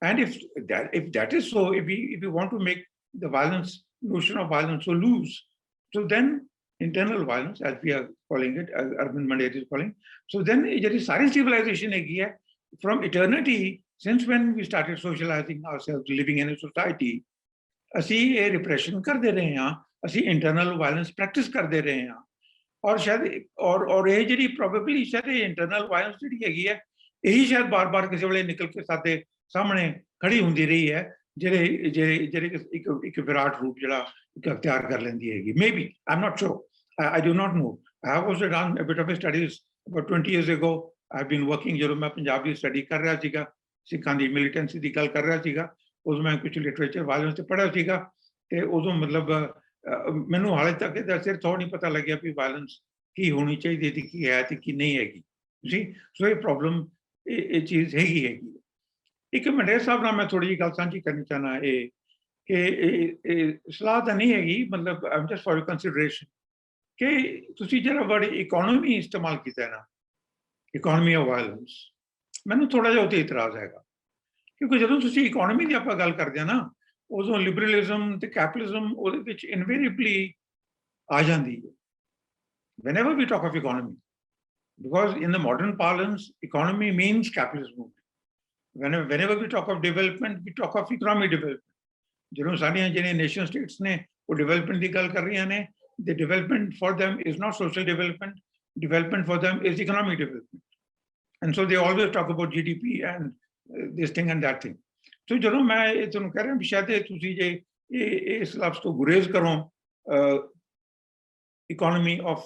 And if that is so, if we want to make the violence notion of violence so loose, so then internal violence, as we are calling it, as Arvind-Mandair is calling. So then ਜਿਹੜੀ ਸਾਰੀ civilization ਹੈਗੀ ਹੈ, from eternity, since when we started socializing ourselves, living in a society, ਅਸੀਂ ਇਹ repression ਕਰਦੇ ਰਹੇ ਹਾਂ, ਅਸੀਂ internal violence practice ਕਰਦੇ ਰਹੇ ਹਾਂ, ਔਰ ਸ਼ਾਇਦ ਔਰ ਇਹ ਜਿਹੜੀ probably ਸ਼ਾਇਦ ਇਹ internal violence ਜਿਹੜੀ ਹੈਗੀ ਹੈ, ਇਹੀ ਸ਼ਾਇਦ ਬਾਰ-ਬਾਰ ਕਿਸੇ ਵੇਲੇ ਨਿਕਲ ਕੇ ਸਾਡੇ ਸਾਹਮਣੇ ਖੜੀ ਹੁੰਦੀ ਰਹੀ ਹੈ, ਜਿਹੜੇ ਇੱਕ ਵਿਰਾਟ ਰੂਪ ਜਿਹੜਾ ਅਖਤਿਆਰ ਕਰ ਲੈਂਦੀ ਹੈਗੀ. Maybe, I'm not sure. I do not know. I have also done a bit of studies about 20 years ago. I've been working, ਜਦੋਂ ਮੈਂ ਪੰਜਾਬ ਦੀ ਸਟੱਡੀ ਕਰ ਰਿਹਾ ਸੀਗਾ, ਸਿੱਖਾਂ ਦੀ ਮਿਲੀਟੈਂਸੀ ਦੀ ਗੱਲ ਕਰ ਰਿਹਾ ਸੀਗਾ, ਉਦੋਂ ਮੈਂ ਕੁਝ ਲਿਟਰੇਚਰ ਵਾਇਲੈਂਸ ਤੇ ਪੜ੍ਹਿਆ ਸੀਗਾ, ਤੇ ਉਦੋਂ ਮਤਲਬ ਮੈਨੂੰ ਹਾਲੇ ਤੱਕ ਇਹਦਾ ਸਿਰ ਥੋੜ੍ਹਾ ਨਹੀਂ ਪਤਾ ਲੱਗਿਆ ਵੀ ਵਾਇਲੈਂਸ ਕੀ ਹੋਣੀ ਚਾਹੀਦੀ ਤੇ ਕੀ ਹੈ ਤੇ ਕੀ ਨਹੀਂ ਹੈਗੀ. ਤੁਸੀਂ ਸੋ ਇਹ ਪ੍ਰੋਬਲਮ ਇਹ ਚੀਜ਼ ਹੈਗੀ. ਇੱਕ ਮੰਡੇਰ ਸਾਹਿਬ ਨਾਲ ਮੈਂ ਥੋੜ੍ਹੀ ਜਿਹੀ ਗੱਲ ਸਾਂਝੀ ਕਰਨੀ ਚਾਹੁੰਦਾ, ਇਹ ਕਿ ਸਲਾਹ ਤਾਂ ਨਹੀਂ ਹੈਗੀ, ਮਤਲਬ I am just for consideration, ਕਿ ਤੁਸੀਂ ਜਿਹੜਾ ਵਰਡ ਇਕੋਨਮੀ ਇਸਤੇਮਾਲ ਕੀਤਾ ਹੈ ਨਾ, ਇਕੋਨਮੀ ਆਫ ਵਾਇਲੈਂਸ, ਮੈਨੂੰ ਥੋੜ੍ਹਾ ਜਿਹਾ ਉੱਤੇ ਇਤਰਾਜ਼ ਹੈਗਾ, ਕਿਉਂਕਿ ਜਦੋਂ ਤੁਸੀਂ ਇਕੋਨਮੀ ਦੀ ਆਪਾਂ ਗੱਲ ਕਰਦੇ ਹਾਂ ਨਾ, ਉਦੋਂ ਲਿਬਰਲਿਜ਼ਮ ਤੇ ਕੈਪੀਟਲਿਜ਼ਮ ਉਹਦੇ ਵਿੱਚ ਇਨਵੇਰੀਬਲੀ ਆ ਜਾਂਦੀ ਹੈ, whenever we talk of economy, because in the modern parlance economy means capitalism. Whenever we talk of development, we talk of economic development. ਜਦੋਂ ਸਾਡੀਆਂ ਜਿਹੜੀਆਂ ਨੇਸ਼ਨ ਸਟੇਟਸ ਨੇ ਉਹ ਡਿਵੈਲਪਮੈਂਟ ਦੀ ਗੱਲ ਕਰ ਰਹੀਆਂ ਨੇ, the development for them is not social development, development for them is economic development, and so they always talk about GDP and this thing and that thing. So ਜਦੋਂ ਮੈਂ ਇਹ ਤੁਹਾਨੂੰ ਕਹਿ ਰਿਹਾ ਵੀ ਸ਼ਾਇਦ ਤੁਸੀਂ ਜੇ ਇਸ ਲਫ਼ਜ਼ ਤੋਂ ਗੁਰੇਜ਼ ਕਰੋ, economy of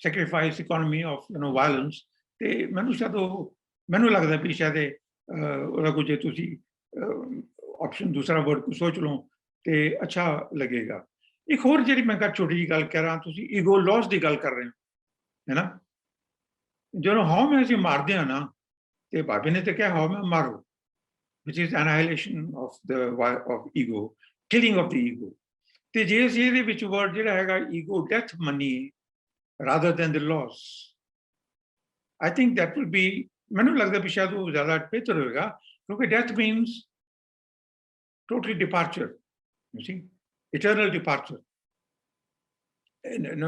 sacrifice, economy of violence, ਤੇ ਮੈਨੂੰ ਲੱਗਦਾ ਵੀ ਸ਼ਾਇਦ ਉਹਦਾ ਕੁਝ ਤੁਸੀਂ ਆਪਸ਼ਨ ਦੂਸਰਾ ਵਰਡ ਕੋ ਸੋਚ ਲਓ ਤੇ ਅੱਛਾ ਲੱਗੇਗਾ. ਇੱਕ ਹੋਰ ਜਿਹੜੀ ਮੈਂ ਛੋਟੀ ਜਿਹੀ ਗੱਲ ਕਹਿ ਰਹਾ, ਤੁਸੀਂ ਈਗੋ ਲਾਸ ਦੀ ਗੱਲ ਕਰ ਰਹੇ ਹੋ, ਹੈ ਨਾ, ਜਦੋਂ ਹਉਮੈ ਅਸੀਂ ਮਾਰਦੇ ਹਾਂ ਨਾ, ਤੇ ਬਾਬੇ ਨੇ ਤੇ ਕਿਹਾ ਹਉਮੈ ਮਾਰੋ, which is annihilation of ego, killing of the ego. ਤੇ ਜੇ ਅਸੀਂ ਇਹਦੇ ਵਿੱਚ ਵਰਡ ਜਿਹੜਾ ਹੈਗਾ ਈਗੋ ਡੈਥ ਮੰਨੀਏ rather than the loss, I think that will be, ਮੈਨੂੰ ਲੱਗਦਾ ਵੀ ਸ਼ਾਇਦ ਉਹ ਜ਼ਿਆਦਾ ਬਿਹਤਰ ਹੋਏਗਾ, ਕਿਉਂਕਿ death means total departure, you see, eternal departure,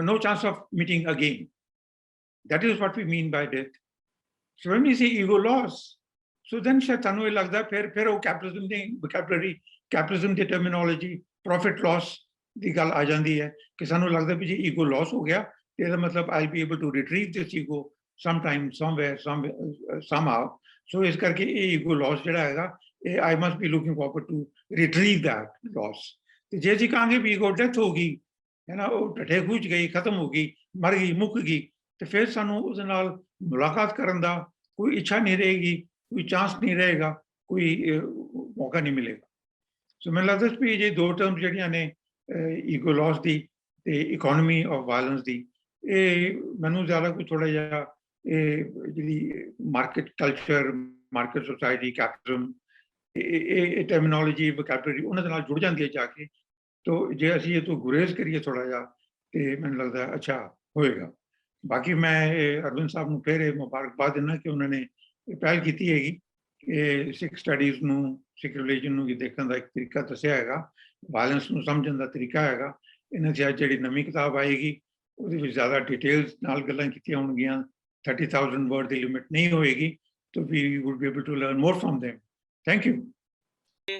no chance of meeting again. That is what we mean by death. So when we say ego loss, so then ਸ਼ਾਇਦ ਤੁਹਾਨੂੰ ਇਹ ਲੱਗਦਾ ਫਿਰ ਉਹ ਕੈਪੀਟਲਿਜ਼ਮ ਦੀ vocabulary, ਕੈਪੀਟਲਿਜ਼ਮ ਦੀ terminology, profit loss ਦੀ ਗੱਲ ਆ ਜਾਂਦੀ ਹੈ, ਕਿ ਸਾਨੂੰ ਲੱਗਦਾ ਵੀ ਜੇ ego loss ਹੋ ਗਿਆ ਤੇ ਇਹਦਾ ਮਤਲਬ I'll be able to retrieve this ego sometime, somewhere, somehow. So ਇਸ ਕਰਕੇ ਇਹ ego loss ਜਿਹੜਾ ਹੈਗਾ, I must be looking forward to retrieve that loss. ਤੇ ਜੇ ਅਸੀਂ ਕਹਾਂਗੇ ਵੀ ego death ਹੋ ਗਈ, ਹੈ ਨਾ, ਉਹ ਢੱਠੇ ਖੁੱਚ ਗਈ, ਖਤਮ ਹੋ ਗਈ, ਮਰ ਗਈ, ਮੁੱਕ ਗਈ, ਤੇ ਫਿਰ ਸਾਨੂੰ ਉਹਦੇ ਨਾਲ ਮੁਲਾਕਾਤ ਕਰਨ ਦਾ ਕੋਈ ਇੱਛਾ ਨਹੀਂ ਰਹੇਗੀ, ਕੋਈ ਚਾਂਸ ਨਹੀਂ ਰਹੇਗਾ, ਕੋਈ ਮੌਕਾ ਨਹੀਂ ਮਿਲੇਗਾ. ਸੋ ਮੈਨੂੰ ਲੱਗਦਾ ਵੀ ਜੇ ਦੋ ਟਰਮਸ ਜਿਹੜੀਆਂ ਨੇ ਈਗੋ ਲਾਸ ਦੀ ਤੇ ਇਕੋਨਮੀ ਆਫ ਵਾਇਲੈਂਸ ਦੀ, ਇਹ ਮੈਨੂੰ ਜ਼ਿਆਦਾ ਕੋਈ ਥੋੜ੍ਹਾ ਜਿਹਾ ਇਹ ਜਿਹੜੀ market culture, market society, capitalism, ਇਹ ਟਰਮੀਨੋਲੋਜੀ, ਵੋਕੈਬਲਰੀ ਉਹਨਾਂ ਦੇ ਨਾਲ ਜੁੜ ਜਾਂਦੀ ਹੈ ਜਾ ਕੇ. ਤੋ ਜੇ ਅਸੀਂ ਇਹ ਤੋਂ ਗੁਰੇਜ਼ ਕਰੀਏ ਥੋੜ੍ਹਾ ਜਿਹਾ, ਤੇ ਮੈਨੂੰ ਲੱਗਦਾ ਅੱਛਾ ਹੋਏਗਾ. ਬਾਕੀ ਮੈਂ ਅਰਵਿੰਦ ਸਾਹਿਬ ਨੂੰ ਫਿਰ ਇਹ ਮੁਬਾਰਕਬਾਦ ਦਿੰਦਾ ਕਿ ਉਹਨਾਂ ਨੇ ਇਹ ਪਹਿਲ ਕੀਤੀ ਹੈਗੀ, ਇਹ ਸਿੱਖ ਸਟੱਡੀਜ਼ ਨੂੰ, ਸਿੱਖ ਰਿਲੀਜਨ ਨੂੰ ਦੇਖਣ ਦਾ ਇੱਕ ਤਰੀਕਾ ਦੱਸਿਆ ਹੈਗਾ, ਵਾਇਲੈਂਸ ਨੂੰ ਸਮਝਣ ਦਾ ਤਰੀਕਾ ਹੈਗਾ. ਇਹਨਾਂ 'ਚ ਜਿਹੜੀ ਨਵੀਂ ਕਿਤਾਬ ਆਏਗੀ ਉਹਦੇ ਵਿੱਚ ਜ਼ਿਆਦਾ ਡਿਟੇਲਸ ਨਾਲ ਗੱਲਾਂ ਕੀਤੀਆਂ ਹੋਣਗੀਆਂ, 30,000 ਵਰਡ ਦੀ ਲਿਮਿਟ ਨਹੀਂ ਹੋਏਗੀ, ਤਾਂ we would be able to learn more from them. Thank you.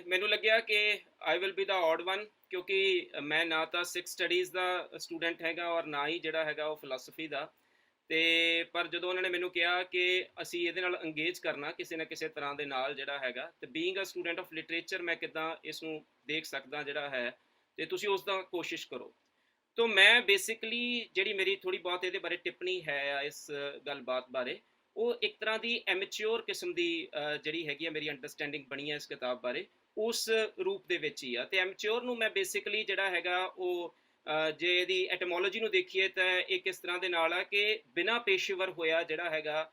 ਮੈਨੂੰ ਲੱਗਿਆ ਕਿ I will be the odd one, ਕਿਉਂਕਿ ਮੈਂ ਨਾ ਤਾਂ ਸਿੱਖ ਸਟੱਡੀਜ਼ ਦਾ ਸਟੂਡੈਂਟ ਹੈਗਾ ਔਰ ਨਾ ਹੀ ਜਿਹੜਾ ਹੈਗਾ ਉਹ ਫਿਲਾਸਫੀ ਦਾ, ਤੇ ਪਰ ਜਦੋਂ ਉਹਨਾਂ ਨੇ ਮੈਨੂੰ ਕਿਹਾ ਕਿ ਅਸੀਂ ਇਹਦੇ ਨਾਲ ਅੰਗੇਜ ਕਰਨਾ ਕਿਸੇ ਨਾ ਕਿਸੇ ਤਰ੍ਹਾਂ ਦੇ ਨਾਲ ਜਿਹੜਾ ਹੈਗਾ, ਤੇ being a student of literature ਮੈਂ ਕਿੱਦਾਂ ਇਸ ਨੂੰ ਦੇਖ ਸਕਦਾ ਜਿਹੜਾ ਹੈ, ਤੇ ਤੁਸੀਂ ਉਸ ਦਾ ਕੋਸ਼ਿਸ਼ ਕਰੋ. ਤੋ ਮੈਂ ਬੇਸਿਕਲੀ ਜਿਹੜੀ ਮੇਰੀ ਥੋੜ੍ਹੀ ਬਹੁਤ ਇਹਦੇ ਬਾਰੇ ਟਿੱਪਣੀ ਹੈ ਇਸ ਗੱਲਬਾਤ ਬਾਰੇ, ਉਹ ਇੱਕ ਤਰ੍ਹਾਂ ਦੀ ਐਮੇਚਿਓਰ ਕਿਸਮ ਦੀ ਜਿਹੜੀ ਹੈਗੀ ਆ ਮੇਰੀ ਅੰਡਰਸਟੈਂਡਿੰਗ ਬਣੀ ਹੈ ਇਸ ਕਿਤਾਬ ਬਾਰੇ, ਉਸ ਰੂਪ ਦੇ ਵਿੱਚ ਹੀ ਆ. ਤੇ ਐਮੇਚਿਓਰ ਨੂੰ ਮੈਂ ਬੇਸਿਕਲੀ ਜਿਹੜਾ ਹੈਗਾ ਉਹ ਜੇ ਇਹਦੀ ਐਟਮੋਲੋਜੀ ਨੂੰ ਦੇਖੀਏ ਤਾਂ ਇਹ ਕਿਸ ਤਰ੍ਹਾਂ ਦੇ ਨਾਲ ਆ ਕਿ ਬਿਨਾਂ ਪੇਸ਼ੇਵਰ ਹੋਇਆ ਜਿਹੜਾ ਹੈਗਾ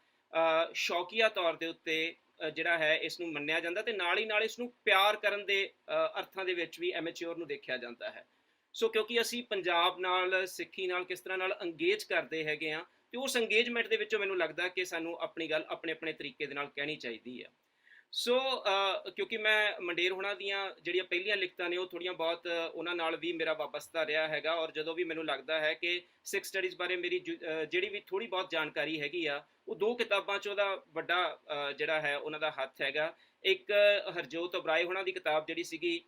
ਸ਼ੌਕੀਆ ਤੌਰ ਦੇ ਉੱਤੇ ਜਿਹੜਾ ਹੈ ਇਸ ਨੂੰ ਮੰਨਿਆ ਜਾਂਦਾ, ਤੇ ਨਾਲ ਹੀ ਨਾਲ ਇਸ ਨੂੰ ਪਿਆਰ ਕਰਨ ਦੇ ਅਰਥਾਂ ਦੇ ਵਿੱਚ ਵੀ ਐਮੇਚਿਓਰ ਨੂੰ ਦੇਖਿਆ ਜਾਂਦਾ ਹੈ. ਸੋ ਕਿਉਂਕਿ ਅਸੀਂ ਪੰਜਾਬ ਨਾਲ, ਸਿੱਖੀ ਨਾਲ ਕਿਸ ਤਰ੍ਹਾਂ ਨਾਲ ਅੰਗੇਜ ਕਰਦੇ ਹੈਗੇ ਹਾਂ, ਤੇ ਉਸ ਅੰਗੇਜਮੈਂਟ ਦੇ ਵਿੱਚੋਂ ਮੈਨੂੰ ਲੱਗਦਾ ਕਿ ਸਾਨੂੰ ਆਪਣੀ ਗੱਲ ਆਪਣੇ ਆਪਣੇ ਤਰੀਕੇ ਦੇ ਨਾਲ ਕਹਿਣੀ ਚਾਹੀਦੀ ਆ. ਸੋ ਕਿਉਂਕਿ ਮੈਂ ਮੰਡੇਰ ਹੋਣਾ ਦੀਆਂ ਜਿਹੜੀਆਂ ਪਹਿਲੀਆਂ ਲਿਖਤਾਂ ਨੇ ਉਹ ਥੋੜ੍ਹੀਆਂ ਬਹੁਤ ਉਹਨਾਂ ਨਾਲ ਵੀ ਮੇਰਾ ਵਾਬਸਤਾ ਰਿਹਾ ਹੈਗਾ, ਔਰ ਜਦੋਂ ਵੀ ਮੈਨੂੰ ਲੱਗਦਾ ਹੈ ਕਿ ਸਿੱਖ ਸਟੱਡੀਜ਼ ਬਾਰੇ ਮੇਰੀ ਜਿਹੜੀ ਵੀ ਥੋੜ੍ਹੀ ਬਹੁਤ ਜਾਣਕਾਰੀ ਹੈਗੀ ਆ, ਉਹ ਦੋ ਕਿਤਾਬਾਂ 'ਚ ਉਹਦਾ ਵੱਡਾ ਜਿਹੜਾ ਹੈ ਉਹਨਾਂ ਦਾ ਹੱਥ ਹੈਗਾ। ਇੱਕ ਹਰਜੋਤ ਓਬਰਾਏ ਹੋਣਾ ਦੀ ਕਿਤਾਬ ਜਿਹੜੀ ਸੀਗੀ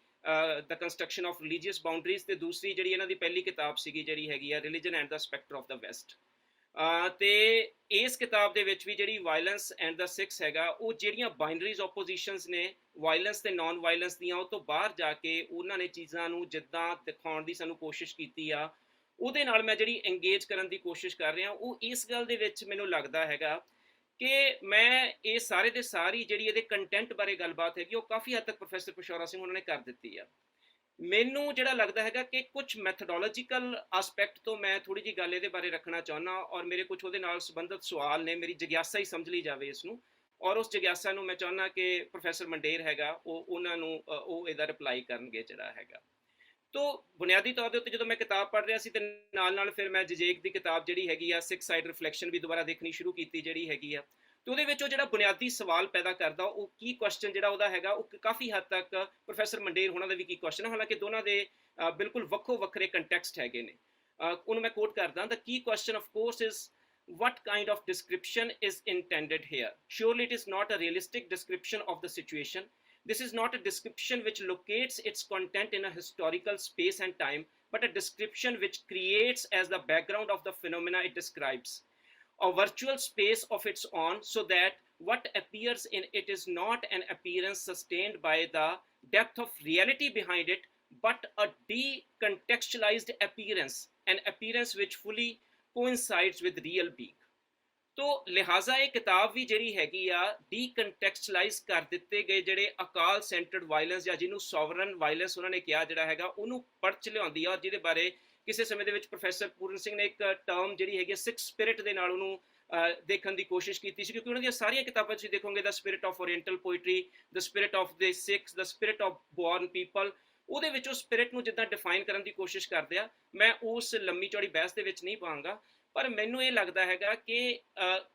ਦ ਕੰਸਟਰਕਸ਼ਨ ਆਫ ਰਿਲੀਜੀਅਸ ਬਾਉਂਡਰੀਜ਼, ਤੇ ਦੂਸਰੀ ਜਿਹੜੀ ਇਹਨਾਂ ਦੀ ਪਹਿਲੀ ਕਿਤਾਬ ਸੀਗੀ ਜਿਹੜੀ ਹੈਗੀ ਆ religion and the ਸਪੈਕਟਰ of the West. ਤੇ ਇਸ ਕਿਤਾਬ ਦੇ ਵਿੱਚ ਵੀ ਜਿਹੜੀ ਵਾਇਲੈਂਸ ਐਂਡ ਦਾ ਸਿਕਸ ਹੈਗਾ, ਉਹ ਜਿਹੜੀਆਂ ਬਾਈਨਰੀਜ਼ ਆਪੋਜੀਸ਼ਨਸ ਨੇ ਵਾਇਲੈਂਸ ਤੇ ਨਾਨ ਵਾਇਲੈਂਸ ਦੀਆਂ, ਉਹ ਤੋਂ ਬਾਹਰ ਜਾ ਕੇ ਉਹਨਾਂ ਨੇ ਚੀਜ਼ਾਂ ਨੂੰ ਜਿੱਦਾਂ ਦਿਖਾਉਣ ਦੀ ਸਾਨੂੰ ਕੋਸ਼ਿਸ਼ ਕੀਤੀ ਆ, ਉਹਦੇ ਨਾਲ ਮੈਂ ਜਿਹੜੀ ਇੰਗੇਜ ਕਰਨ ਦੀ ਕੋਸ਼ਿਸ਼ ਕਰ ਰਿਹਾ, ਉਹ ਇਸ ਗੱਲ ਦੇ ਵਿੱਚ ਮੈਨੂੰ ਲੱਗਦਾ ਹੈਗਾ ਕਿ ਮੈਂ ਇਹ ਸਾਰੇ ਦੇ ਸਾਰੀ ਜਿਹੜੀ ਇਹਦੇ ਕੰਟੈਂਟ ਬਾਰੇ ਗੱਲਬਾਤ ਹੈਗੀ, ਉਹ ਕਾਫੀ ਹੱਦ ਤੱਕ ਪ੍ਰੋਫੈਸਰ ਪਸ਼ੌਰਾ ਸਿੰਘ ਉਹਨਾਂ ਨੇ ਕਰ ਦਿੱਤੀ ਆ। ਮੈਨੂੰ ਜਿਹੜਾ ਲੱਗਦਾ ਹੈਗਾ ਕਿ ਕੁਝ ਮੈਥਡੋਲੋਜੀਕਲ ਐਸਪੈਕਟ ਤੋਂ ਮੈਂ ਥੋੜੀ ਜਿਹੀ ਗੱਲ ਇਹਦੇ ਬਾਰੇ ਰੱਖਣਾ ਚਾਹੁੰਦਾ, ਔਰ ਮੇਰੇ ਕੁਝ ਉਹਦੇ ਨਾਲ ਸੰਬੰਧਿਤ ਸਵਾਲ ਨੇ, ਮੇਰੀ ਜਿਗਿਆਸਾ ਹੀ ਸਮਝ ਲਈ ਜਾਵੇ ਇਸ ਨੂੰ, ਔਰ ਉਸ ਜਿਗਿਆਸਾ ਨੂੰ ਮੈਂ ਚਾਹੁੰਦਾ ਕਿ ਪ੍ਰੋਫੈਸਰ ਮੰਡੇਰ ਹੈਗਾ ਉਹ ਉਹਨਾਂ ਨੂੰ ਉਹ ਇਹਦਾ ਰਿਪਲਾਈ ਕਰਨਗੇ ਜਿਹੜਾ ਹੈਗਾ। ਤੋ ਬੁਨਿਆਦੀ ਤੌਰ ਦੇ ਉੱਤੇ ਜਦੋਂ ਮੈਂ ਕਿਤਾਬ ਪੜ੍ਹ ਰਿਹਾ ਸੀ ਤੇ ਨਾਲ ਫਿਰ ਮੈਂ ਜਜੇਕ ਦੀ ਕਿਤਾਬ ਜਿਹੜੀ ਹੈਗੀ ਆ ਸਿਕਸ ਸਾਈਡ ਰਿਫਲੈਕਸ਼ਨ ਵੀ ਦੁਬਾਰਾ ਦੇਖਣੀ ਸ਼ੁਰੂ ਕੀਤੀ ਜਿਹੜੀ ਹੈਗੀ ਆ, ਤੇ ਉਹਦੇ ਵਿੱਚ ਉਹ ਜਿਹੜਾ ਬੁਨਿਆਦੀ ਸਵਾਲ ਪੈਦਾ ਕਰਦਾ, ਉਹ ਕੀ ਕੁਐਸਚਨ ਜਿਹੜਾ ਉਹਦਾ ਹੈਗਾ, ਉਹ ਕਾਫੀ ਹੱਦ ਤੱਕ ਪ੍ਰੋਫੈਸਰ ਮੰਡੇਰ ਹੋਣਾ ਦਾ ਵੀ ਕੀ ਕੁਐਸਚਨ, ਹਾਲਾਂਕਿ ਦੋਨਾਂ ਦੇ ਬਿਲਕੁਲ ਵੱਖੋ ਵੱਖਰੇ ਕੰਟੈਕਸਟ ਹੈਗੇ ਨੇ। ਉਹਨੂੰ ਮੈਂ ਕੋਟ ਕਰਦਾ, the key question of course is what kind of description is intended here. Surely it is not a realistic description of the situation. This is not a description which locates its content in a historical space and time, but a description which creates as the background of the phenomena it describes a virtual space of its own, so that what appears in it is not an appearance sustained by the depth of reality behind it, but a decontextualized appearance, an appearance which fully coincides with real being. तो लिहाजा ये किताब भी ਜਿਹੜੀ ਹੈਗੀ ਆ ਡੀਕੰਟੈਕਸਚੁਅਲਾਈਜ਼ ਕਰ ਦਿੱਤੇ ਗਏ ਜਿਹੜੇ ਅਕਾਲ ਸੈਂਟਰਡ ਵਾਇਲੈਂਸ ਜਾਂ ਜਿਹਨੂੰ ਸੋਵਰਨ ਵਾਇਲੈਂਸ ਉਹਨਾਂ ਨੇ ਕਿਹਾ ਜਿਹੜਾ ਹੈਗਾ, ਉਹਨੂੰ ਪੜ੍ਹ ਚ ਲਿਆਉਂਦੀ ਆ, ਔਰ ਜਿਹਦੇ ਬਾਰੇ ਕਿਸੇ ਸਮੇਂ ਦੇ ਵਿੱਚ ਪ੍ਰੋਫੈਸਰ ਪੂਰਨ ਸਿੰਘ ਨੇ ਇੱਕ ਟਰਮ ਜਿਹੜੀ ਹੈਗੀ ਸਿਕਸ ਸਪਿਰਿਟ ਦੇ ਨਾਲ ਉਹਨੂੰ ਦੇਖਣ ਦੀ ਕੋਸ਼ਿਸ਼ ਕੀਤੀ ਸੀ, ਕਿਉਂਕਿ ਉਹਨਾਂ ਦੀਆਂ ਸਾਰੀਆਂ ਕਿਤਾਬਾਂ ਤੁਸੀਂ ਦੇਖੋਗੇ the spirit of oriental poetry, the spirit of the Sikhs, the spirit of born people, ਉਹਦੇ ਵਿੱਚ ਉਹ ਸਪਿਰਿਟ ਨੂੰ ਜਿੱਦਾਂ ਡਿਫਾਈਨ ਕਰਨ ਦੀ ਕੋਸ਼ਿਸ਼ ਕਰਦੇ ਆ। ਮੈਂ ਉਸ ਲੰਮੀ ਚੌੜੀ ਬਹਿਸ ਦੇ ਵਿੱਚ ਨਹੀਂ ਪਾਵਾਂਗਾ, ਪਰ ਮੈਨੂੰ ਇਹ ਲੱਗਦਾ ਹੈਗਾ ਕਿ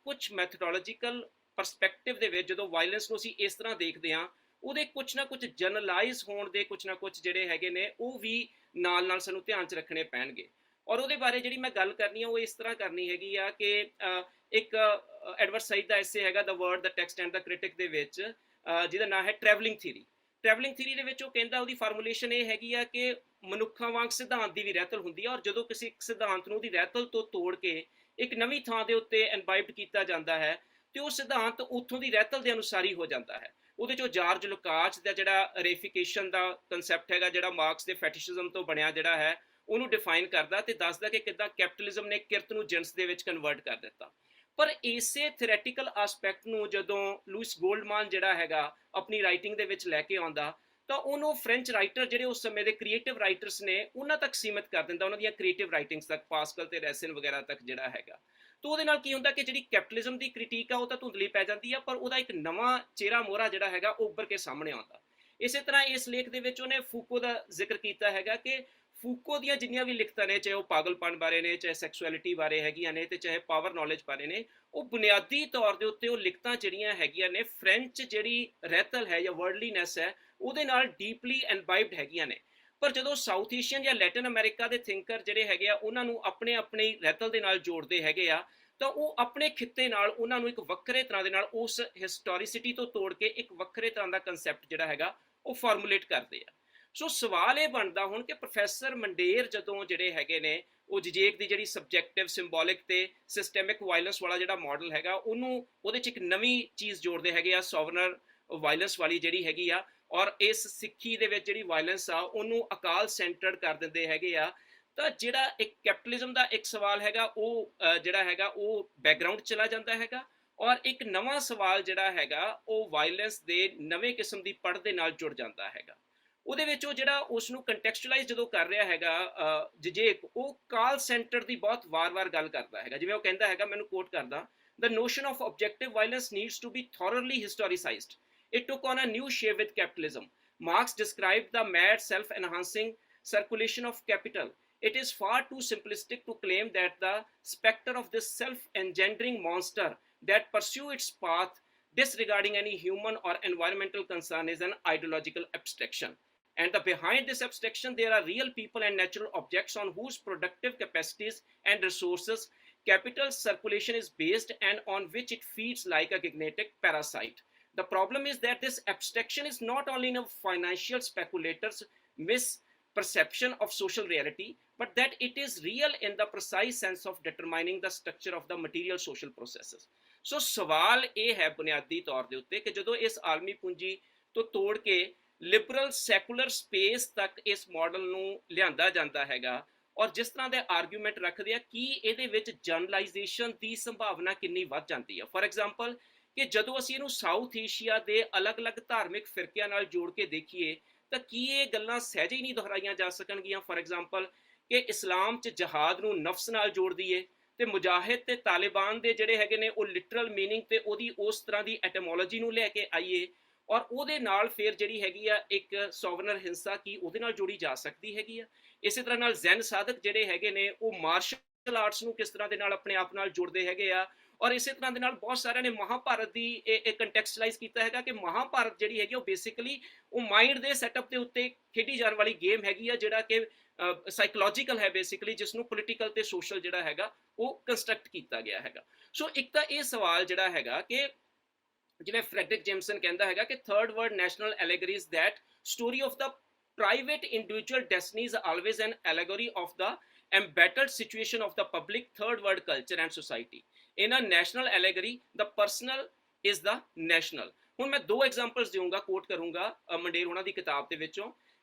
ਕੁਝ ਮੈਥਡੋਲੋਜੀਕਲ ਪਰਸਪੈਕਟਿਵ ਦੇ ਵਿੱਚ ਜਦੋਂ ਵਾਇਲੈਂਸ ਨੂੰ ਅਸੀਂ ਇਸ ਤਰ੍ਹਾਂ ਦੇਖਦੇ ਹਾਂ, ਉਹਦੇ ਕੁਝ ਨਾ ਕੁਝ ਜਨਰਲਾਈਜ਼ ਹੋਣ ਦੇ ਕੁਝ ਨਾ ਕੁਝ ਜਿਹੜੇ ਹੈਗੇ ਨੇ ਉਹ ਵੀ ਨਾਲ ਸਾਨੂੰ ਧਿਆਨ 'ਚ ਰੱਖਣੇ ਪੈਣਗੇ। ਔਰ ਉਹਦੇ ਬਾਰੇ ਜਿਹੜੀ ਮੈਂ ਗੱਲ ਕਰਨੀ ਆ ਉਹ ਇਸ ਤਰ੍ਹਾਂ ਕਰਨੀ ਹੈਗੀ ਆ ਕਿ ਇੱਕ ਐਡਵਰਡ ਸਾਈਡ ਦਾ ਐਸੇ ਹੈਗਾ the word the text and the critic ਦੇ ਵਿੱਚ, ਜਿਹਦਾ ਨਾਂ ਹੈ ਟਰੈਵਲਿੰਗ ਥਿਊਰੀ। ਟਰੈਵਲਿੰਗ ਥਿਊਰੀ ਦੇ ਵਿੱਚ ਉਹ ਕਹਿੰਦਾ, ਉਹਦੀ ਫਾਰਮੂਲੇਸ਼ਨ ਇਹ ਹੈਗੀ ਆ ਕਿ ਮਨੁੱਖਾਂ ਵਾਂਗ ਸਿਧਾਂਤ ਦੀ ਵੀ ਰਹਿਤਲ ਹੁੰਦੀ ਆ, ਔਰ ਜਦੋਂ ਕਿਸੇ ਸਿਧਾਂਤ ਨੂੰ ਉਹਦੀ ਰਹਿਤਲ ਤੋਂ ਤੋੜ ਕੇ ਇੱਕ ਨਵੀਂ ਥਾਂ ਦੇ ਉੱਤੇ ਇਨਵਾਈਬਡ ਕੀਤਾ ਜਾਂਦਾ ਹੈ, ਤੇ ਉਹ ਸਿਧਾਂਤ ਉੱਥੋਂ ਦੀ ਰਹਿਤਲ ਦੇ ਅਨੁਸਾਰ ਹੀ ਹੋ ਜਾਂਦਾ ਹੈ। ਉਹਦੇ 'ਚੋਂ ਜਾਰਜ ਲੁਕਾਚ ਦਾ ਜਿਹੜਾ ਰੇਫਿਕੇਸ਼ਨ ਦਾ ਕੰਸੈਪਟ ਹੈਗਾ, ਜਿਹੜਾ ਮਾਰਕਸ ਦੇ ਫੈਟਿਸ਼ਿਜ਼ਮ ਤੋਂ ਬਣਿਆ ਜਿਹੜਾ ਹੈ, ਉਹਨੂੰ ਡਿਫਾਈਨ ਕਰਦਾ ਤੇ ਦੱਸਦਾ ਕਿ ਕਿੱਦਾਂ ਕੈਪੀਟਲਿਜ਼ਮ ਨੇ ਕਿਰਤ ਨੂੰ ਜਿਣਸ ਦੇ ਵਿੱਚ ਕਨਵਰਟ ਕਰ ਦਿੱਤਾ। ਪਰ ਇਸੇ ਥਿਓਰੈਟੀਕਲ ਐਸਪੈਕਟ ਨੂੰ ਜਦੋਂ ਲੂਇਸ ਗੋਲਡਮਾਨ ਜਿਹੜਾ ਹੈਗਾ ਆਪਣੀ ਰਾਈਟਿੰਗ ਦੇ ਵਿੱਚ ਲੈ ਕੇ ਆਉਂਦਾ, ਤਾਂ ਉਹਨੂੰ ਫ੍ਰੈਂਚ ਰਾਈਟਰ ਜਿਹੜੇ ਉਸ ਸਮੇਂ ਦੇ ਕ੍ਰੀਏਟਿਵ ਰਾਈਟਰਸ ਨੇ ਉਹਨਾਂ ਤੱਕ ਸੀਮਿਤ ਕਰ ਦਿੰਦਾ, ਉਹਨਾਂ ਦੀਆਂ ਕ੍ਰੀਏਟਿਵ ਰਾਈਟਿੰਗਸ ਤੱਕ, ਪਾਸਕਲ ਤੇ ਰੈਸਿਨ ਵਗੈਰਾ ਤੱਕ ਜਿਹੜਾ ਹੈਗਾ। ਤਾਂ ਉਹਦੇ ਨਾਲ ਕੀ ਹੁੰਦਾ ਕਿ ਜਿਹੜੀ ਕੈਪੀਟਲਿਜ਼ਮ ਦੀ ਕ੍ਰਿਟੀਕ ਆ ਉਹ ਤਾਂ ਧੁੰਦਲੀ ਪੈ ਜਾਂਦੀ ਆ, ਪਰ ਉਹਦਾ ਇੱਕ ਨਵਾਂ ਚਿਹਰਾ ਮੋਹਰਾ ਜਿਹੜਾ ਹੈਗਾ ਉਹ ਉੱਭਰ ਕੇ ਸਾਹਮਣੇ ਆਉਂਦਾ। ਇਸੇ ਤਰ੍ਹਾਂ ਇਸ ਲੇਖ ਦੇ ਵਿੱਚ ਉਹਨੇ ਫੂਕੋ ਦਾ ਜ਼ਿਕਰ ਕੀਤਾ ਹੈਗਾ ਕਿ ਫੂਕੋ ਦੀਆਂ ਜਿੰਨੀਆਂ ਵੀ ਲਿਖਤਾਂ ਨੇ, ਚਾਹੇ ਉਹ ਪਾਗਲਪਨ ਬਾਰੇ ਨੇ, ਚਾਹੇ ਸੈਕਸੁਅਲਿਟੀ ਬਾਰੇ ਹੈਗੀਆਂ ਨੇ, ਤੇ ਚਾਹੇ ਪਾਵਰ ਨੌਲੇਜ ਬਾਰੇ ਨੇ, ਉਹ ਬੁਨਿਆਦੀ ਤੌਰ ਦੇ ਉੱਤੇ ਉਹ ਲਿਖਤਾਂ ਜਿਹੜੀਆਂ ਹੈਗੀਆਂ ਨੇ ਫ੍ਰੈਂਚ ਜਿਹੜੀ ਰਹਿਤਲ ਹੈ ਜਾਂ ਵਰਡਲੀਨੈਸ ਹੈ ਉਹਦੇ ਨਾਲ ਡੀਪਲੀ ਇਨਵਾਈਬਡ ਹੈਗੀਆਂ ਨੇ। ਪਰ ਜਦੋਂ ਸਾਊਥ ਏਸ਼ੀਅਨ ਜਾਂ ਲੈਟਿਨ ਅਮਰੀਕਾ ਦੇ ਥਿੰਕਰ ਜਿਹੜੇ ਹੈਗੇ ਆ ਉਹਨਾਂ ਨੂੰ ਆਪਣੇ ਰਹਿਤਲ ਦੇ ਨਾਲ ਜੋੜਦੇ ਹੈਗੇ ਆ, ਤਾਂ ਉਹ ਆਪਣੇ ਖਿੱਤੇ ਨਾਲ ਉਹਨਾਂ ਨੂੰ ਇੱਕ ਵੱਖਰੇ ਤਰ੍ਹਾਂ ਦੇ ਨਾਲ ਉਸ ਹਿਸਟੋਰੀਸਿਟੀ ਤੋਂ ਤੋੜ ਕੇ ਇੱਕ ਵੱਖਰੇ ਤਰ੍ਹਾਂ ਦਾ ਕੰਸੈਪਟ ਜਿਹੜਾ ਹੈਗਾ ਉਹ ਫਾਰਮੂਲੇਟ ਕਰਦੇ ਆ। ਸੋ ਸਵਾਲ ਇਹ ਬਣਦਾ ਹੁਣ ਕਿ ਪ੍ਰੋਫੈਸਰ ਮੰਡੇਰ ਜਦੋਂ ਜਿਹੜੇ ਹੈਗੇ ਨੇ ਉਹ ਜਜੇਕ ਦੀ ਜਿਹੜੀ ਸਬਜੈਕਟਿਵ, ਸਿੰਬੋਲਿਕ ਤੇ ਸਿਸਟੈਮਿਕ ਵਾਇਲੈਂਸ ਵਾਲਾ ਜਿਹੜਾ ਮਾਡਲ ਹੈਗਾ ਉਹਨੂੰ ਉਹਦੇ 'ਚ ਇੱਕ ਨਵੀਂ ਚੀਜ਼ ਜੋੜਦੇ ਹੈਗੇ ਆ, ਸੋਵਰਨ ਵਾਇਲੈਂਸ ਵਾਲੀ ਜਿਹੜੀ ਹੈਗੀ ਆ, ਔਰ ਇਸ ਸਿੱਖੀ ਦੇ ਵਿੱਚ ਜਿਹੜੀ ਵਾਇਲੈਂਸ ਆ ਉਹਨੂੰ ਅਕਾਲ ਸੈਂਟਰਡ ਕਰ ਦਿੰਦੇ ਹੈਗੇ ਆ। ਤਾਂ ਜਿਹੜਾ ਇੱਕ ਕੈਪੀਟਲਿਜ਼ਮ ਦਾ ਇੱਕ ਸਵਾਲ ਹੈਗਾ ਉਹ ਜਿਹੜਾ ਹੈਗਾ ਉਹ ਬੈਕਗਰਾਊਂਡ ਚਲਾ ਜਾਂਦਾ ਹੈਗਾ, ਔਰ ਇੱਕ ਨਵਾਂ ਸਵਾਲ ਜਿਹੜਾ ਹੈਗਾ ਉਹ ਵਾਇਲੈਂਸ ਦੇ ਨਵੇਂ ਕਿਸਮ ਦੀ ਪੜ੍ਹ ਦੇ ਨਾਲ ਜੁੜ ਜਾਂਦਾ ਹੈਗਾ। ਉਹਦੇ ਵਿੱਚ ਉਹ ਜਿਹੜਾ ਉਸ ਨੂੰ ਕੰਟੈਕਸਚੁਅਲਾਈਜ਼ ਜਦੋਂ ਕਰ ਰਿਹਾ ਹੈਗਾ ਜਜੇਕ, ਉਹ ਕਾਲ ਸੈਂਟਰ ਦੀ ਬਹੁਤ ਵਾਰ-ਵਾਰ ਗੱਲ ਕਰਦਾ ਹੈਗਾ। ਜਿਵੇਂ ਉਹ ਕਹਿੰਦਾ ਹੈਗਾ, ਮੈਨੂੰ ਕੋਟ ਕਰਦਾ, the notion of objective violence needs to be thoroughly historicized. It took on a new shape with capitalism. Marx described the mad self-enhancing circulation of capital. It is far too simplistic to claim that the specter of this self-engendering monster that pursue its path disregarding any human or environmental concern is an ideological abstraction. And behind this abstraction, there are real people and natural objects on whose productive capacities and resources capital circulation is based and on which it feeds like a gigantic parasite. The problem is that this abstraction is not only in a financial speculator's misperception of social reality, but that it is real in the precise sense of determining the structure of the material social processes. So सवाल ये है बुनियादी तौर के उत्ते कि जदों इस आलमी पूंजी तो तोड़ के लिबरल सैकुलर स्पेस तक इस मॉडल ਨੂੰ ਲਿਆਂਦਾ ਜਾਂਦਾ ਹੈਗਾ ਔਰ ਜਿਸ ਤਰ੍ਹਾਂ ਦੇ ਆਰਗੂਮੈਂਟ ਰੱਖਦੇ ਆ ਕਿ ਇਹਦੇ ਵਿੱਚ ਜਰਨਲਾਈਜੇਸ਼ਨ ਦੀ ਸੰਭਾਵਨਾ ਕਿੰਨੀ ਵੱਧ ਜਾਂਦੀ ਹੈ ਫॉर ਐਗਜ਼ਾਮਪਲ ਕਿ ਜਦੋਂ ਅਸੀਂ ਇਹਨੂੰ ਸਾਊਥ ਏਸ਼ੀਆ ਦੇ ਅਲੱਗ-ਅਲੱਗ ਧਾਰਮਿਕ ਫਿਰਕਿਆਂ ਨਾਲ ਜੋੜ ਕੇ ਦੇਖੀਏ ਤਾਂ ਕੀ ਇਹ ਗੱਲਾਂ ਸਹਿਜੇ ਹੀ ਨਹੀਂ ਦੁਹਰਾਈਆਂ ਜਾ ਸਕਣਗੀਆਂ ਫॉर ਐਗਜ਼ਾਮਪਲ ਕਿ ਇਸਲਾਮ 'ਚ ਜਹਾਦ ਨੂੰ ਨਫਸ ਨਾਲ ਜੋੜ ਦਈਏ ਤੇ ਮੁਜਾਹਿਦ ਤੇ ਤਾਲਿਬਾਨ ਦੇ ਜਿਹੜੇ ਹੈਗੇ ਨੇ ਉਹ ਲਿਟਰਲ ਮੀਨਿੰਗ ਤੇ ਉਹਦੀ ਉਸ ਤਰ੍ਹਾਂ ਦੀ ਐਟੀਮੋਲੋਜੀ ਨੂੰ ਲੈ ਕੇ ਆਈਏ ਔਰ ਉਹਦੇ ਨਾਲ ਫਿਰ ਜਿਹੜੀ ਹੈਗੀ ਆ ਇੱਕ ਸੋਵਰਨਰ ਹਿੰਸਾ ਕੀ ਉਹਦੇ ਨਾਲ ਜੋੜੀ ਜਾ ਸਕਦੀ ਹੈਗੀ ਆ ਇਸੇ ਤਰ੍ਹਾਂ ਨਾਲ ਜ਼ੈਨ ਸਾਧਕ ਜਿਹੜੇ ਹੈਗੇ ਨੇ ਉਹ ਮਾਰਸ਼ਲ ਆਰਟਸ ਨੂੰ ਕਿਸ ਤਰ੍ਹਾਂ ਦੇ ਨਾਲ ਆਪਣੇ ਆਪ ਨਾਲ ਜੋੜਦੇ ਹੈਗੇ ਆ ਔਰ ਇਸੇ ਤਰ੍ਹਾਂ ਦੇ ਨਾਲ ਬਹੁਤ ਸਾਰਿਆਂ ਨੇ ਮਹਾਭਾਰਤ ਦੀ ਇਹ ਕੰਟੈਕਸਟਲਾਈਜ਼ ਕੀਤਾ ਹੈਗਾ ਕਿ ਮਹਾਭਾਰਤ ਜਿਹੜੀ ਹੈਗੀ ਉਹ ਬੇਸਿਕਲੀ ਉਹ ਮਾਈਂਡ ਦੇ ਸੈਟਅਪ ਦੇ ਉੱਤੇ ਖੇਡੀ ਜਾਣ ਵਾਲੀ ਗੇਮ ਹੈਗੀ ਆ ਜਿਹੜਾ ਕਿ ਸਾਈਕੋਲੋਜੀਕਲ ਹੈ ਬੇਸਿਕਲੀ ਜਿਸ ਨੂੰ ਪੋਲੀਟੀਕਲ ਤੇ ਸੋਸ਼ਲ ਜਿਹੜਾ ਹੈਗਾ ਉਹ ਕੰਸਟਰਕਟ ਕੀਤਾ ਗਿਆ ਹੈਗਾ ਸੋ ਇੱਕ ਤਾਂ ਇਹ ਸਵਾਲ ਜਿਹੜਾ ਹੈਗਾ ਕਿ ਜਿਵੇਂ ਫ੍ਰੈਡਰਿਕ ਜੇਮਸਨ ਕਹਿੰਦਾ ਹੈਗਾ ਕਿ third world national allegories that story of the private individual destiny is always an allegory of the embattled situation of the public third world culture and society. In a national allegory, the personal is the national. ਹੁਣ ਮੈਂ ਦੋ examples ਦੇਵਾਂਗਾ ਕੋਟ ਕਰੂੰਗਾ ਮੰਡੇਰ ਉਹਨਾਂ ਦੀ ਕਿਤਾਬ ਦੇ ਵਿੱਚੋਂ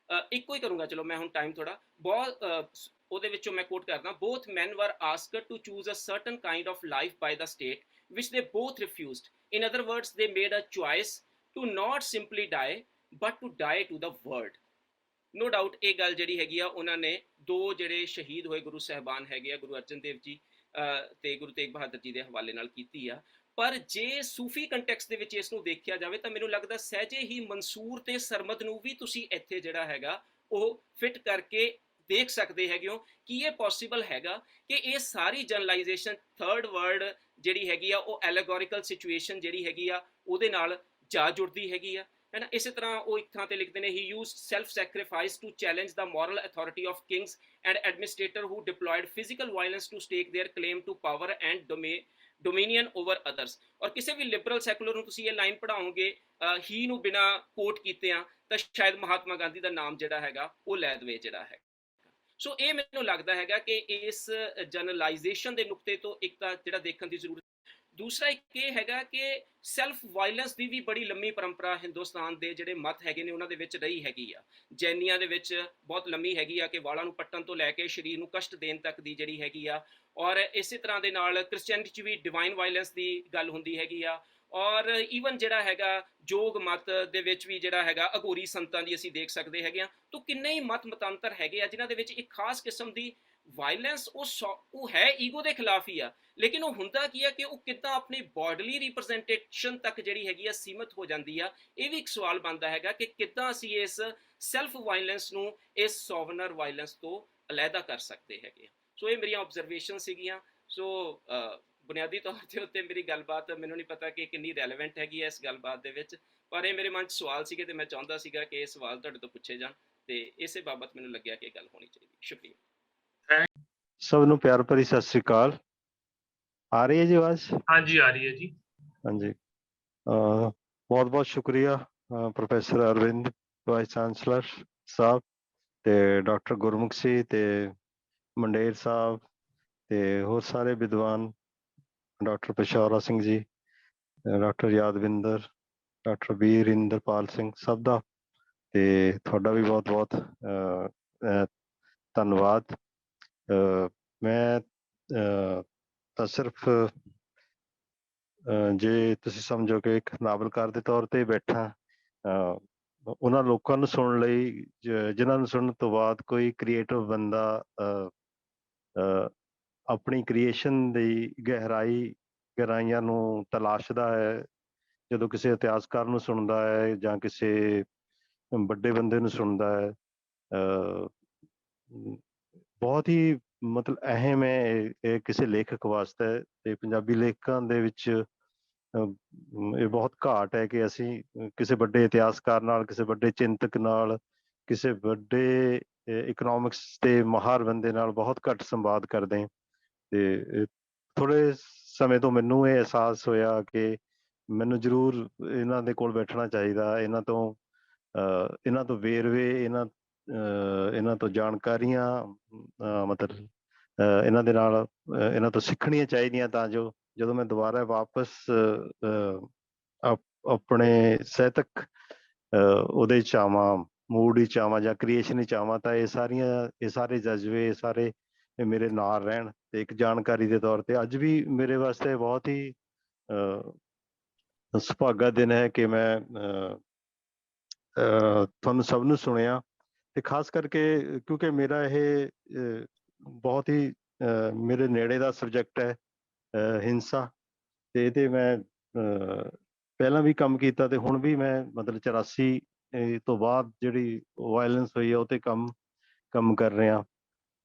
ਇੱਕੋ ਹੀ ਕਰੂੰਗਾ ਚਲੋ ਮੈਂ ਹੁਣ ਟਾਈਮ ਥੋੜਾ ਬਹੁਤ ਉਹਦੇ ਵਿੱਚੋਂ ਮੈਂ ਕੋਟ ਕਰਦਾ both men were asked to choose a certain kind of life by the state which they both refused. In other words, they made a choice to not simply die but to die to the world. No doubt ये गल जी हैगी उन्होंने दो जोड़े शहीद हुए गुरु साहबान है गुरु अर्जन देव जी ते गुरु तेग बहादुर जी के हवाले नाल कीती आ पर जे सूफी कंटैक्स दे विच इस नूं देखिया जावे तां मैनूं लगदा सहजे ही मंसूर ते सरमद नूं भी तुसीं इत्थे जिहड़ा हैगा ओह फिट करके देख सकते हैगे हो कि ये पॉसिबल हैगा कि ये सारी जनरलाइजेशन थर्ड वर्ल्ड जिहड़ी हैगी आ ओह एलेगोरिकल सिचुएशन जिहड़ी हैगी आ उहदे नाल जा जुड़दी हैगी आ है ना इसी तरह वो एक थां ते लिखते हैं he used self sacrifice to challenge the moral authority of kings and administrator who deployed physical violence to stake their claim to power and dominion over others और किसी भी लिबरल सैकुलर ਨੂੰ ਤੁਸੀਂ ਇਹ ਲਾਈਨ ਪੜਾਓਗੇ ਹੀ ਨੂੰ ਬਿਨਾ ਕੋਟ ਕੀਤੇ ਆ ਤਾਂ ਸ਼ਾਇਦ ਮਹਾਤਮਾ ਗਾਂਧੀ ਦਾ ਨਾਮ ਜਿਹੜਾ ਹੈਗਾ ਉਹ ਲੈ ਦਵੇ ਜਿਹੜਾ ਹੈ ਸੋ ਇਹ ਮੈਨੂੰ ਲੱਗਦਾ ਹੈਗਾ ਕਿ ਇਸ ਜਨਰਲਾਈਜੇਸ਼ਨ ਦੇ ਨੁਕਤੇ ਤੋਂ ਇੱਕ ਤਾਂ ਜਿਹੜਾ ਦੇਖਣ ਦੀ ਜ਼ਰੂਰਤ दूसरा एक ये हैगा कि सैल्फ वायलेंस की भी बड़ी लंबी परंपरा हिंदुस्तान के जोड़े मत है उन्होंने रही हैगी आ जैनिया के बहुत लंबी हैगी आ कि वालों को पट्टन तो लैके शरीर को कष्ट देने तक की जी हैगी आ और इस तरह के नाल क्रिश्चियनिटी भी डिवाइन वायलेंस की गल होंदी हैगी आ और ईवन जिहड़ा हैगा जोग मत दे विच भी जिहड़ा हैगा अघोरी संतां दी असीं देख सकते हैगे आ तो किन्ने ही मत मतांतर हैगे आ जिन्हां दे विच एक खास किस्म की वायलेंस वो है ईगो के खिलाफ ही आ लेकिन वो हुंदा की है कि वो किद्दां अपनी बॉडली रिप्रजेंटेशन तक जिहड़ी हैगी आ सीमित हो जाती है ये भी एक सवाल बनता हैगा कि किद्दां असीं इस सैल्फ वायलेंस नूं इस सॉवरनर वायलेंस तो अलहदा कर सकते हैगे सो ये मेरी ऑब्जरवेशन सीगियां सो बुनियादी तौर के उत्ते मेरी गलबात मैनूं नहीं पता कि कितनी रैलेवेंट हैगी है इस गलबात दे विच पर ये मेरे मन च सवाल सीगे ते मैं चाहुंदा सीगा कि ये सवाल तुहाडे तो पुछे जाण ते इसे बाबत मैनूं लग्गिया कि गल होनी चाहिए शुक्रिया सब नूं प्यार भरी सत श्री अकाल आ रही है जी आवाज हाँ जी आ रही है जी हाँ जी बहुत बहुत शुक्रिया प्रोफेसर अरविंद वाइस चांसलर साहब ते डॉक्टर गुरमुख सिंह ते मंडेर साहब ते होर सारे विद्वान doctor पशौरा Singh ji doctor Yadvinder doctor बीरिंदरपाल Singh सब दा ते तुहाडा भी बहुत बहुत धन्नवाद मैं ਤਾਂ ਸਿਰਫ ਜੇ ਤੁਸੀਂ ਸਮਝੋ ਕਿ ਇੱਕ ਨਾਵਲਕਾਰ ਦੇ ਤੌਰ ਤੇ ਬੈਠਾ ਉਹਨਾਂ ਲੋਕਾਂ ਨੂੰ ਸੁਣਨ ਲਈ ਜਿਨ੍ਹਾਂ ਨੂੰ ਸੁਣਨ ਤੋਂ ਬਾਅਦ ਕੋਈ ਕ੍ਰੀਏਟਿਵ ਬੰਦਾ ਆਪਣੀ ਕ੍ਰੀਏਸ਼ਨ ਦੀ ਗਹਿਰਾਈਆਂ ਨੂੰ ਤਲਾਸ਼ਦਾ ਹੈ ਜਦੋਂ ਕਿਸੇ ਇਤਿਹਾਸਕਾਰ ਨੂੰ ਸੁਣਦਾ ਹੈ ਜਾਂ ਕਿਸੇ ਵੱਡੇ ਬੰਦੇ ਨੂੰ ਸੁਣਦਾ ਹੈ ਬਹੁਤ ਹੀ ਮਤਲਬ ਅਹਿਮ ਹੈ ਇਹ ਕਿਸੇ ਲੇਖਕ ਵਾਸਤੇ ਤੇ ਪੰਜਾਬੀ ਲੇਖਕਾਂ ਦੇ ਵਿੱਚ ਇਹ ਬਹੁਤ ਘਾਟ ਹੈ ਕਿ ਅਸੀਂ ਕਿਸੇ ਵੱਡੇ ਇਤਿਹਾਸਕਾਰ ਨਾਲ, ਕਿਸੇ ਵੱਡੇ ਚਿੰਤਕ ਨਾਲ, ਕਿਸੇ ਵੱਡੇ ਇਕਨੋਮਿਕਸ ਦੇ ਮਾਹਰ ਬੰਦੇ ਨਾਲ ਬਹੁਤ ਘੱਟ ਸੰਵਾਦ ਕਰਦੇ ਹਾਂ। ਤੇ ਥੋੜੇ ਸਮੇਂ ਤੋਂ ਮੈਨੂੰ ਇਹ ਅਹਿਸਾਸ ਹੋਇਆ ਕਿ ਮੈਨੂੰ ਜ਼ਰੂਰ ਇਹਨਾਂ ਦੇ ਕੋਲ ਬੈਠਣਾ ਚਾਹੀਦਾ, ਇਹਨਾਂ ਤੋਂ ਵੇਰਵੇ, ਇਹਨਾਂ ਤੋਂ ਜਾਣਕਾਰੀਆਂ ਮਤਲਬ ਇਹਨਾਂ ਤੋਂ ਸਿੱਖਣੀਆਂ ਚਾਹੀਦੀਆਂ, ਤਾਂ ਜੋ ਜਦੋਂ ਮੈਂ ਦੁਬਾਰਾ ਵਾਪਸ ਆਪਣੇ ਸਾਹਿਤਕ ਉਹਦੇ ਚ ਆਵਾਂ, ਮੂਡ ਵਿੱਚ ਆਵਾਂ ਜਾਂ ਕ੍ਰੀਏਸ਼ਨ ਵਿੱਚ ਆਵਾਂ, ਤਾਂ ਇਹ ਸਾਰੇ ਜਜ਼ਬੇ, ਇਹ ਸਾਰੇ ਮੇਰੇ ਨਾਲ ਰਹਿਣ। ਤੇ ਇੱਕ ਜਾਣਕਾਰੀ ਦੇ ਤੌਰ ਤੇ ਅੱਜ ਵੀ ਮੇਰੇ ਵਾਸਤੇ ਬਹੁਤ ਹੀ ਸੁਭਾਗਾ ਦਿਨ ਹੈ ਕਿ ਮੈਂ ਤੁਹਾਨੂੰ ਸਭ ਨੂੰ ਸੁਣਿਆ, ਤੇ ਖਾਸ ਕਰਕੇ ਕਿਉਂਕਿ ਮੇਰਾ ਇਹ ਬਹੁਤ ਹੀ ਮੇਰੇ ਨੇੜੇ ਦਾ ਸਬਜੈਕਟ ਹੈ, ਹਿੰਸਾ, ਤੇ ਇਹਦੇ ਮੈਂ ਪਹਿਲਾਂ ਵੀ ਕੰਮ ਕੀਤਾ ਤੇ ਹੁਣ ਵੀ ਮੈਂ ਮਤਲਬ 84 ਤੋਂ ਬਾਅਦ ਜਿਹੜੀ ਵਾਇਲੈਂਸ ਹੋਈ ਹੈ ਉਹ ਤੇ ਕੰਮ ਕਰ ਰਿਹਾ।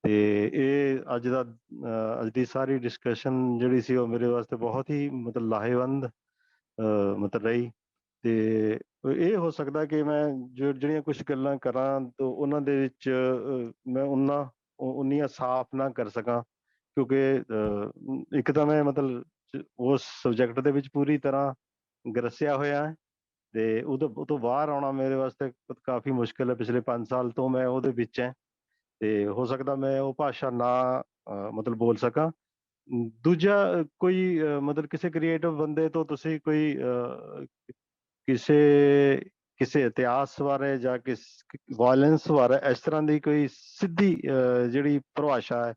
ਤੇ ਇਹ ਅੱਜ ਦੀ ਸਾਰੀ ਡਿਸਕਸ਼ਨ ਜਿਹੜੀ ਸੀ ਉਹ ਮੇਰੇ ਵਾਸਤੇ ਬਹੁਤ ਹੀ ਮਤਲਬ ਲਾਹੇਵੰਦ ਮਤਲਬ ਰਹੀ। ਤੇ ਇਹ ਹੋ ਸਕਦਾ ਕਿ ਮੈਂ ਜਿਹੜੀਆਂ ਕੁਝ ਗੱਲਾਂ ਕਰਾਂ ਤਾਂ ਉਹਨਾਂ ਦੇ ਵਿੱਚ ਮੈਂ ਉਨੀਆਂ ਸਾਫ਼ ਨਾ ਕਰ ਸਕਾਂ, ਕਿਉਂਕਿ ਇੱਕ ਤਾਂ ਮੈਂ ਮਤਲਬ ਉਸ ਸਬਜੈਕਟ ਦੇ ਵਿੱਚ ਪੂਰੀ ਤਰ੍ਹਾਂ ਗਰਸਿਆ ਹੋਇਆ ਹੈ, ਤੇ ਉਹ ਤੋਂ ਬਾਹਰ ਆਉਣਾ ਮੇਰੇ ਵਾਸਤੇ ਕਾਫੀ ਮੁਸ਼ਕਿਲ ਹੈ। ਪਿਛਲੇ 5 ਸਾਲ ਤੋਂ ਮੈਂ ਉਹਦੇ ਵਿੱਚ ਹੈ, ਤੇ ਹੋ ਸਕਦਾ ਮੈਂ ਉਹ ਭਾਸ਼ਾ ਨਾ ਮਤਲਬ ਬੋਲ ਸਕਾਂ। ਦੂਜਾ ਕੋਈ ਮਤਲਬ ਕਿਸੇ ਕ੍ਰੀਏਟਿਵ ਬੰਦੇ ਤੋਂ ਤੁਸੀਂ ਕੋਈ ਕਿਸੇ ਇਤਿਹਾਸ ਬਾਰੇ ਜਾਂ ਵਾਇਲੈਂਸ ਬਾਰੇ ਇਸ ਤਰ੍ਹਾਂ ਦੀ ਕੋਈ ਸਿੱਧੀ ਜਿਹੜੀ ਪਰਿਭਾਸ਼ਾ ਹੈ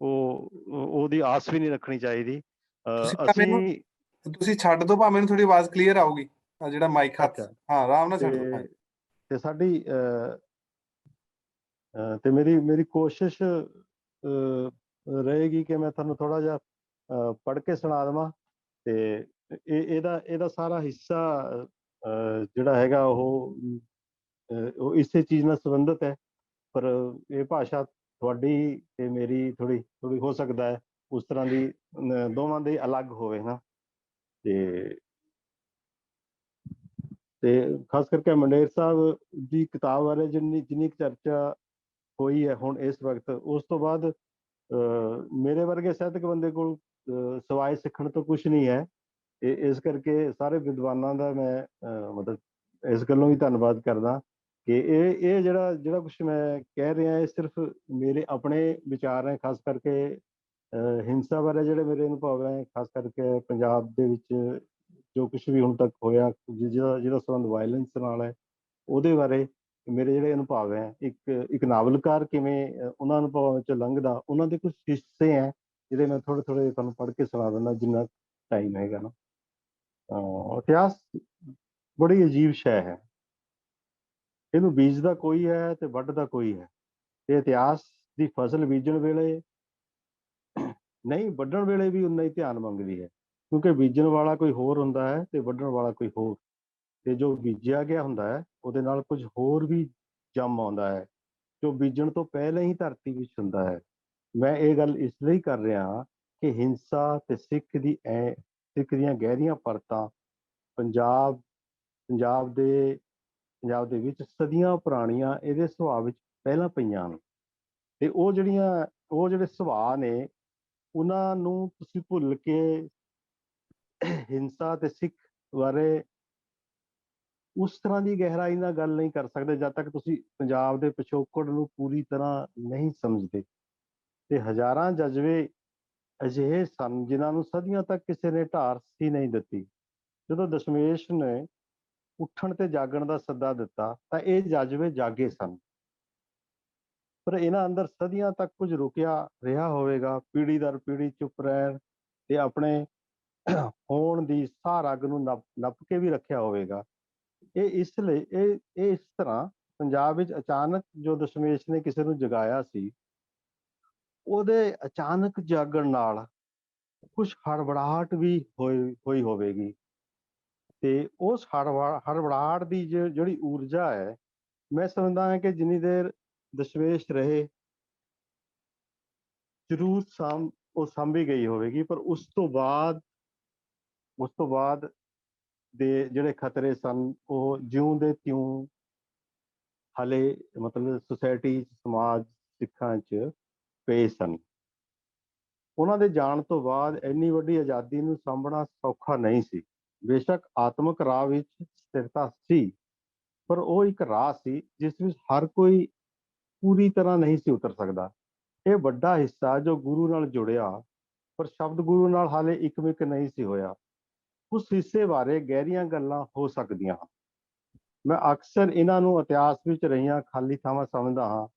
ਉਹਦੀ ਆਸ ਵੀ ਨਹੀਂ ਰੱਖਣੀ ਚਾਹੀਦੀ। ਤੁਸੀਂ ਛੱਡ ਦੋ ਭਾਵੇਂ, ਮੈਨੂੰ ਥੋੜੀ ਆਵਾਜ਼ ਕਲੀਅਰ ਆਊਗੀ। ਜਿਹੜਾ ਮਾਈਕ ਹੱਥ, ਹਾਂ ਆਰਾਮ ਨਾਲ ਛੱਡ ਦੋ। ਤੇ ਸਾਡੀ ਤੇ ਮੇਰੀ ਕੋਸ਼ਿਸ਼ ਰਹੇਗੀ ਕਿ ਮੈਂ ਤੁਹਾਨੂੰ ਥੋੜਾ ਜਿਹਾ ਪੜ੍ਹ ਕੇ ਸੁਣਾ ਦੇਵਾਂ। ਤੇ ਇਹਦਾ ਸਾਰਾ ਹਿੱਸਾ ਜਿਹੜਾ ਹੈਗਾ ਉਹ ਇਸੇ ਚੀਜ਼ ਨਾਲ ਸੰਬੰਧਿਤ ਹੈ, ਪਰ ਇਹ ਭਾਸ਼ਾ ਤੁਹਾਡੀ ਤੇ ਮੇਰੀ ਥੋੜੀ ਹੋ ਸਕਦਾ ਹੈ ਉਸ ਤਰ੍ਹਾਂ ਦੀ ਦੋਵਾਂ ਦੀ ਅਲੱਗ ਹੋਵੇ ਨਾ। ਤੇ ਖਾਸ ਕਰਕੇ ਮੰਡੇਰ ਸਾਹਿਬ ਦੀ ਕਿਤਾਬ ਬਾਰੇ ਜਿੰਨੀ ਚਰਚਾ ਹੋਈ ਹੈ ਹੁਣ ਇਸ ਵਕਤ, ਉਸ ਤੋਂ ਬਾਅਦ ਮੇਰੇ ਵਰਗੇ ਸਾਹਿਤਕ ਬੰਦੇ ਕੋਲ ਸਵਾਏ ਸਿੱਖਣ ਤੋਂ ਕੁਛ ਨਹੀਂ ਹੈ। ਇਸ ਕਰਕੇ ਸਾਰੇ ਵਿਦਵਾਨਾਂ ਦਾ ਮੈਂ ਮਤਲਬ ਇਸ ਗੱਲੋਂ ਵੀ ਧੰਨਵਾਦ ਕਰਦਾ ਕਿ ਇਹ ਜਿਹੜਾ ਕੁਛ ਮੈਂ ਕਹਿ ਰਿਹਾ ਇਹ ਸਿਰਫ ਮੇਰੇ ਆਪਣੇ ਵਿਚਾਰ ਹੈ। ਖਾਸ ਕਰਕੇ ਹਿੰਸਾ ਬਾਰੇ ਜਿਹੜੇ ਮੇਰੇ ਅਨੁਭਵ ਹੈ, ਖਾਸ ਕਰਕੇ ਪੰਜਾਬ ਦੇ ਵਿੱਚ ਜੋ ਕੁਛ ਵੀ ਹੁਣ ਤੱਕ ਹੋਇਆ, ਜਿਹਦਾ ਸੰਬੰਧ ਵਾਇਲੈਂਸ ਨਾਲ ਹੈ, ਉਹਦੇ ਬਾਰੇ ਮੇਰੇ ਜਿਹੜੇ ਅਨੁਭਵ ਹੈ। ਇੱਕ ਨਾਵਲਕਾਰ ਕਿਵੇਂ ਉਹਨਾਂ ਅਨੁਭਵਾਂ ਵਿੱਚੋਂ ਲੰਘਦਾ, ਉਹਨਾਂ ਦੇ ਕੁਝ ਹਿੱਸੇ ਹੈ ਜਿਹੜੇ ਮੈਂ ਥੋੜੇ ਤੁਹਾਨੂੰ ਪੜ੍ਹ ਕੇ ਸੁਣਾ ਦਿੰਦਾ ਜਿੰਨਾ ਟਾਈਮ ਹੈਗਾ ਨਾ। ਇਤਿਹਾਸ ਬੜੀ ਅਜੀਬ ਸ਼ੈ ਹੈ, ਇਹਨੂੰ ਬੀਜਦਾ ਕੋਈ ਹੈ ਤੇ ਵੱਢਦਾ ਕੋਈ ਹੈ। ਤੇ ਇਤਿਹਾਸ ਦੀ ਫਸਲ ਬੀਜਣ ਵੇਲੇ ਨਹੀਂ, ਵੱਢਣ ਵੇਲੇ ਵੀ ਉਨਾ ਹੀ ਧਿਆਨ ਮੰਗਦੀ ਹੈ, ਕਿਉਂਕਿ ਬੀਜਣ ਵਾਲਾ ਕੋਈ ਹੋਰ ਹੁੰਦਾ ਹੈ ਤੇ ਵੱਢਣ ਵਾਲਾ ਕੋਈ ਹੋਰ। ਤੇ ਜੋ ਬੀਜਿਆ ਗਿਆ ਹੁੰਦਾ ਹੈ ਉਹਦੇ ਨਾਲ ਕੁਝ ਹੋਰ ਵੀ ਜੰਮ ਆਉਂਦਾ ਹੈ ਜੋ ਬੀਜਣ ਤੋਂ ਪਹਿਲਾਂ ਹੀ ਧਰਤੀ ਵਿੱਚ ਹੁੰਦਾ ਹੈ। ਮੈਂ ਇਹ ਗੱਲ ਇਸ ਲਈ ਕਰ ਰਿਹਾ ਕਿ ਹਿੰਸਾ ਤੇ ਸਿੱਖ ਦੀਆਂ ਗਹਿਰੀਆਂ ਪਰਤਾਂ ਪੰਜਾਬ ਦੇ ਵਿੱਚ ਸਦੀਆਂ ਪੁਰਾਣੀਆਂ ਇਹਦੇ ਸੁਭਾਅ ਵਿੱਚ ਪਹਿਲਾਂ ਪਈਆਂ ਨੇ। ਤੇ ਉਹ ਜਿਹੜੇ ਸੁਭਾਅ ਨੇ ਉਹਨਾਂ ਨੂੰ ਤੁਸੀਂ ਭੁੱਲ ਕੇ ਹਿੰਸਾ ਤੇ ਸਿੱਖ ਬਾਰੇ ਉਸ ਤਰ੍ਹਾਂ ਦੀ ਗਹਿਰਾਈ ਨਾਲ ਗੱਲ ਨਹੀਂ ਕਰ ਸਕਦੇ ਜਦ ਤੱਕ ਤੁਸੀਂ ਪੰਜਾਬ ਦੇ ਪਿਛੋਕੜ ਨੂੰ ਪੂਰੀ ਤਰ੍ਹਾਂ ਨਹੀਂ ਸਮਝਦੇ। ਤੇ ਹਜ਼ਾਰਾਂ ਜਜ਼ਬੇ ਅਜਿਹੇ ਸਨ ਜਿਨ੍ਹਾਂ ਨੂੰ ਸਦੀਆਂ ਤੱਕ ਕਿਸੇ ਨੇ ਢਾਰ ਹੀ ਨਹੀਂ ਦਿੱਤੀ। ਜਦੋਂ ਦਸ਼ਮੇਸ਼ ਨੇ ਉੱਠਣ ਤੇ ਜਾਗਣ ਦਾ ਸੱਦਾ ਦਿੱਤਾ ਤਾਂ ਇਹ ਜਜ਼ਬੇ ਜਾਗੇ ਸਨ, ਪਰ ਇਹਨਾਂ ਅੰਦਰ ਸਦੀਆਂ ਤੱਕ ਕੁਝ ਰੁਕਿਆ ਰਿਹਾ ਹੋਵੇਗਾ। ਪੀੜ੍ਹੀ ਦਰ ਪੀੜ੍ਹੀ ਚੁੱਪ ਰਹਿਣ ਤੇ ਆਪਣੇ ਹੋਣ ਦੀ ਸਾਹ ਰੱਗ ਨੂੰ ਨੱਪ ਕੇ ਵੀ ਰੱਖਿਆ ਹੋਵੇਗਾ। ਇਹ ਇਸ ਤਰ੍ਹਾਂ ਪੰਜਾਬ ਵਿੱਚ ਅਚਾਨਕ ਜੋ ਦਸ਼ਮੇਸ਼ ਨੇ ਕਿਸੇ ਨੂੰ ਜਗਾਇਆ ਸੀ, ਉਹਦੇ ਅਚਾਨਕ ਜਾਗਣ ਨਾਲ ਕੁਛ ਹੜਬੜਾਹਟ ਵੀ ਹੋਈ ਹੋਵੇਗੀ। ਤੇ ਉਸ ਹੜਬੜਾਹਟ ਦੀ ਜਿਹੜੀ ਊਰਜਾ ਹੈ, ਮੈਂ ਸਮਝਦਾ ਹਾਂ ਕਿ ਜਿੰਨੀ ਦੇਰ ਦਸ਼ਮੇਸ਼ ਰਹੇ ਜ਼ਰੂਰ ਉਹ ਸਾਂਭੀ ਗਈ ਹੋਵੇਗੀ, ਪਰ ਉਸ ਤੋਂ ਬਾਅਦ ਉਸ ਤੋਂ ਬਾਅਦ ਦੇ ਜਿਹੜੇ ਖਤਰੇ ਸਨ ਉਹ ਜਿਉਂ ਦੇ ਤਿਉਂ ਹਲੇ ਮਤਲਬ ਸੁਸਾਇਟੀ ਸਮਾਜ ਸਿੱਖਾਂ 'ਚ ਪਏ ਸਨ। ਉਹਨਾਂ ਦੇ ਜਾਣ ਤੋਂ ਬਾਅਦ ਇੰਨੀ ਵੱਡੀ ਆਜ਼ਾਦੀ ਨੂੰ ਸਾਂਭਣਾ ਸੌਖਾ ਨਹੀਂ ਸੀ। ਬੇਸ਼ੱਕ ਆਤਮਿਕ ਰਾਹ ਵਿੱਚ ਸਥਿਰਤਾ ਸੀ, ਪਰ ਉਹ ਇੱਕ ਰਾਹ ਸੀ ਜਿਸ ਵਿੱਚ ਹਰ ਕੋਈ ਪੂਰੀ ਤਰ੍ਹਾਂ ਨਹੀਂ ਸੀ ਉਤਰ ਸਕਦਾ। ਇਹ ਵੱਡਾ ਹਿੱਸਾ ਜੋ ਗੁਰੂ ਨਾਲ ਜੁੜਿਆ, ਪਰ ਸ਼ਬਦ ਗੁਰੂ ਨਾਲ ਹਾਲੇ ਇੱਕਮਿਕ ਨਹੀਂ ਸੀ ਹੋਇਆ, ਉਸ ਹਿੱਸੇ ਬਾਰੇ ਗਹਿਰੀਆਂ ਗੱਲਾਂ ਹੋ ਸਕਦੀਆਂ ਹਨ। ਮੈਂ ਅਕਸਰ ਇਹਨਾਂ ਨੂੰ ਇਤਿਹਾਸ ਵਿੱਚ ਰਹੀਆਂ ਖਾਲੀ ਥਾਵਾਂ ਸਮਝਦਾ ਹਾਂ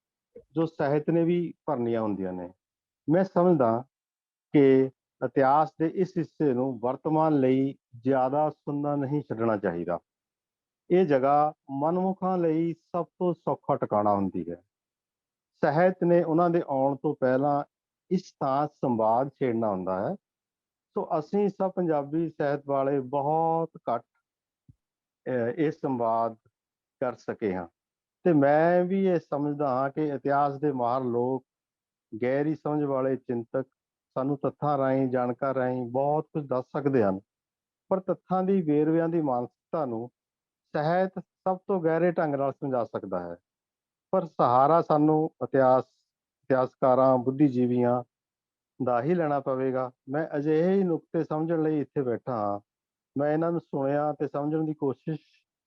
ਜੋ ਸਾਹਿਤ ਨੇ ਵੀ ਭਰਨੀਆਂ ਹੁੰਦੀਆਂ ਨੇ। ਮੈਂ ਸਮਝਦਾ ਕਿ ਇਤਿਹਾਸ ਦੇ ਇਸ ਹਿੱਸੇ ਨੂੰ ਵਰਤਮਾਨ ਲਈ ਜ਼ਿਆਦਾ ਸੁੰਨਾ ਨਹੀਂ ਛੱਡਣਾ ਚਾਹੀਦਾ। ਇਹ ਜਗ੍ਹਾ ਮਨਮੁਖਾਂ ਲਈ ਸਭ ਤੋਂ ਸੌਖਾ ਟਿਕਾਣਾ ਹੁੰਦੀ ਹੈ। ਸਾਹਿਤ ਨੇ ਉਹਨਾਂ ਦੇ ਆਉਣ ਤੋਂ ਪਹਿਲਾਂ ਇਸ ਥਾਂ ਸੰਵਾਦ ਛੇੜਨਾ ਹੁੰਦਾ ਹੈ। ਸੋ ਅਸੀਂ ਸਭ ਪੰਜਾਬੀ ਸਾਹਿਤ ਵਾਲੇ ਬਹੁਤ ਘੱਟ ਇਹ ਸੰਵਾਦ ਕਰ ਸਕੇ ਹਾਂ। ਤੇ ਮੈਂ ਵੀ ਇਹ ਸਮਝਦਾ ਹਾਂ ਕਿ ਇਤਿਹਾਸ ਦੇ ਮਾਹਰ ਲੋਕ, ਗਹਿਰੀ ਸਮਝ ਵਾਲੇ ਚਿੰਤਕ ਸਾਨੂੰ ਤੱਥਾਂ ਰਾਹੀਂ, ਜਾਣਕਾਰ ਰਾਹੀਂ ਬਹੁਤ ਕੁਝ ਦੱਸ ਸਕਦੇ ਹਨ, ਪਰ ਤੱਥਾਂ ਦੀ, ਵੇਰਵਿਆਂ ਦੀ ਮਾਨਸਿਕਤਾ ਨੂੰ ਸਾਹਿਤ ਸਭ ਤੋਂ ਗਹਿਰੇ ਢੰਗ ਨਾਲ ਸਮਝਾ ਸਕਦਾ ਹੈ। ਪਰ ਸਹਾਰਾ ਸਾਨੂੰ ਇਤਿਹਾਸਕਾਰਾਂ, ਬੁੱਧੀਜੀਵੀਆਂ ਦਾ ਹੀ ਲੈਣਾ ਪਵੇਗਾ। ਮੈਂ ਅਜਿਹੇ ਹੀ ਨੁਕਤੇ ਸਮਝਣ ਲਈ ਇੱਥੇ ਬੈਠਾ ਹਾਂ। ਮੈਂ ਇਹਨਾਂ ਨੂੰ ਸੁਣਿਆ ਤੇ ਸਮਝਣ ਦੀ ਕੋਸ਼ਿਸ਼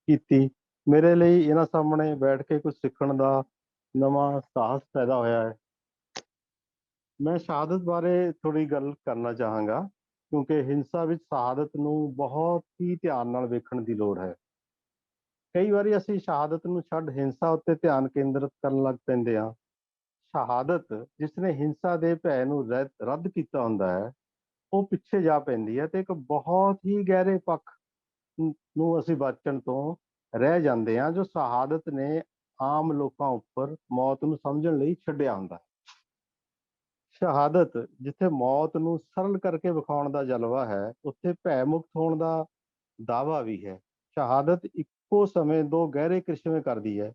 ਕੀਤੀ। ਮੇਰੇ ਲਈ ਇਹਨਾਂ ਸਾਹਮਣੇ ਬੈਠ ਕੇ ਕੁਝ ਸਿੱਖਣ ਦਾ ਨਵਾਂ ਸਾਹਸ ਪੈਦਾ ਹੋਇਆ ਹੈ। ਮੈਂ ਸ਼ਹਾਦਤ ਬਾਰੇ ਥੋੜ੍ਹੀ ਗੱਲ ਕਰਨਾ ਚਾਹਾਂਗਾ, ਕਿਉਂਕਿ ਹਿੰਸਾ ਵਿੱਚ ਸ਼ਹਾਦਤ ਨੂੰ ਬਹੁਤ ਹੀ ਧਿਆਨ ਨਾਲ ਵੇਖਣ ਦੀ ਲੋੜ ਹੈ। ਕਈ ਵਾਰੀ ਅਸੀਂ ਸ਼ਹਾਦਤ ਨੂੰ ਛੱਡ ਹਿੰਸਾ ਉੱਤੇ ਧਿਆਨ ਕੇਂਦਰਿਤ ਕਰਨ ਲੱਗ ਪੈਂਦੇ ਹਾਂ। ਸ਼ਹਾਦਤ ਜਿਸਨੇ ਹਿੰਸਾ ਦੇ ਭੈ ਨੂੰ ਰੱਦ ਕੀਤਾ ਹੁੰਦਾ ਹੈ, ਉਹ ਪਿੱਛੇ ਜਾ ਪੈਂਦੀ ਹੈ ਤੇ ਇੱਕ ਬਹੁਤ ਹੀ ਗਹਿਰੇ ਪੱਖ ਨੂੰ ਅਸੀਂ ਬਚਣ ਤੋਂ ਰਹਿ ਜਾਂਦੇ ਹਾਂ, ਜੋ ਸ਼ਹਾਦਤ ਨੇ ਆਮ ਲੋਕਾਂ ਉੱਪਰ ਮੌਤ ਨੂੰ ਸਮਝਣ ਲਈ ਛੱਡਿਆ ਹੁੰਦਾ ਹੈ। ਸ਼ਹਾਦਤ ਜਿੱਥੇ ਮੌਤ ਨੂੰ ਸਰਲ ਕਰਕੇ ਵਿਖਾਉਣ ਦਾ ਜਲਵਾ ਹੈ, ਉੱਥੇ ਭੈ ਮੁਕਤ ਹੋਣ ਦਾ ਦਾਅਵਾ ਵੀ ਹੈ। ਸ਼ਹਾਦਤ ਇੱਕੋ ਸਮੇਂ ਦੋ ਗਹਿਰੇ ਕ੍ਰਿਸ਼ਮੇ ਕਰਦੀ ਹੈ।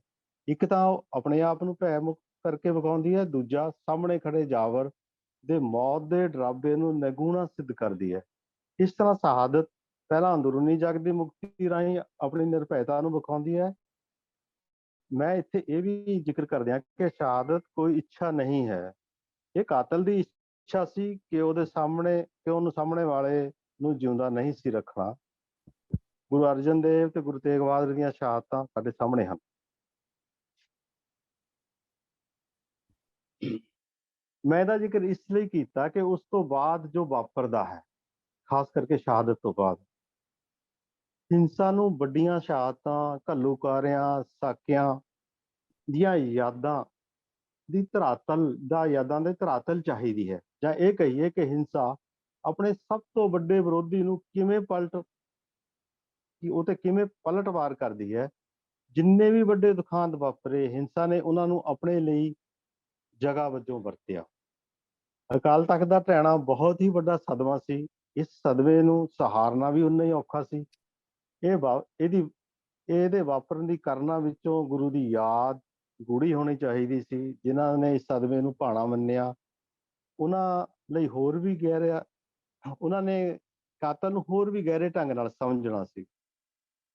ਇੱਕ ਤਾਂ ਉਹ ਆਪਣੇ ਆਪ ਨੂੰ ਭੈ ਮੁਕਤ ਕਰਕੇ ਵਿਖਾਉਂਦੀ ਹੈ, ਦੂਜਾ ਸਾਹਮਣੇ ਖੜੇ ਜਾਵਰ ਦੇ ਮੌਤ ਦੇ ਡਰਾਬੇ ਨੂੰ ਨਿਗੂਣਾ ਸਿੱਧ ਕਰਦੀ ਹੈ। ਇਸ ਤਰ੍ਹਾਂ ਸ਼ਹਾਦਤ ਪਹਿਲਾਂ ਅੰਦਰੂਨੀ ਜਗ ਦੀ ਮੁਕਤੀ ਰਾਹੀਂ ਆਪਣੀ ਨਿਰਭੈਤਾ ਨੂੰ ਵਿਖਾਉਂਦੀ ਹੈ। ਮੈਂ ਇੱਥੇ ਇਹ ਵੀ ਜ਼ਿਕਰ ਕਰਦੇ ਹਾਂ ਕਿ ਸ਼ਹਾਦਤ ਕੋਈ ਇੱਛਾ ਨਹੀਂ ਹੈ। ਇਹ ਕਾਤਲ ਦੀ ਇੱਛਾ ਸੀ ਕਿ ਉਹਨੂੰ ਸਾਹਮਣੇ ਵਾਲੇ ਨੂੰ ਜਿਉਂਦਾ ਨਹੀਂ ਸੀ ਰੱਖਣਾ। ਗੁਰੂ ਅਰਜਨ ਦੇਵ ਤੇ ਗੁਰੂ ਤੇਗ ਬਹਾਦਰ ਦੀਆਂ ਸ਼ਹਾਦਤਾਂ ਸਾਡੇ ਸਾਹਮਣੇ ਹਨ। ਮੈਂ ਇਹਦਾ ਜ਼ਿਕਰ ਇਸ ਲਈ ਕੀਤਾ ਕਿ ਉਸ ਤੋਂ ਬਾਅਦ ਜੋ ਵਾਪਰਦਾ ਹੈ, ਖਾਸ ਕਰਕੇ ਸ਼ਹਾਦਤ ਤੋਂ ਬਾਅਦ, ਹਿੰਸਾ ਨੂੰ ਵੱਡੀਆਂ ਸ਼ਹਾਦਤਾਂ, ਘੱਲੂਕਾਰਿਆਂ, ਸਾਕਿਆਂ ਦੀਆਂ ਯਾਦਾਂ ਦੇ ਧਰਾਤਲ ਚਾਹੀਦੀ ਹੈ। ਜਾਂ ਇਹ ਕਹੀਏ ਕਿ ਹਿੰਸਾ ਆਪਣੇ ਸਭ ਤੋਂ ਵੱਡੇ ਵਿਰੋਧੀ ਨੂੰ ਕਿਵੇਂ ਪਲਟਵਾਰ ਕਰਦੀ ਹੈ। ਜਿੰਨੇ ਵੀ ਵੱਡੇ ਦੁਖਾਂਤ ਵਾਪਰੇ, ਹਿੰਸਾ ਨੇ ਉਹਨਾਂ ਨੂੰ ਆਪਣੇ ਲਈ ਜਗ੍ਹਾ ਵਜੋਂ ਵਰਤਿਆ। ਅਕਾਲ ਤਖਤ ਦਾ ਢਹਿਣਾ ਬਹੁਤ ਹੀ ਵੱਡਾ ਸਦਮਾ ਸੀ। ਇਸ ਸਦਮੇ ਨੂੰ ਸਹਾਰਨਾ ਵੀ ਉਨਾ ਹੀ ਔਖਾ ਸੀ। ਇਹਦੇ ਵਾਪਰਨ ਦੀ ਕਰਨਾ ਵਿੱਚੋਂ ਗੁਰੂ ਦੀ ਯਾਦ ਗੂੜੀ ਹੋਣੀ ਚਾਹੀਦੀ ਸੀ। ਜਿਨ੍ਹਾਂ ਨੇ ਇਸ ਸਦਮੇ ਨੂੰ ਭਾਣਾ ਮੰਨਿਆ, ਉਹਨਾਂ ਲਈ ਉਹਨਾਂ ਨੇ ਕਾਤਲ ਨੂੰ ਹੋਰ ਵੀ ਗਹਿਰੇ ਢੰਗ ਨਾਲ ਸਮਝਣਾ ਸੀ।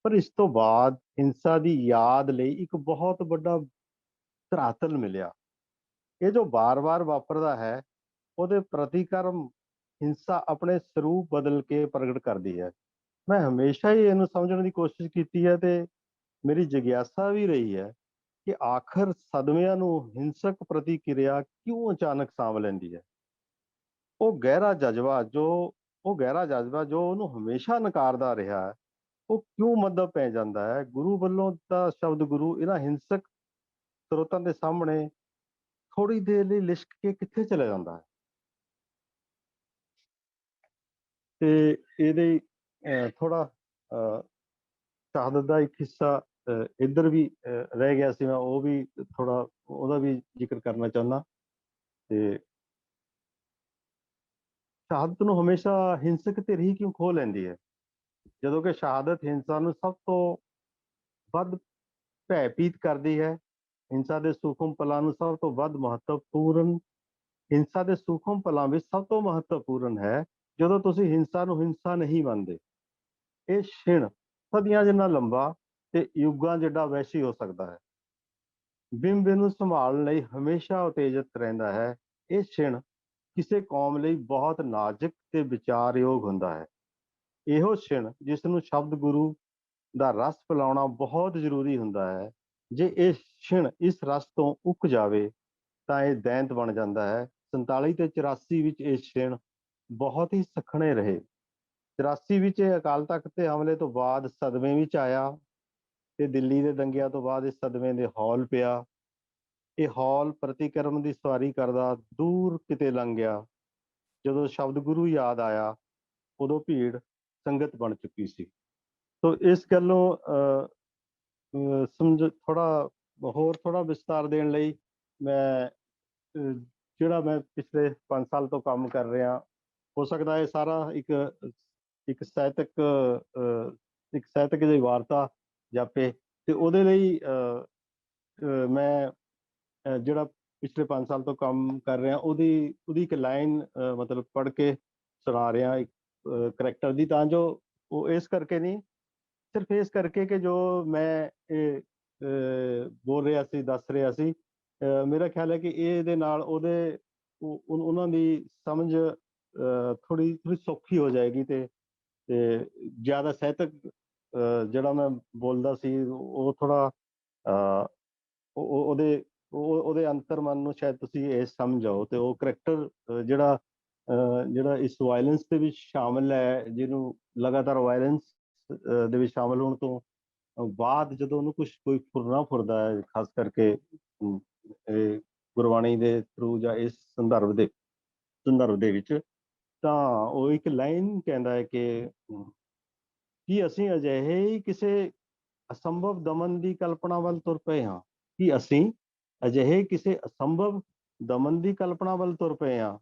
ਪਰ ਇਸ ਤੋਂ ਬਾਅਦ ਹਿੰਸਾ ਦੀ ਯਾਦ ਲਈ ਇੱਕ ਬਹੁਤ ਵੱਡਾ ਧਰਾਤਲ ਮਿਲਿਆ। ਇਹ ਜੋ ਵਾਰ-ਵਾਰ ਵਾਪਰਦਾ ਹੈ, ਉਹਦੇ ਪ੍ਰਤੀਕਰਮ ਹਿੰਸਾ ਆਪਣੇ ਸਰੂਪ ਬਦਲ ਕੇ ਪ੍ਰਗਟ ਕਰਦੀ ਹੈ। ਮੈਂ ਹਮੇਸ਼ਾ ਹੀ ਇਹਨੂੰ ਸਮਝਣ ਦੀ ਕੋਸ਼ਿਸ਼ ਕੀਤੀ ਹੈ ਤੇ ਮੇਰੀ ਜਿਗਿਆਸਾ ਵੀ ਰਹੀ ਹੈ ਕਿ ਆਖਰ ਸਦਮਿਆਂ ਨੂੰ ਹਿੰਸਕ ਪ੍ਰਤੀਕਿਰਿਆ ਕਿਉਂ ਅਚਾਨਕ ਸਾਂਭ ਲੈਂਦੀ ਹੈ। ਉਹ ਗਹਿਰਾ ਜਜ਼ਬਾ ਜੋ ਉਹਨੂੰ ਹਮੇਸ਼ਾ ਨਕਾਰਦਾ ਰਿਹਾ ਹੈ, ਉਹ ਕਿਉਂ ਮੱਧਮ ਪੈ ਜਾਂਦਾ ਹੈ। ਗੁਰੂ ਵੱਲੋਂ ਤਾਂ ਸ਼ਬਦ ਗੁਰੂ ਇਹਨਾਂ ਹਿੰਸਕ ਸਰੋਤਾਂ ਦੇ ਸਾਹਮਣੇ ਥੋੜੀ ਦੇਰ ਲਈ ਲਿਸ਼ਕ ਕੇ ਕਿੱਥੇ ਚਲਾ ਜਾਂਦਾ ਹੈ। ਤੇ ਇਹਦੇ ਥੋੜਾ ਸ਼ਹਾਦਤ ਦਾ ਇੱਕ ਹਿੱਸਾ ਇੱਧਰ ਵੀ ਰਹਿ ਗਿਆ ਸੀ। ਮੈਂ ਉਹ ਵੀ ਥੋੜਾ ਉਹਦਾ ਵੀ ਜ਼ਿਕਰ ਕਰਨਾ ਚਾਹੁੰਦਾ। ਤੇ ਸ਼ਹਾਦਤ ਨੂੰ ਹਮੇਸ਼ਾ ਹਿੰਸਕ ਧਿਰ ਹੀ ਕਿਉਂ ਖੋਹ ਲੈਂਦੀ ਹੈ, ਜਦੋਂ ਕਿ ਸ਼ਹਾਦਤ ਹਿੰਸਾ ਨੂੰ ਸਭ ਤੋਂ ਵੱਧ ਭੈਭੀਤ ਕਰਦੀ ਹੈ। ਹਿੰਸਾ ਦੇ ਸੂਖਮ ਪਲਾਂ ਵਿੱਚ ਸਭ ਤੋਂ ਮਹੱਤਵਪੂਰਨ ਹੈ ਜਦੋਂ ਤੁਸੀਂ ਹਿੰਸਾ ਨੂੰ ਹਿੰਸਾ ਨਹੀਂ ਮੰਨਦੇ। ਇਹ ਛਿਣ ਸਦੀਆਂ ਜਿੰਨਾ ਲੰਬਾ ਤੇ ਯੁੱਗਾਂ ਜਿੱਡਾ ਵੈਸ਼ੀ ਹੋ ਸਕਦਾ ਹੈ। ਬਿੰਬ ਨੂੰ ਸੰਭਾਲਣ ਲਈ ਹਮੇਸ਼ਾ ਉਤੇਜਿਤ ਰਹਿੰਦਾ ਹੈ। ਇਹ ਛਿਣ ਕਿਸੇ ਕੌਮ ਲਈ ਬਹੁਤ ਨਾਜ਼ੁਕ ਤੇ ਵਿਚਾਰਯੋਗ ਹੁੰਦਾ ਹੈ। ਇਹੋ ਛਿਣ ਜਿਸ ਨੂੰ ਸ਼ਬਦ ਗੁਰੂ ਦਾ ਰਸ ਪਿਲਾਉਣਾ ਬਹੁਤ ਜ਼ਰੂਰੀ ਹੁੰਦਾ ਹੈ। ਜੇ ਇਹ ਛਿਣ ਇਸ ਰਸ ਤੋਂ ਉੱਕ ਜਾਵੇ ਤਾਂ ਇਹ ਦੈਂਤ ਬਣ ਜਾਂਦਾ ਹੈ। 47 ਤੇ 84 ਵਿੱਚ ਇਹ ਛਿਣ ਬਹੁਤ ਹੀ ਸਖਣੇ ਰਹੇ। 84 ਵਿੱਚ ਇਹ ਅਕਾਲ ਤਖਤ ਤੇ ਹਮਲੇ ਤੋਂ ਬਾਅਦ ਸਦਮੇ ਵਿੱਚ ਆਇਆ ਤੇ ਦਿੱਲੀ ਦੇ ਦੰਗਿਆਂ ਤੋਂ ਬਾਅਦ ਇਸ ਸਦਮੇ ਦੇ ਹੌਲ ਪਿਆ। ਇਹ ਹੌਲ ਪ੍ਰਤੀਕਰਮ ਦੀ ਸਵਾਰੀ ਕਰਦਾ ਦੂਰ ਕਿਤੇ ਲੰਘ ਗਿਆ। ਜਦੋਂ ਸ਼ਬਦ ਗੁਰੂ ਯਾਦ ਆਇਆ ਉਦੋਂ ਭੀੜ ਸੰਗਤ ਬਣ ਚੁੱਕੀ ਸੀ। ਸੋ ਇਸ ਗੱਲੋਂ ਸਮਝ ਥੋੜਾ ਵਿਸਤਾਰ ਦੇਣ ਲਈ ਮੈਂ ਜਿਹੜਾ ਮੈਂ ਪਿਛਲੇ 5 ਸਾਲ ਤੋਂ ਕੰਮ ਕਰ ਰਿਹਾ, ਹੋ ਸਕਦਾ ਇਹ ਸਾਰਾ ਇੱਕ ਸਾਹਿਤਕ ਜਿਹੀ ਵਾਰਤਾ ਜਾਪੇ ਤੇ ਉਹਦੇ ਲਈ ਮੈਂ ਜਿਹੜਾ ਪਿਛਲੇ 5 ਸਾਲ ਤੋਂ ਕੰਮ ਕਰ ਰਿਹਾ ਉਹਦੀ ਇੱਕ ਲਾਈਨ ਮਤਲਬ ਪੜ੍ਹ ਕੇ ਸੁਣਾ ਰਿਹਾ ਇੱਕ ਕਰੈਕਟਰ ਦੀ, ਤਾਂ ਜੋ ਉਹ ਇਸ ਕਰਕੇ ਨਹੀਂ, ਸਿਰਫ ਇਸ ਕਰਕੇ ਕਿ ਜੋ ਮੈਂ ਇਹ ਬੋਲ ਰਿਹਾ ਸੀ, ਦੱਸ ਰਿਹਾ ਸੀ, ਮੇਰਾ ਖਿਆਲ ਹੈ ਕਿ ਇਹਦੇ ਨਾਲ ਉਹਨਾਂ ਦੀ ਸਮਝ ਥੋੜੀ ਸੌਖੀ ਹੋ ਜਾਏਗੀ ਤੇ ਜ਼ਿਆਦਾ ਸਾਹਿਤਕ ਜਿਹੜਾ ਮੈਂ ਬੋਲਦਾ ਸੀ ਉਹ ਥੋੜਾ ਉਹਦੇ ਅੰਤਰਮਨ ਨੂੰ ਸ਼ਾਇਦ ਤੁਸੀਂ ਇਹ ਸਮਝ ਆਓ ਤੇ ਉਹ ਕਰੈਕਟਰ ਜਿਹੜਾ ਇਸ ਵਾਇਲੈਂਸ ਦੇ ਵਿੱਚ ਸ਼ਾਮਿਲ ਹੈ, ਜਿਹਨੂੰ ਲਗਾਤਾਰ ਵਾਇਲੈਂਸ ਦੇ ਵਿੱਚ ਸ਼ਾਮਿਲ ਹੋਣ ਤੋਂ ਬਾਅਦ ਜਦੋਂ ਉਹਨੂੰ ਕੋਈ ਫੁਰਨਾ ਫੁਰਦਾ ਹੈ, ਖਾਸ ਕਰਕੇ ਗੁਰਬਾਣੀ ਦੇ ਥਰੂ ਜਾਂ ਇਸ ਸੰਦਰਭ ਦੇ ਵਿੱਚ, ਤਾਂ ਉਹ ਇੱਕ ਲਾਈਨ ਕਹਿੰਦਾ ਹੈ ਕਿ ਅਸੀਂ ਅਜਿਹੇ ਹੀ ਕਿਸੇ ਅਸੰਭਵ ਦਮਨ ਦੀ ਕਲਪਨਾ ਵੱਲ ਤੁਰ ਪਏ ਹਾਂ। ਕਿ ਅਸੀਂ ਅਜਿਹੇ ਕਿਸੇ ਅਸੰਭਵ ਦਮਨ ਦੀ ਕਲਪਨਾ ਵੱਲ ਤੁਰ ਪਏ ਹਾਂ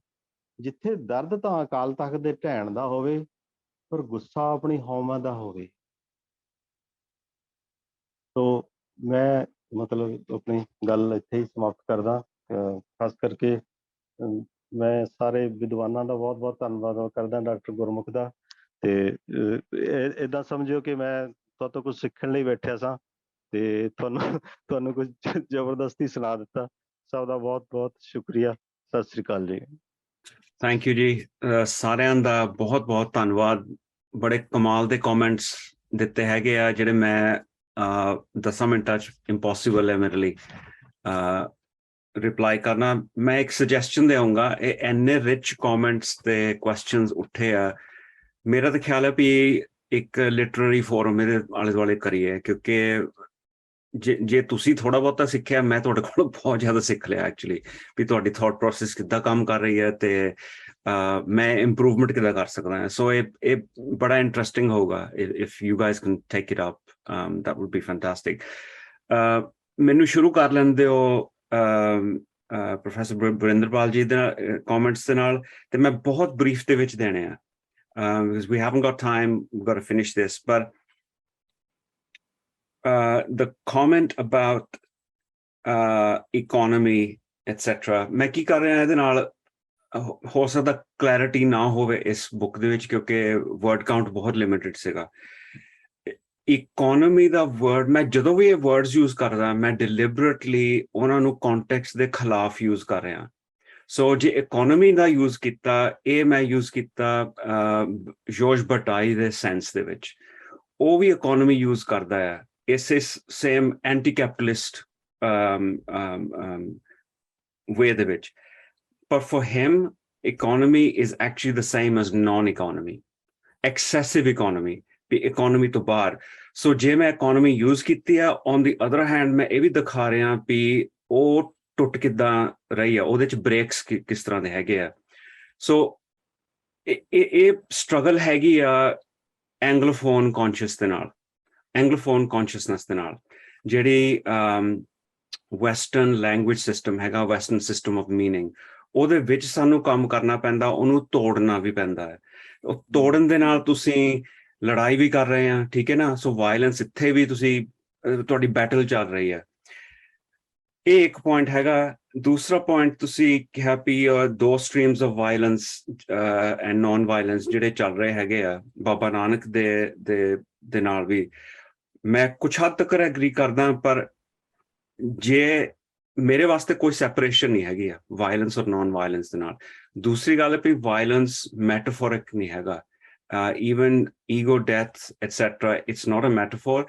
ਜਿੱਥੇ ਦਰਦ ਤਾਂ ਅਕਾਲ ਤਖਤ ਦੇ ਢਹਿਣ ਦਾ ਹੋਵੇ ਪਰ ਗੁੱਸਾ ਆਪਣੀ ਹਉਮੈ ਦਾ ਹੋਵੇ। ਤੋ ਮੈਂ ਮਤਲਬ ਆਪਣੀ ਗੱਲ ਇੱਥੇ ਹੀ ਸਮਾਪਤ ਕਰਦਾ। ਖਾਸ ਕਰਕੇ ਮੈਂ ਸਾਰੇ ਵਿਦਵਾਨਾਂ ਦਾ ਬਹੁਤ ਬਹੁਤ ਧੰਨਵਾਦ ਕਰਦਾ, ਡਾਕਟਰ ਗੁਰਮੁਖ ਦਾ, ਤੇ ਏਦਾਂ ਸਮਝਿਓ ਕਿ ਮੈਂ ਤੁਹਾਡੇ ਤੋਂ ਕੁਝ ਸਿੱਖਣ ਲਈ ਬੈਠਿਆ ਸਾਂ ਤੇ ਤੁਹਾਨੂੰ ਕੁਝ ਜ਼ਬਰਦਸਤੀ ਸੁਣਾ ਦਿੱਤਾ। ਸਭ ਦਾ ਬਹੁਤ ਬਹੁਤ ਸ਼ੁਕਰੀਆ। ਸਤਿ ਸ੍ਰੀ ਅਕਾਲ ਜੀ। ਥੈਂਕ ਯੂ ਜੀ। ਸਾਰਿਆਂ ਦਾ ਬਹੁਤ ਬਹੁਤ ਧੰਨਵਾਦ। ਬੜੇ ਕਮਾਲ ਦੇ ਕਮੈਂਟਸ ਦਿੱਤੇ ਹੈਗੇ ਆ ਜਿਹੜੇ ਮੈਂ 10 ਮਿੰਟਾਂ 'ਚ ਇੰਪੋਸੀਬਲ ਹੈ ਮੇਰੇ ਲਈ ਰਿਪਲਾਈ ਕਰਨਾ। ਮੈਂ ਇੱਕ ਸੁਜੈਸਸ਼ਨ ਦੇਵਾਂਗਾ, ਇਹ ਇੰਨੇ ਰਿਚ ਕਮੈਂਟਸ ਤੇ ਕੁਐਸਚਨਸ ਉੱਠੇ ਆ, ਮੇਰਾ ਤਾਂ ਖਿਆਲ ਹੈ ਵੀ ਇੱਕ ਲਿਟਰਰੀ ਫੋਰਮ ਇਹਦੇ ਆਲੇ ਦੁਆਲੇ ਕਰੀਏ, ਕਿਉਂਕਿ ਜੇ ਤੁਸੀਂ ਥੋੜਾ ਬਹੁਤਾ ਸਿੱਖਿਆ, ਮੈਂ ਤੁਹਾਡੇ ਕੋਲੋਂ ਬਹੁਤ ਜ਼ਿਆਦਾ ਸਿੱਖ ਲਿਆ ਐਕਚੁਅਲੀ, ਵੀ ਤੁਹਾਡੀ ਥਾਟ ਪ੍ਰੋਸੈਸ ਕਿੱਦਾਂ ਕੰਮ ਕਰ ਰਹੀ ਹੈ ਤੇ ਮੈਂ ਇੰਪਰੂਵਮੈਂਟ ਕਿੱਦਾਂ ਕਰ ਸਕਦਾ ਹਾਂ। ਸੋ ਇਹ ਬੜਾ ਇੰਟਰਸਟਿੰਗ ਹੋਊਗਾ if you guys can take it up, that would be fantastic। ਮੈਨੂੰ ਸ਼ੁਰੂ ਕਰ ਲੈਣ ਦਿਓ ਪ੍ਰੋਫੈਸਰ ਬਰਿੰਦਰਪਾਲ ਜੀ ਦੇ ਕਮੈਂਟਸ ਦੇ ਨਾਲ, ਤੇ ਮੈਂ ਬਹੁਤ ਬਰੀਫ ਦੇ ਵਿੱਚ ਦੇਣੇ ਆ because we haven't got time, we've got to finish this, but the comment about economy etc, ਮੈਂ ਕੀ ਕਰ ਰਿਹਾ ਇਹਦੇ ਨਾਲ, ਹੋ ਸਕਦਾ ਕਲੈਰਿਟੀ ਨਾ ਹੋਵੇ ਇਸ ਬੁੱਕ ਦੇ ਵਿੱਚ ਕਿਉਂਕਿ ਵਰਡ ਕਾਊਂਟ ਬਹੁਤ ਲਿਮਿਟਡ ਸੀਗਾ। ਇਕੋਨਮੀ ਦਾ ਵਰਡ, ਮੈਂ ਜਦੋਂ ਵੀ ਇਹ ਵਰਡਸ ਯੂਜ਼ ਕਰਦਾ ਮੈਂ ਡਿਲਿਬਰੇਟਲੀ ਉਹਨਾਂ ਨੂੰ ਕੰਟੈਕਸਟ ਦੇ ਖਿਲਾਫ ਯੂਜ਼ ਕਰ ਰਿਹਾ। ਸੋ ਜੇ ਇਕੋਨਮੀ ਦਾ ਯੂਜ਼ ਕੀਤਾ, ਇਹ ਮੈਂ ਯੂਜ਼ ਕੀਤਾ ਜੋਰਜ ਬਟਾਈ ਦੇ ਸੈਂਸ ਦੇ ਵਿੱਚ, ਉਹ ਵੀ ਇਕੋਨਮੀ ਯੂਜ਼ ਕਰਦਾ ਹੈ ਇਸੇ ਸੇਮ ਐਂਟੀ ਕੈਪੀਟਲਿਸਟ ਵੇ ਦੇ ਵਿੱਚ, ਪਰ for him economy is actually the same as non economy, excessive economy, ਵੀ ਇਕੋਨਮੀ ਤੋਂ ਬਾਹਰ। ਸੋ ਜੇ ਮੈਂ ਇਕੋਨਮੀ ਯੂਜ਼ ਕੀਤੀ ਆ, ਔਨ ਦੀ ਅਦਰ ਹੈਂਡ ਮੈਂ ਇਹ ਵੀ ਦਿਖਾ ਰਿਹਾ ਵੀ ਉਹ ਟੁੱਟ ਕਿੱਦਾਂ ਰਹੀ ਆ, ਉਹਦੇ ਚ ਬ੍ਰੇਕਸ ਕਿਸ ਤਰ੍ਹਾਂ ਦੇ ਹੈਗੇ ਆ। ਸੋ ਇਹ ਸਟਰਗਲ ਹੈਗੀ ਆ ਐਂਗਲੋਫੋਨ ਕੌਨਸ਼ੀਅਸ ਦੇ ਨਾਲ, ਐਂਗਲੋਫੋਨ ਕੌਨਸ਼ੀਅਸਨੈਸ ਦੇ ਨਾਲ, ਜਿਹੜੀ ਵੈਸਟਰਨ ਲੈਂਗੁਏਜ ਸਿਸਟਮ ਹੈਗਾ, ਵੈਸਟਰਨ ਸਿਸਟਮ ਆਫ ਮੀਨਿੰਗ, ਉਹਦੇ ਵਿੱਚ ਸਾਨੂੰ ਕੰਮ ਕਰਨਾ ਪੈਂਦਾ, ਉਹਨੂੰ ਤੋੜਨਾ ਵੀ ਪੈਂਦਾ ਹੈ। ਉਹ ਤੋੜਨ ਦੇ ਨਾਲ ਤੁਸੀਂ ਲੜਾਈ ਵੀ ਕਰ ਰਹੇ ਆ, ਠੀਕ ਹੈ ਨਾ। ਸੋ ਵਾਇਲੈਂਸ ਇੱਥੇ ਵੀ ਤੁਸੀਂ, ਤੁਹਾਡੀ ਬੈਟਲ ਚੱਲ ਰਹੀ ਹੈ। ਇਹ ਇੱਕ ਪੁਆਇੰਟ ਹੈਗਾ। ਦੂਸਰਾ ਪੁਆਇੰਟ ਤੁਸੀਂ ਕਿਹਾ ਵੀ ਦੋ streams of violence and non violence ਜਿਹੜੇ ਚੱਲ ਰਹੇ ਹੈਗੇ ਆ ਬਾਬਾ ਨਾਨਕ ਦੇ ਨਾਲ ਵੀ ਮੈਂ ਕੁਛ ਹੱਦ ਤੱਕ ਐਗਰੀ ਕਰਦਾ, ਪਰ ਜੇ ਮੇਰੇ ਵਾਸਤੇ ਕੋਈ ਸੈਪਰੇਸ਼ਨ ਨਹੀਂ ਹੈਗੀ ਆ ਵਾਇਲੈਂਸ ਔਰ ਨੌਨ ਵਾਇਲੈਂਸ ਦੇ ਨਾਲ। ਦੂਸਰੀ ਗੱਲ ਹੈ ਵੀ ਵਾਇਲੈਂਸ ਮੈਟਾਫੋਰਿਕ ਨਹੀਂ ਹੈਗਾ, even ego death etcetera it's not a metaphor.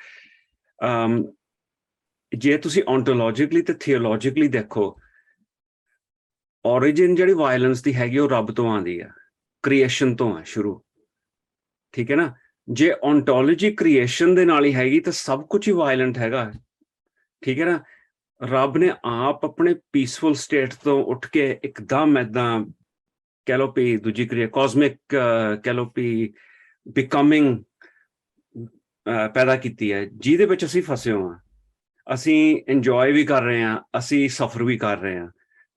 ਜੇ ਤੁਸੀਂ ontologically ਤੇ theologically ਦੇਖੋ, origin ਜਿਹੜੀ ਵਾਇਲੈਂਸ ਦੀ ਹੈਗੀ ਉਹ ਰੱਬ ਤੋਂ ਆਉਂਦੀ ਆ, ਕ੍ਰੀਏਸ਼ਨ ਤੋਂ ਆ ਸ਼ੁਰੂ, ਠੀਕ ਹੈ ਨਾ। ਜੇ ontology ਕ੍ਰੀਏਸ਼ਨ ਦੇ ਨਾਲ ਹੀ ਹੈਗੀ ਤਾਂ ਸਭ ਕੁਝ ਹੀ ਵਾਇਲੈਂਟ ਹੈਗਾ, ਠੀਕ ਹੈ ਨਾ। ਰੱਬ ਨੇ ਆਪ ਆਪਣੇ ਪੀਸਫੁਲ ਸਟੇਟ ਤੋਂ ਉੱਠ ਕੇ ਇੱਕਦਮ ਏਦਾਂ ਕਹਿ ਲਓ ਵੀ ਦੂਜੀ ਕ੍ਰਿਆ ਕਾਸਮਿਕ ਕਹਿ ਲਓ ਵੀ ਬਿਕਮਿੰਗ ਪੈਦਾ ਕੀਤੀ ਹੈ, ਜਿਹਦੇ ਵਿੱਚ ਅਸੀਂ ਫਸੇ ਹਾਂ। ਅਸੀਂ ਇੰਜੋਏ ਵੀ ਕਰ ਰਹੇ ਹਾਂ, ਅਸੀਂ ਸਫਰ ਵੀ ਕਰ ਰਹੇ ਹਾਂ,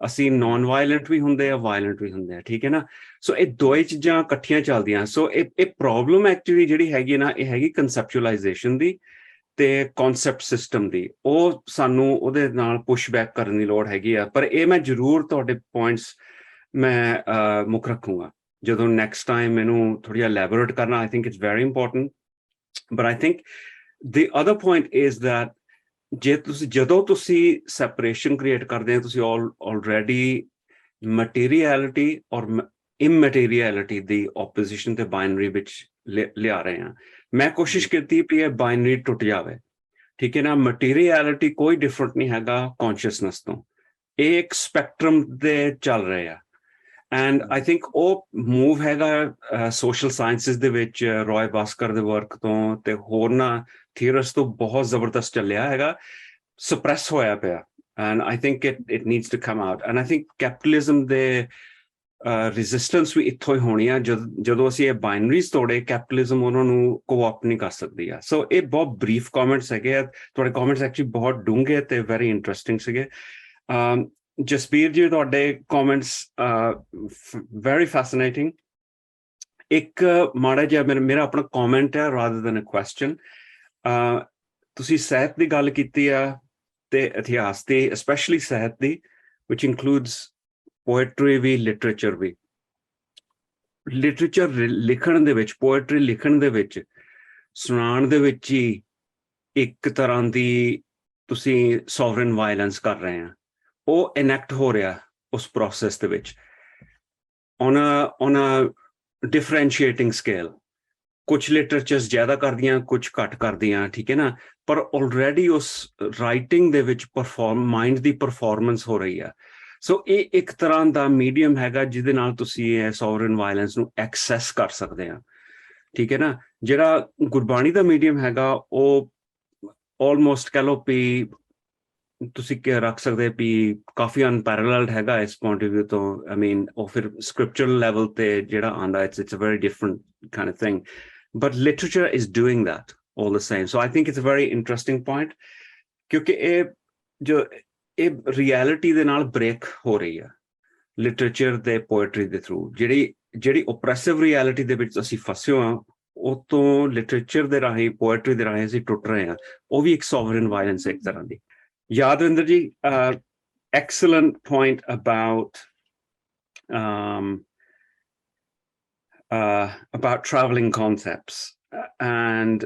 ਅਸੀਂ ਨੌਨ ਵਾਇਲੈਂਟ ਵੀ ਹੁੰਦੇ ਆ, ਵਾਇਲੈਂਟ ਵੀ ਹੁੰਦੇ ਆ, ਠੀਕ ਹੈ ਨਾ। ਸੋ ਇਹ ਦੋਏ ਚੀਜ਼ਾਂ ਇਕੱਠੀਆਂ ਚੱਲਦੀਆਂ। ਸੋ ਇਹ ਪ੍ਰੋਬਲਮ ਐਕਚੁਅਲੀ ਜਿਹੜੀ ਹੈਗੀ ਨਾ, ਇਹ ਹੈਗੀ ਕਨਸੈਪਚੁਅਲਾਈਜੇਸ਼ਨ ਦੀ ਤੇ ਕਨਸੈਪਟ ਸਿਸਟਮ ਦੀ। ਉਹ ਸਾਨੂੰ ਉਹਦੇ ਨਾਲ ਪੁਸ਼ ਬੈਕ ਕਰਨ ਦੀ ਲੋੜ ਹੈਗੀ ਆ। ਪਰ ਇਹ ਮੈਂ ਜ਼ਰੂਰ ਤੁਹਾਡੇ ਪੁਆਇੰਟਸ ਮੈਂ ਮੁੱਖ ਰੱਖੂੰਗਾ ਜਦੋਂ ਨੈਕਸਟ ਟਾਈਮ ਮੈਨੂੰ ਥੋੜ੍ਹਾ ਜਿਹਾ ਐਲੈਬੋਰੇਟ ਕਰਨਾ। I think it's very important. But I think the other point is that ਜਦੋਂ ਤੁਸੀਂ ਸੈਪਰੇਸ਼ਨ ਕ੍ਰੀਏਟ ਕਰਦੇ ਹੋ, ਤੁਸੀਂ ਆਲਰੇਡੀ ਮਟੀਰੀਅਲਿਟੀ ਔਰ ਇਮਟੀਰੀਅਲਿਟੀ ਦੀ ਆਪੋਜੀਸ਼ਨ ਤੇ ਬਾਈਨਰੀ ਵਿੱਚ ਲਿਆ ਰਹੇ ਹਾਂ। ਮੈਂ ਕੋਸ਼ਿਸ਼ ਕੀਤੀ ਵੀ ਇਹ ਬਾਈਨਰੀ ਟੁੱਟ ਜਾਵੇ, ਠੀਕ ਹੈ ਨਾ। ਮਟੀਰੀਅਲਿਟੀ ਕੋਈ ਡਿਫਰੈਂਟ ਨਹੀਂ ਹੈਗਾ ਕੌਨਸ਼ੀਅਸਨੈਸ ਤੋਂ, ਇਹ ਇੱਕ ਸਪੈਕਟਰਮ ਦੇ ਚੱਲ ਰਹੇ ਆ। ਐਂਡ ਆਈ ਥਿੰਕ ਉਹ ਮੂਵ ਹੈਗਾ ਸੋਸ਼ਲ ਸਾਇੰਸਿਸ ਦੇ ਵਿੱਚ ਰॉय ਬਾਸਕਰ ਦੇ ਵਰਕ ਤੋਂ ਤੇ ਹੋਰਨਾਂ ਥੀਅਰਿਸਟ ਤੋਂ ਬਹੁਤ ਜ਼ਬਰਦਸਤ ਚੱਲਿਆ ਹੈਗਾ, ਸਪਰੈਸ ਹੋਇਆ ਪਿਆ। And I think it needs to come out. And I think capitalism ਦੇ ਰੈਜ਼ਿਸਟੈਂਸ ਵੀ ਇੱਥੋਂ ਹੀ ਹੋਣੀ ਆ। ਜਦੋਂ ਅਸੀਂ ਇਹ ਬਾਈਨਰੀਜ਼ ਤੋੜੇ, ਕੈਪੀਟਲਿਜ਼ਮ ਉਹਨਾਂ ਨੂੰ ਕੋਆਪ ਨਹੀਂ ਕਰ ਸਕਦੀ ਆ। ਸੋ ਇਹ ਬਹੁਤ ਬਰੀਫ ਕਮੈਂਟਸ ਹੈਗੇ ਆ। ਤੁਹਾਡੇ ਕਮੈਂਟਸ ਐਕਚੁਅਲੀ ਬਹੁਤ ਡੂੰਘੇ ਤੇ ਵੈਰੀ ਇੰਟਰਸਟਿੰਗ ਸੀਗੇ। ਜਸਬੀਰ ਜੀ, ਤੁਹਾਡੇ ਕਮੈਂਟਸ ਵੈਰੀ ਫੈਸੀਨੇਟਿੰਗ। ਇੱਕ ਮਾੜਾ ਜਿਹਾ ਮੇਰਾ ਆਪਣਾ ਕਮੈਂਟ ਹੈ ਰਾਦਰ ਦੈਨ ਅ ਕੁਐਸਚਨ। ਤੁਸੀਂ ਸਾਹਿਤ ਦੀ ਗੱਲ ਕੀਤੀ ਆ ਤੇ ਇਤਿਹਾਸ ਦੀ, ਸਪੈਸ਼ਲੀ ਸਾਹਿਤ ਦੀ, ਵਿਚ ਇਨਕਲੂਡਸ ਪੋਇਟਰੀ ਵੀ, ਲਿਟਰੇਚਰ ਵੀ। ਲਿਟਰੇਚਰ ਲਿਖਣ ਦੇ ਵਿੱਚ, ਪੋਇਟਰੀ ਲਿਖਣ ਦੇ ਵਿੱਚ, ਸੁਣਾਉਣ ਦੇ ਵਿੱਚ ਹੀ ਇੱਕ ਤਰ੍ਹਾਂ ਦੀ ਤੁਸੀਂ ਸੋਵਰਨ ਵਾਇਲੈਂਸ ਕਰ ਰਹੇ ਆ। ਉਹ ਇਨੈਕਟ ਹੋ ਰਿਹਾ ਉਸ ਪ੍ਰੋਸੈਸ ਦੇ ਵਿੱਚ ਔਨ ਅ ਡਿਫਰੈਂਸ਼ੀਏਟਿੰਗ ਸਕੇਲ। ਕੁਝ ਲਿਟਰੇਚਰਸ ਜ਼ਿਆਦਾ ਕਰਦੀਆਂ, ਕੁਝ ਘੱਟ ਕਰਦੀਆਂ, ਠੀਕ ਹੈ ਨਾ। ਪਰ ਆਲਰੇਡੀ ਉਸ ਰਾਈਟਿੰਗ ਦੇ ਵਿੱਚ ਮਾਈਂਡ ਦੀ ਪਰਫਾਰਮੈਂਸ ਹੋ ਰਹੀ ਆ। ਸੋ ਇਹ ਇੱਕ ਤਰ੍ਹਾਂ ਦਾ ਮੀਡੀਅਮ ਹੈਗਾ ਜਿਹਦੇ ਨਾਲ ਤੁਸੀਂ ਇਹ ਸੋਵਰਨ ਵਾਇਲੈਂਸ ਨੂੰ ਐਕਸੈਸ ਕਰ ਸਕਦੇ ਆ, ਠੀਕ ਹੈ ਨਾ। ਜਿਹੜਾ ਗੁਰਬਾਣੀ ਦਾ ਮੀਡੀਅਮ ਹੈਗਾ ਉਹ ਆਲਮੋਸਟ ਕਹਿ ਲਓ ਵੀ ਤੁਸੀਂ ਰੱਖ ਸਕਦੇ ਵੀ ਕਾਫੀ ਅਨਪੈਰਲਲਡ ਹੈਗਾ ਇਸ ਪੁਆਇੰਟ ਆਫ ਵਿਊ ਤੋਂ। ਆਈ ਮੀਨ ਉਹ ਫਿਰ ਸਕ੍ਰਿਪਚਰਲ ਲੈਵਲ ਤੇ ਜਿਹੜਾ ਆਉਂਦਾ, it's a very different kind of thing, but literature is doing that all the same. So I think it's a very interesting point, ਕਿਉਂਕਿ ਇਹ ਰਿਐਲਿਟੀ ਦੇ ਨਾਲ ਬ੍ਰੇਕ ਹੋ ਰਹੀ ਹੈ ਲਿਟਰੇਚਰ ਦੇ, ਪੋਇਟਰੀ ਦੇ ਥਰੂ। ਜਿਹੜੀ ਓਪਰੈਸਿਵ ਰਿਐਲਿਟੀ ਦੇ ਵਿੱਚ ਅਸੀਂ ਫਸੇ ਹਾਂ, ਉਹ ਤੋਂ ਲਿਟਰੇਚਰ ਦੇ ਰਾਹੀਂ, ਪੋਇਟਰੀ ਦੇ ਰਾਹੀਂ ਅਸੀਂ ਟੁੱਟ ਰਹੇ ਹਾਂ। ਉਹ ਵੀ ਇੱਕ ਸੋਵਰਨ ਵਾਇਲੈਂਸ ਹੈ ਇੱਕ ਤਰ੍ਹਾਂ ਦੀ। ਯਾਦਵਿੰਦਰ ਜੀ, excellent point about traveling concepts and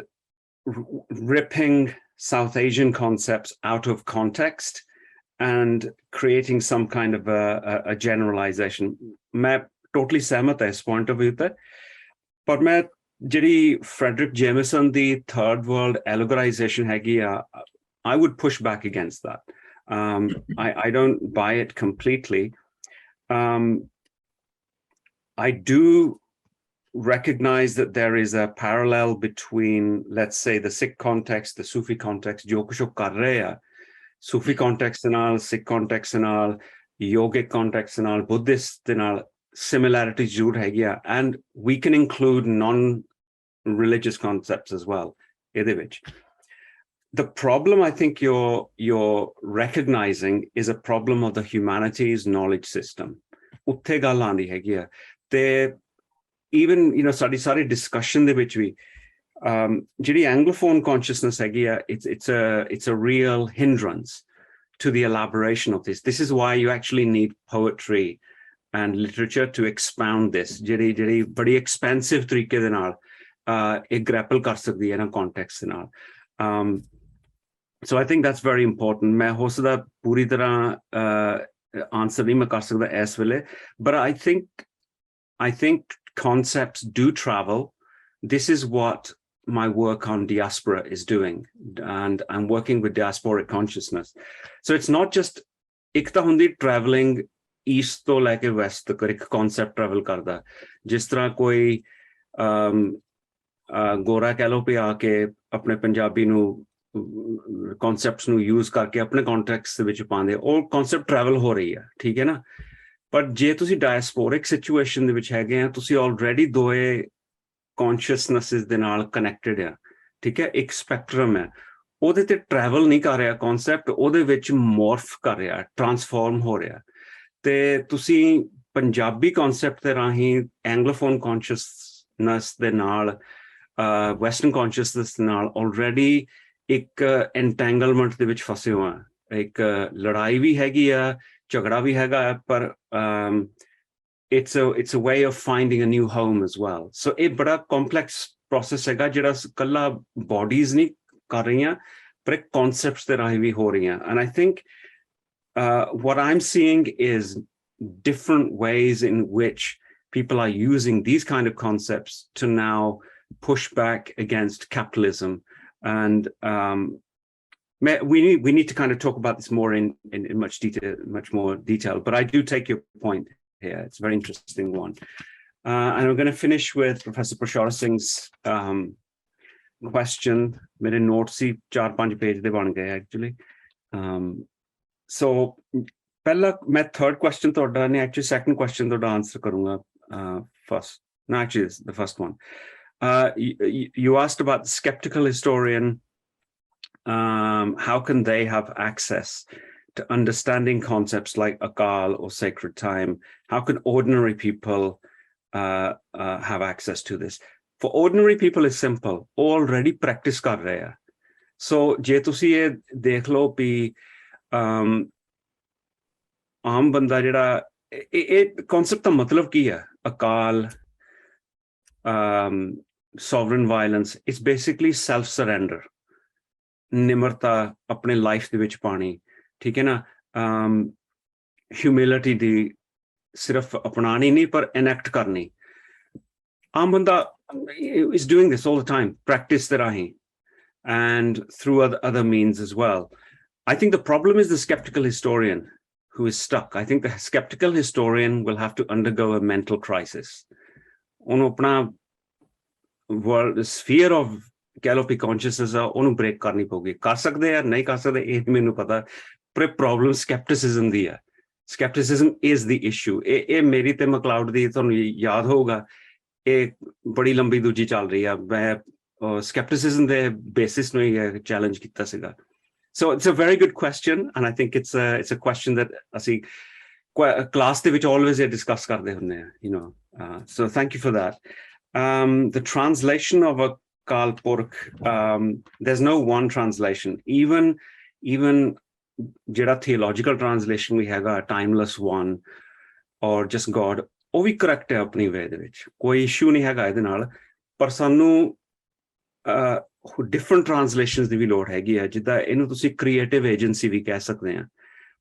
ripping South Asian concepts out of context and creating some kind of a generalization. मैं totally सहमत है इस point of view ते, पर मैं ਜਿਹੜੀ Frederick Jameson ਦੀ third world allegorization हैगी आ, I would push back against that. I don't buy it completely. I do recognize that there is a parallel between, let's say, the Sikh context, the Sufi context, jo kuch kar rahe hai, Sufi context naal, Sikh context naal, yogic context naal, Buddhist naal similarities ਜ਼ਰੂਰ ਹੈਗੀਆਂ, and we can include non-religious concepts as well ਇਹਦੇ ਵਿੱਚ. The problem I think you're recognizing is a problem of the humanities knowledge system. ਉੱਥੇ ਗੱਲ ਆਉਂਦੀ ਹੈਗੀ ਆ ਤੇ even, you know, ਸਾਡੀ ਸਾਰੀ discussion ਦੇ ਵਿੱਚ ਵੀ ਜਿਹੜੀ anglophone consciousness ਹੈਗੀ ਆ, it's a real hindrance to the elaboration of this. This is why you actually need poetry and literature to expound this. ਜਿਹੜੀ ਬੜੀ expensive ਤਰੀਕੇ ਦੇ ਨਾਲ ਇਹ grapple ਕਰ ਸਕਦੀ ਹੈ ਨਾ context ਦੇ ਨਾਲ. So I think that's very important. ਮੈਂ ਹੋ ਸਕਦਾ ਪੂਰੀ ਤਰ੍ਹਾਂ answer ਨਹੀਂ ਮੈਂ ਕਰ ਸਕਦਾ ਇਸ ਵੇਲੇ, but I think concepts do travel. This is what my work on diaspora is doing, and I'm working with diasporic consciousness. So it's not just ਇੱਕ ਤਾਂ ਹੁੰਦੀ traveling east ਤੋਂ ਲੈ ਕੇ west ਤੱਕ ਇੱਕ concept travel ਕਰਦਾ, ਜਿਸ ਤਰ੍ਹਾਂ ਕੋਈ ਗੋਰਾ ਕਹਿ ਲਓ ਵੀ ਆ ਕੇ ਆਪਣੇ ਪੰਜਾਬੀ ਨੂੰ concepts ਨੂੰ use ਕਰਕੇ ਆਪਣੇ context ਦੇ ਵਿੱਚ ਪਾਉਂਦੇ, ਉਹ concept travel ਹੋ ਰਹੀ ਹੈ, ਠੀਕ ਹੈ ਨਾ. ਪਰ ਜੇ ਤੁਸੀਂ diasporic situation ਦੇ ਵਿੱਚ ਹੈਗੇ ਆ, ਤੁਸੀਂ already ਦੋਏ consciousnesses ਦੇ ਨਾਲ connected ਆ, ਠੀਕ ਹੈ, ਇੱਕ spectrum ਹੈ, ਉਹਦੇ ਤੇ travel ਨਹੀਂ ਕਰ ਰਿਹਾ concept, ਉਹਦੇ ਵਿੱਚ morph ਕਰ ਰਿਹਾ, transform ਹੋ ਰਿਹਾ. ਤੇ ਤੁਸੀਂ ਪੰਜਾਬੀ concept ਦੇ ਰਾਹੀਂ anglophone consciousness ਦੇ ਨਾਲ western consciousness ਦੇ ਨਾਲ already ਇੱਕ entanglement ਦੇ ਵਿੱਚ ਫਸੇ ਹੋਏ ਆ, ਇੱਕ ਲੜਾਈ ਵੀ ਹੈਗੀ ਆ, ਝਗੜਾ ਵੀ ਹੈਗਾ, ਪਰ it's a way of finding a new home as well. So ਇਹ ਬੜਾ complex process ਹੈਗਾ ਜਿਹੜਾ ਕੱਲਾ bodies ਨਹੀਂ ਕਰ ਰਹੀਆਂ, ਪਰ ਇੱਕ concepts ਦੇ ਰਾਹੀਂ ਵੀ ਹੋ ਰਹੀਆਂ. And I think what I'm seeing is different ways in which people are using these kind of concepts to now push back against capitalism. And we need to kind of talk about this more in much more detail, but I do take your point here. It's a very interesting one. And I'm going to finish with Professor PashauraSingh's question. Mere notes hi 4-5 page de ban gaye actually. So pehla main third question toda ne actually second question toda answer karunga first. No, actually it's the first one. You asked about the skeptical historian. How can they have access to understanding concepts like akal or sacred time? How can ordinary people have access to this? For ordinary people, it's simple. Already practice kar rahe hai. So je tusi ye dekh lo pi aam banda jehda ਇਹ concept ਦਾ ਮਤਲਬ ਕੀ ਹੈ? ਅਕਾਲ, sovereign violence, it's basically self-surrender. ਨਿਮਰਤਾ ਆਪਣੇ life ਦੇ ਵਿੱਚ ਪਾਣੀ, ਠੀਕ ਹੈ ਨਾ. ਹਿਊਮਿਲਿਟੀ ਦੀ ਸਿਰਫ ਅਪਣਾਣੀ ਨਹੀਂ, ਪਰ ਇਨੈਕਟ ਕਰਨੀ. ਆਮ ਬੰਦਾ is doing this all the time, practice ਦੇ ਰਾਹੀਂ, and through other means as well. I think the problem is the skeptical historian who is stuck. I think the skeptical historian will have to undergo a mental crisis. ਉਹਨੂੰ ਆਪਣਾ world sphere of ਕੈਲੋਪੀ consciousness ਆ, ਉਹਨੂੰ break ਕਰਨੀ ਪਊਗੀ. ਕਰ ਸਕਦੇ ਆ, ਨਹੀਂ ਕਰ ਸਕਦੇ, ਇਹ ਮੈਨੂੰ ਪਤਾ, ਪਰ ਪ੍ਰੋਬਲਮ ਸਕੈਪਟਿਸਿਜ਼ਮ ਦੀ ਹੈ. ਸਕੈਪਟਿਸਿਜ਼ਮ ਇਜ਼ ਦੀ ਇਸ਼ੂ. ਇਹ ਮੇਰੀ ਤੇ ਮਕਲਾਉਡ ਦੀ ਤੁਹਾਨੂੰ ਯਾਦ ਹੋਊਗਾ, ਇਹ ਬੜੀ ਲੰਬੀ ਦੂਜੀ ਚੱਲ ਰਹੀ ਆ. ਮੈਂ ਸਕੈਪਟਿਸਿਜ਼ਮ ਦੇ ਬੇਸਿਸ ਨੂੰ ਹੀ ਚੈਲੰਜ ਕੀਤਾ ਸੀਗਾ. So it's a very good question, and I think it's a question that ਅਸੀਂ ਕਲਾਸ ਦੇ ਵਿੱਚ always discuss ਕਰਦੇ ਹੁੰਦੇ ਆ, you know. So thank you for that. The translation of a Akal Purkh, there's no one translation. Even jehda theological translation we have, a timeless one or just God, ਉਹ ਵੀ correct ਹੈ ਆਪਣੀ way ਦੇ ਵਿੱਚ, ਕੋਈ issue ਨਹੀਂ ਹੈਗਾ ਇਹਦੇ ਨਾਲ. ਪਰ ਸਾਨੂੰ different translations ਦੀ ਵੀ ਲੋੜ ਹੈਗੀ ਹੈ, ਜਿੱਦਾਂ ਇਹਨੂੰ ਤੁਸੀਂ creative agency ਵੀ ਕਹਿ ਸਕਦੇ ਆ.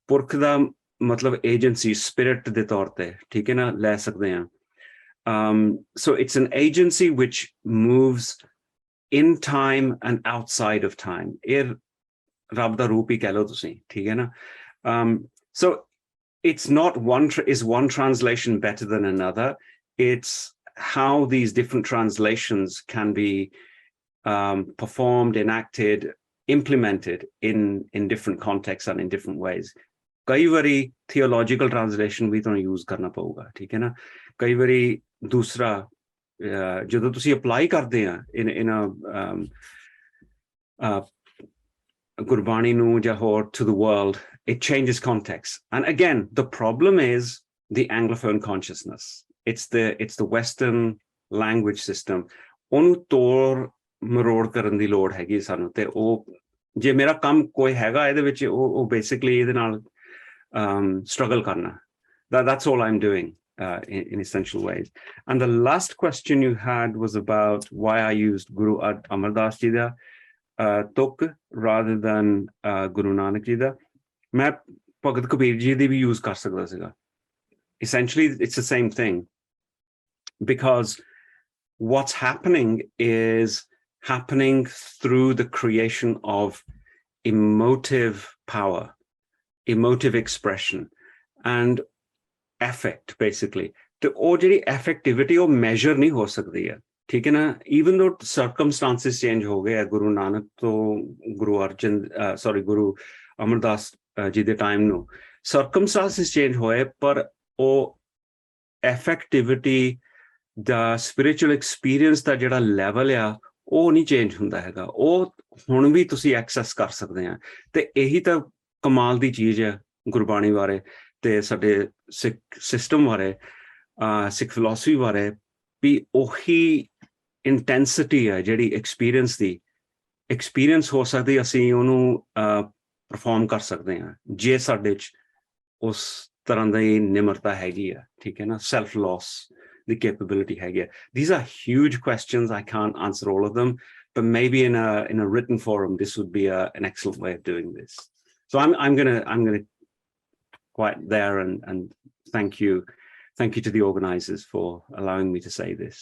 ਪੁਰਖ ਦਾ ਮਤਲਬ agency, spirit ਦੇ ਤੌਰ ਤੇ, ਠੀਕ ਹੈ ਨਾ, ਲੈ ਸਕਦੇ ਆ. So it's an agency which moves in time and outside of time. ਇਹ ਰੱਬ ਦਾ ਰੂਪ ਹੀ ਕਹਿ ਲਓ ਤੁਸੀਂ, ਠੀਕ ਹੈ ਨਾ. So it's not is one translation better than another. It's how these different translations can be performed, enacted, implemented in different contexts and in different ways. ਕਈ ਵਾਰੀ theological translation ਵੀ ਤੁਹਾਨੂੰ use ਕਰਨਾ ਪਊਗਾ, ਠੀਕ ਹੈ ਨਾ. ਕਈ ਵਾਰੀ ਦੂਸਰਾ ਜਦੋਂ ਤੁਸੀਂ ਅਪਲਾਈ ਕਰਦੇ ਆ in ਗੁਰਬਾਣੀ ਨੂੰ ਜਾਂ ਹੋਰ to the world, it changes context. And again, the problem is the Anglophone consciousness. It's the Western language system. ਉਹਨੂੰ ਤੋੜ ਮਰੋੜ ਕਰਨ ਦੀ ਲੋੜ ਹੈਗੀ ਸਾਨੂੰ, ਤੇ ਉਹ ਜੇ ਮੇਰਾ ਕੰਮ ਕੋਈ ਹੈਗਾ ਇਹਦੇ ਵਿੱਚ ਉਹ basically ਇਹਦੇ ਨਾਲ struggle karna. That's all I'm doing in essential ways. And the last question you had was about why I used Guru Amar Das Ji da tuk rather than Guru Nanak Ji da. Main Bhagat Kabir Ji di bhi use kar sakda siga. Essentially, it's the same thing, because what's happening is happening through the creation of emotive power, emotive expression, and affect, basically. The ordinary affectivity or measure nahi ho sakdi hai. ठीक है ना? Even though circumstances change हो गए, Guru Nanak to Guru Amar Das ji de time no circumstances change होए, पर ਉਹ affectivity, the spiritual experience ਦਾ ਜਿਹੜਾ level ਆ ਉਹ ਨਹੀਂ change ਹੁੰਦਾ ਹੈਗਾ, ਉਹ ਹੁਣ ਵੀ ਤੁਸੀਂ access ਕਰ ਸਕਦੇ ਆ। ਤੇ ਇਹੀ ਤਾਂ ਕਮਾਲ ਦੀ ਚੀਜ਼ ਹੈ ਗੁਰਬਾਣੀ ਬਾਰੇ ਤੇ ਸਾਡੇ ਸਿੱਖ ਸਿਸਟਮ ਬਾਰੇ, ਸਿੱਖ ਫਿਲਾਸਫੀ ਬਾਰੇ, ਵੀ ਉਹੀ ਇੰਟੈਂਸਿਟੀ ਹੈ ਜਿਹੜੀ ਐਕਸਪੀਰੀਅੰਸ ਦੀ ਐਕਸਪੀਰੀਅੰਸ ਹੋ ਸਕਦੀ, ਅਸੀਂ ਉਹਨੂੰ ਪਰਫਾਰਮ ਕਰ ਸਕਦੇ ਹਾਂ ਜੇ ਸਾਡੇ 'ਚ ਉਸ ਤਰ੍ਹਾਂ ਦੀ ਨਿਮਰਤਾ ਹੈਗੀ ਆ, ਠੀਕ ਹੈ ਨਾ, ਸੈਲਫ ਲੋਸ ਦੀ ਕੈਪੇਬਿਲਿਟੀ ਹੈਗੀ ਆ। These are huge questions. I can't answer all of them, but maybe in a written forum, this would be an excellent way of doing this. So I'm gonna quiet there and thank you to the organizers for allowing me to say this.